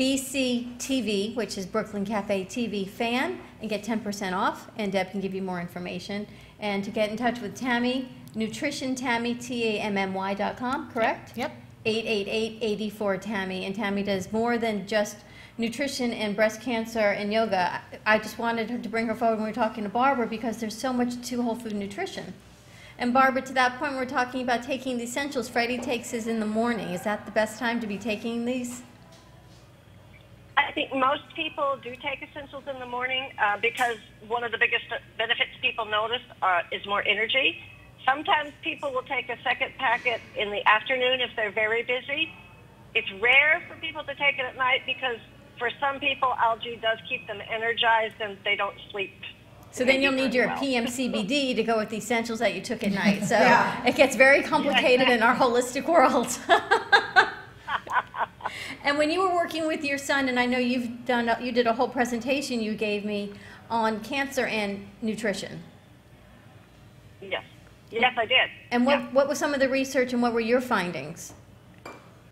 BCTV, which is Brooklyn Cafe TV fan, and get 10% off, and Deb can give you more information. And to get in touch with Tammy, NutritionTammy, TAMMY.com, correct? Yep. 888-84-TAMMY, and Tammy does more than just nutrition and breast cancer and yoga. I just wanted her to bring her forward when we were talking to Barbara because there's so much to whole food nutrition. And Barbara, to that point, we're talking about taking the essentials. Freddie takes his in the morning. Is that the best time to be taking these? I think most people do take essentials in the morning because one of the biggest benefits people notice is more energy. Sometimes people will take a second packet in the afternoon if they're very busy. It's rare for people to take it at night because for some people, algae does keep them energized and they don't sleep. So then you'll need your PM CBD to go with the essentials that you took at night. So it gets very complicated in our holistic world. And when you were working with your son, and I know you did a whole presentation you gave me on cancer and nutrition. Yes. Yes, I did. And what was some of the research and what were your findings?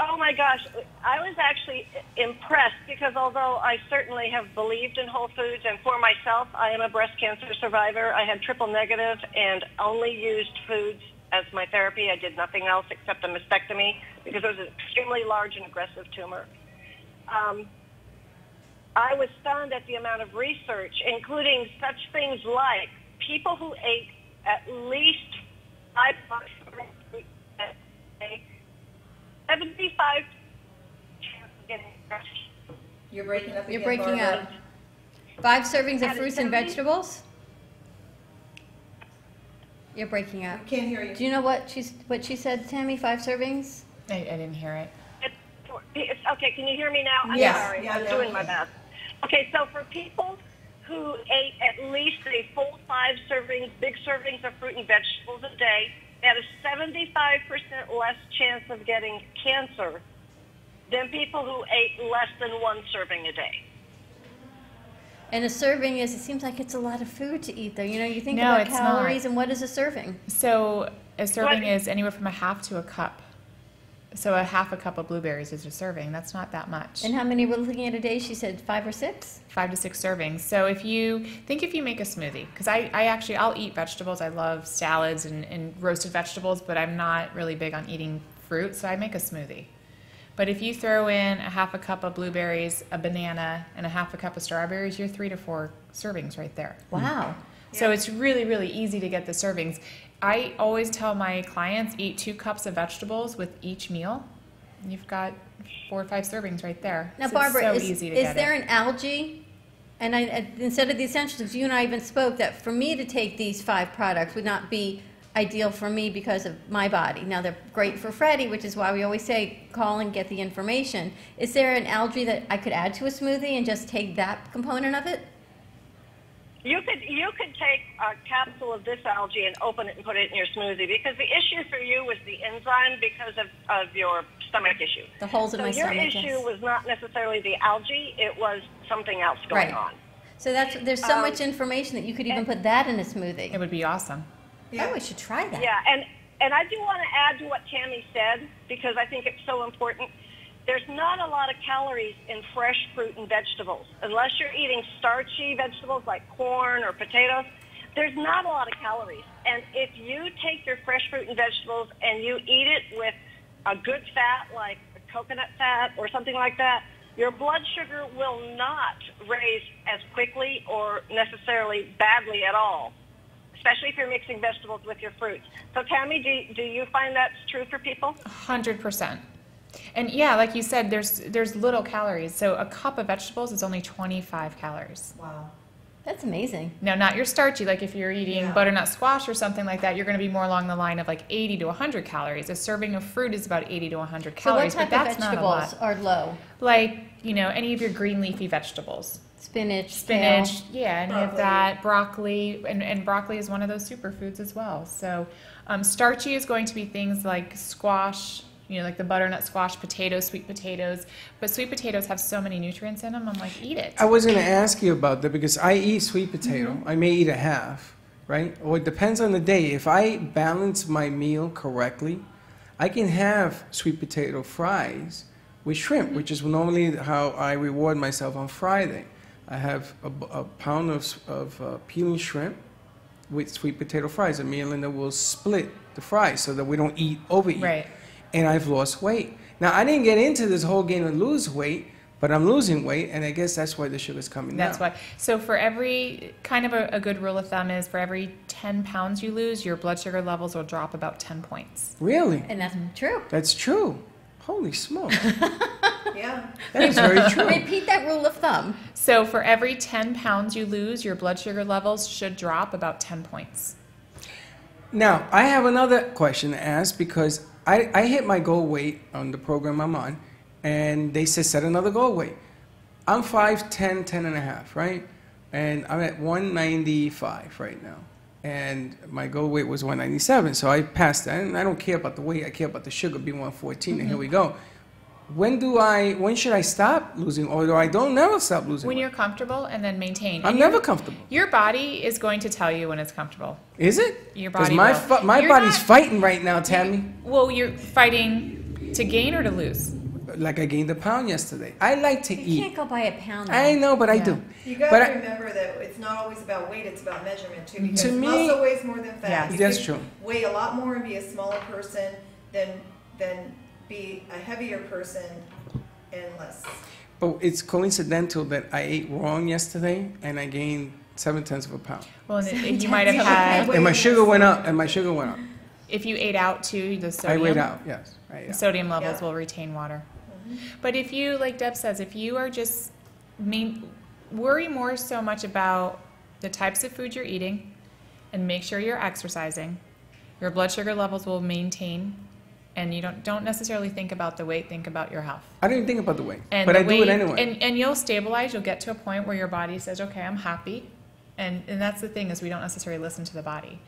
Oh my gosh, I was actually impressed because although I certainly have believed in whole foods, and for myself, I am a breast cancer survivor. I had triple negative and only used foods as my therapy. I did nothing else except a mastectomy because it was an extremely large and aggressive tumor. I was stunned at the amount of research, including such things like people who ate at least 5 servings a day, 75 chance of getting breast. You're breaking up again, You're breaking Barbara. up. 5 servings of fruits and vegetables? You're breaking up. Can't hear you. Do you know what she said, Tammy? 5 servings? I didn't hear it. It's, okay, can you hear me now? I'm Yes. sorry. Yeah, I'm no, doing my best. Okay, so for people who ate at least a full 5 servings, big servings of fruit and vegetables a day, they had a 75% less chance of getting cancer than people who ate less than 1 serving a day. And a serving it seems like it's a lot of food to eat, though. You know, you think No, about it's calories, not. and what is a serving? So a serving is anywhere from a half to a cup. So a half a cup of blueberries is a serving. That's not that much. And how many we're looking at a day? She said 5 or 6? 5 to 6 servings. So if you make a smoothie, because I'll eat vegetables. I love salads and roasted vegetables, but I'm not really big on eating fruit, so I make a smoothie. But if you throw in a half a cup of blueberries, a banana, and a half a cup of strawberries, you're 3 to 4 servings right there. Wow. So it's really, really easy to get the servings. I always tell my clients, eat 2 cups of vegetables with each meal. You've got 4 or 5 servings right there. Now, So Barbara, it's so easy to get there it. an algae? And instead of the essentials, you and I even spoke that for me to take these 5 products would not be ideal for me because of my body. Now, they're great for Freddie, which is why we always say call and get the information. Is there an algae that I could add to a smoothie and just take that component of it? You could take a capsule of this algae and open it and put it in your smoothie because the issue for you was the enzyme because of your stomach issue. The holes in my stomach, your issue yes. was not necessarily the algae, it was something else going on. So there's so much information that you could even put that in a smoothie. It would be awesome. Yeah. Oh, we should try that. Yeah, and I do want to add to what Tammy said because I think it's so important. There's not a lot of calories in fresh fruit and vegetables. Unless you're eating starchy vegetables like corn or potatoes, there's not a lot of calories. And if you take your fresh fruit and vegetables and you eat it with a good fat like coconut fat or something like that, your blood sugar will not raise as quickly or necessarily badly at all, especially if you're mixing vegetables with your fruits. So, Tammy, do you find that's true for people? 100%. And yeah, like you said, there's little calories. So a cup of vegetables is only 25 calories. Wow. That's amazing. Now, not your starchy, like if you're eating butternut squash or something like that, you're going to be more along the line of like 80 to 100 calories. A serving of fruit is about 80 to 100 calories, so what but type that's of not a lot. vegetables are low? Like, any of your green leafy vegetables. Spinach, kale, any broccoli. of that, broccoli, and broccoli is one of those superfoods as well. So starchy is going to be things like squash, like the butternut squash, potatoes, sweet potatoes. But sweet potatoes have so many nutrients in them, I'm like, eat it. I was going to ask you about that because I eat sweet potato. I may eat a half, right? Or it depends on the day. If I balance my meal correctly, I can have sweet potato fries with shrimp, which is normally how I reward myself on Friday. I have a pound of peeling shrimp with sweet potato fries, a meal, and then we'll split the fries so that we don't overeat. Right. And I've lost weight. Now, I didn't get into this whole game and lose weight, but I'm losing weight, and I guess that's why the sugar's coming down. That's why. So for every, kind of a good rule of thumb is for every 10 pounds you lose, your blood sugar levels will drop about 10 points. Really? And that's true. That's true. Holy smokes. Yeah. That's very true. Repeat that rule of thumb. So for every 10 pounds you lose, your blood sugar levels should drop about 10 points. Now, I have another question to ask because I hit my goal weight on the program I'm on, and they said set another goal weight. I'm 5'10", 10 and a half, right? And I'm at 195 right now. And my goal weight was 197, so I passed that. And I don't care about the weight, I care about the sugar being 114, and here we go. When should I stop losing, or do I never stop losing When weight? you're comfortable and then maintain. I'm never comfortable. Your body is going to tell you when it's comfortable. Is it? Your body Because my body's fighting right now, Tammy. Well, you're fighting to gain or to lose? Like I gained a pound yesterday. I like to eat. You can't go by a pound. I know, but I do. You got to remember that it's not always about weight, it's about measurement too. Because To me- muscle weighs more than fat. You that's could true. Weigh a lot more and be a smaller person than be a heavier person and less. But it's coincidental that I ate wrong yesterday and I gained 0.7 of a pound. Well, and you might have had... And my sugar went up, If you ate out too, the sodium... I weighed out, yes. The sodium levels will retain water. But if you, like Deb says, if you are just... worry more so much about the types of food you're eating and make sure you're exercising, your blood sugar levels will maintain, and you don't necessarily think about the weight, think about your health. I didn't think about the weight, And but the I do it anyway. And you'll stabilize, you'll get to a point where your body says, okay, I'm happy. And that's the thing, is we don't necessarily listen to the body.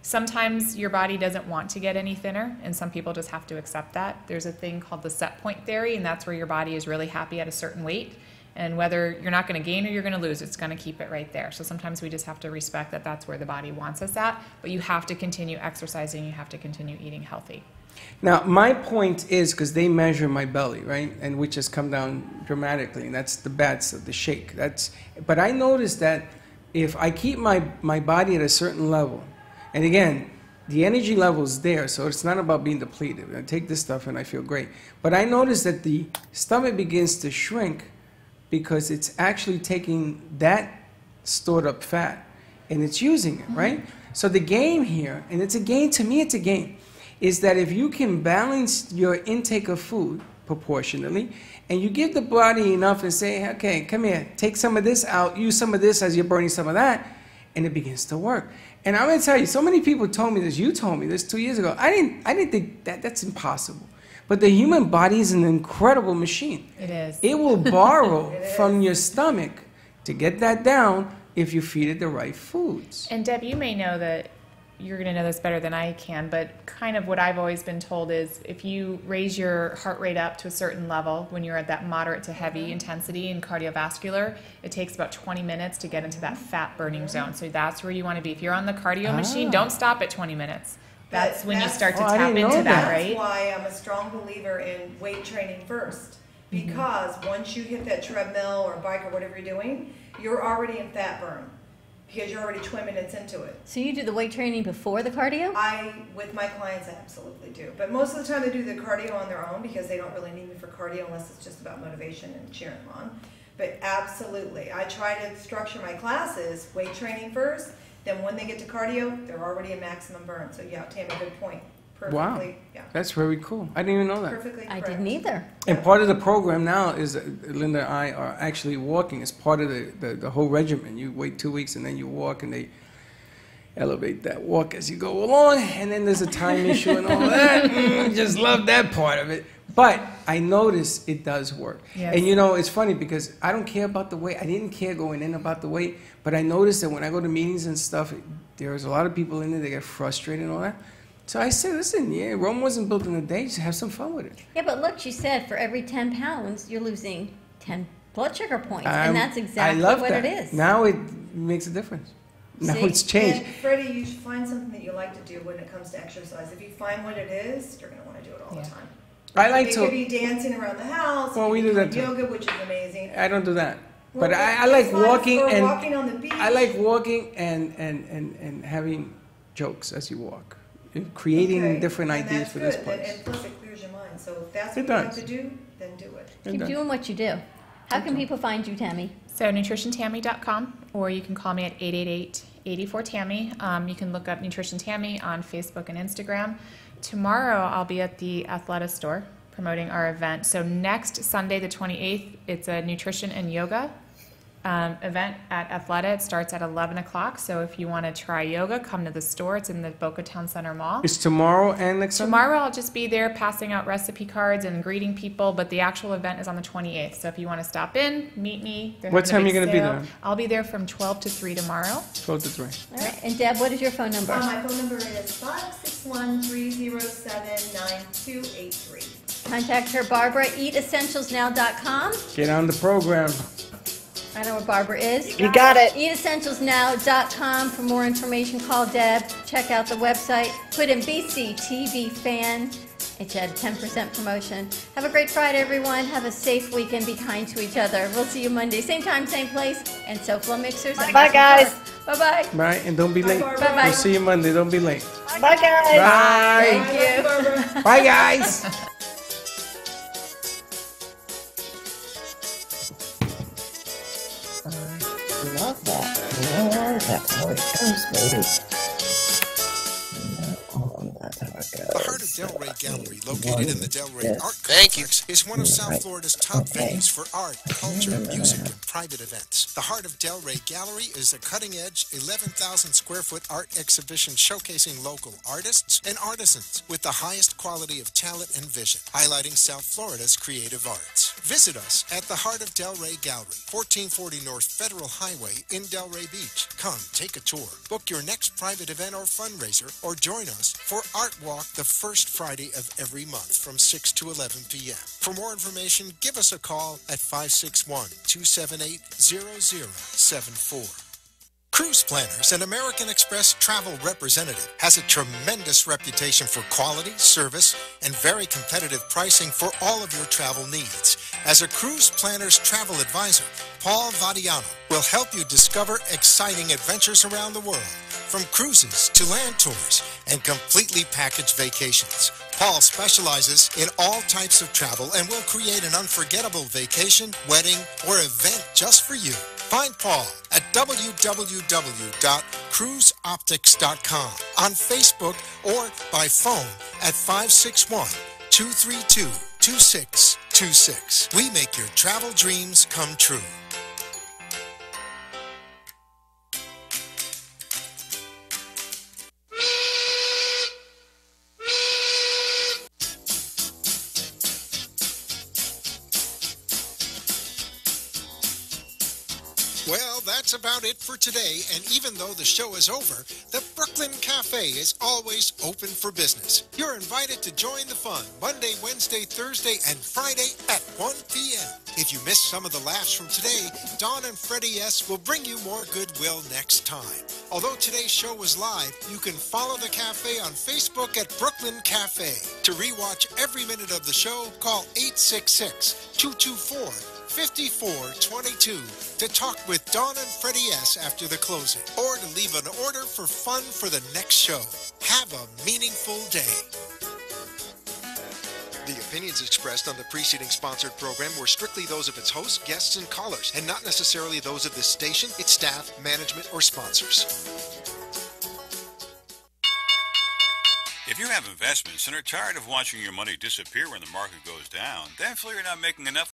Sometimes your body doesn't want to get any thinner, and some people just have to accept that. There's a thing called the set point theory, and that's where your body is really happy at a certain weight. And whether you're not going to gain or you're going to lose, it's going to keep it right there. So sometimes we just have to respect that that's where the body wants us at, but you have to continue exercising, you have to continue eating healthy. Now, my point is, because they measure my belly, right, and which has come down dramatically, and that's the bad stuff, the shake. But I noticed that if I keep my body at a certain level, and again, the energy level is there, so it's not about being depleted. I take this stuff and I feel great. But I noticed that the stomach begins to shrink because it's actually taking that stored up fat and it's using it, right? So the game here, and it's a game, to me it's a game, is that if you can balance your intake of food proportionately, and you give the body enough and say, okay, come here, take some of this out, use some of this as you're burning some of that, and it begins to work. And I'm going to tell you, so many people told me this, you told me this 2 years ago. I didn't think that's impossible. But the human body is an incredible machine. It is. It will borrow from your stomach to get that down if you feed it the right foods. And Deb, you may know that, you're going to know this better than I can, but kind of what I've always been told is if you raise your heart rate up to a certain level when you're at that moderate to heavy intensity in cardiovascular, it takes about 20 minutes to get into that fat burning zone. So that's where you want to be. If you're on the cardio machine, don't stop at 20 minutes. That's when you start to tap into that, right? That's why I'm a strong believer in weight training first. Because once you hit that treadmill or bike or whatever you're doing, you're already in fat burn. because you're already 20 minutes into it. So you do the weight training before the cardio? With my clients, I absolutely do. But most of the time they do the cardio on their own because they don't really need me for cardio unless it's just about motivation and cheering them on. But absolutely, I try to structure my classes, weight training first, then when they get to cardio, they're already at maximum burn. So yeah, Tammy, good point. Perfectly, Wow, yeah. that's very cool. I didn't even know that. Perfectly I correct. didn't either. And part of the program now is Linda and I are actually walking. It's part of the whole regimen. You wait 2 weeks and then you walk, and they elevate that walk as you go along. And then there's a time issue and all that. Just love that part of it. But I notice it does work. Yes. And you know, it's funny because I don't care about the weight. I didn't care going in about the weight, but I noticed that when I go to meetings and stuff, there's a lot of people in there that get frustrated and all that. So I said, listen, yeah, Rome wasn't built in a day. Just have some fun with it. Yeah, but look, she said for every 10 pounds, you're losing 10 blood sugar points. And that's exactly I love what that. it is. Now it makes a difference. Now See? it's changed. And Freddie, you should find something that you like to do when it comes to exercise. If you find what it is, you're going to want to do it all the time. I like it to. could be dancing around the house. Well, it we could do be that too. yoga, which is amazing. I don't do that. Well, But I it's like fun walking for and walking on the beach. I like walking and having jokes as you walk, creating Okay, different and ideas that's for this good. place. And plus, it clears your mind. So if that's It what you have does. to do, then do it. Keep doing what you do. How can people find you, Tammy? So nutritiontammy.com, or you can call me at 888-84-TAMMY. You can look up Nutrition Tammy on Facebook and Instagram. Tomorrow I'll be at the Athleta store promoting our event. So next Sunday, the 28th, it's a nutrition and yoga event at Athleta. It starts at 11 o'clock. So if you want to try yoga, come to the store. It's in the Boca Town Center Mall. It's tomorrow and next Sunday? Tomorrow I'll just be there passing out recipe cards and greeting people, but the actual event is on the 28th. So if you want to stop in, meet me. What time are you going to be there? I'll be there from 12 to 3 tomorrow. 12 to 3. All right. And Deb, what is your phone number? My phone number is 561-307-9283. Contact her, Barbara, eatessentialsnow.com. Get on the program. I know where Barbara is. You got it. Eatessentialsnow.com for more information. Call Deb. Check out the website. Put in BCTV fan. It's at 10% promotion. Have a great Friday, everyone. Have a safe weekend. Be kind to each other. We'll see you Monday. Same time, same place. And SoFlo Mixers. Bye, guys. Bye-bye. Bye, and don't be late. Bye-bye. We'll see you Monday. Don't be late. Bye, guys. Bye. Thank you. Bye, guys. Love that. Oh, that's how it goes, baby. That's how it goes. The Heart of Delray Gallery, located in the Delray Art Complex, is one of South Florida's top venues for art, culture, music, and private events. The Heart of Delray Gallery is a cutting-edge, 11,000 square foot art exhibition showcasing local artists and artisans with the highest quality of talent and vision, highlighting South Florida's creative arts. Visit us at the Heart of Delray Gallery, 1440 North Federal Highway in Delray Beach. Come, take a tour, book your next private event or fundraiser, or join us for Art Walk the first Friday of every month from 6 to 11 p.m. For more information, give us a call at 561-278-0074. Cruise Planners, an American Express travel representative, has a tremendous reputation for quality, service, and very competitive pricing for all of your travel needs. As a Cruise Planners travel advisor, Paul Vadiano will help you discover exciting adventures around the world, from cruises to land tours and completely packaged vacations. Paul specializes in all types of travel and will create an unforgettable vacation, wedding, or event just for you. Find Paul at www.cruiseoptics.com, on Facebook, or by phone at 561-232-2626. We make your travel dreams come true. Well, that's about it for today, and even though the show is over, the Brooklyn Cafe is always open for business. You're invited to join the fun Monday, Wednesday, Thursday, and Friday at 1 p.m. If you missed some of the laughs from today, Dawn and Freddie S. will bring you more goodwill next time. Although today's show was live, you can follow the cafe on Facebook at Brooklyn Cafe. To rewatch every minute of the show, call 866-224 5422 to talk with Dawn and Freddie S. after the closing, or to leave an order for fun for the next show. Have a meaningful day. The opinions expressed on the preceding sponsored program were strictly those of its hosts, guests, and callers, and not necessarily those of this station, its staff, management, or sponsors. If you have investments and are tired of watching your money disappear when the market goes down, then feel you're not making enough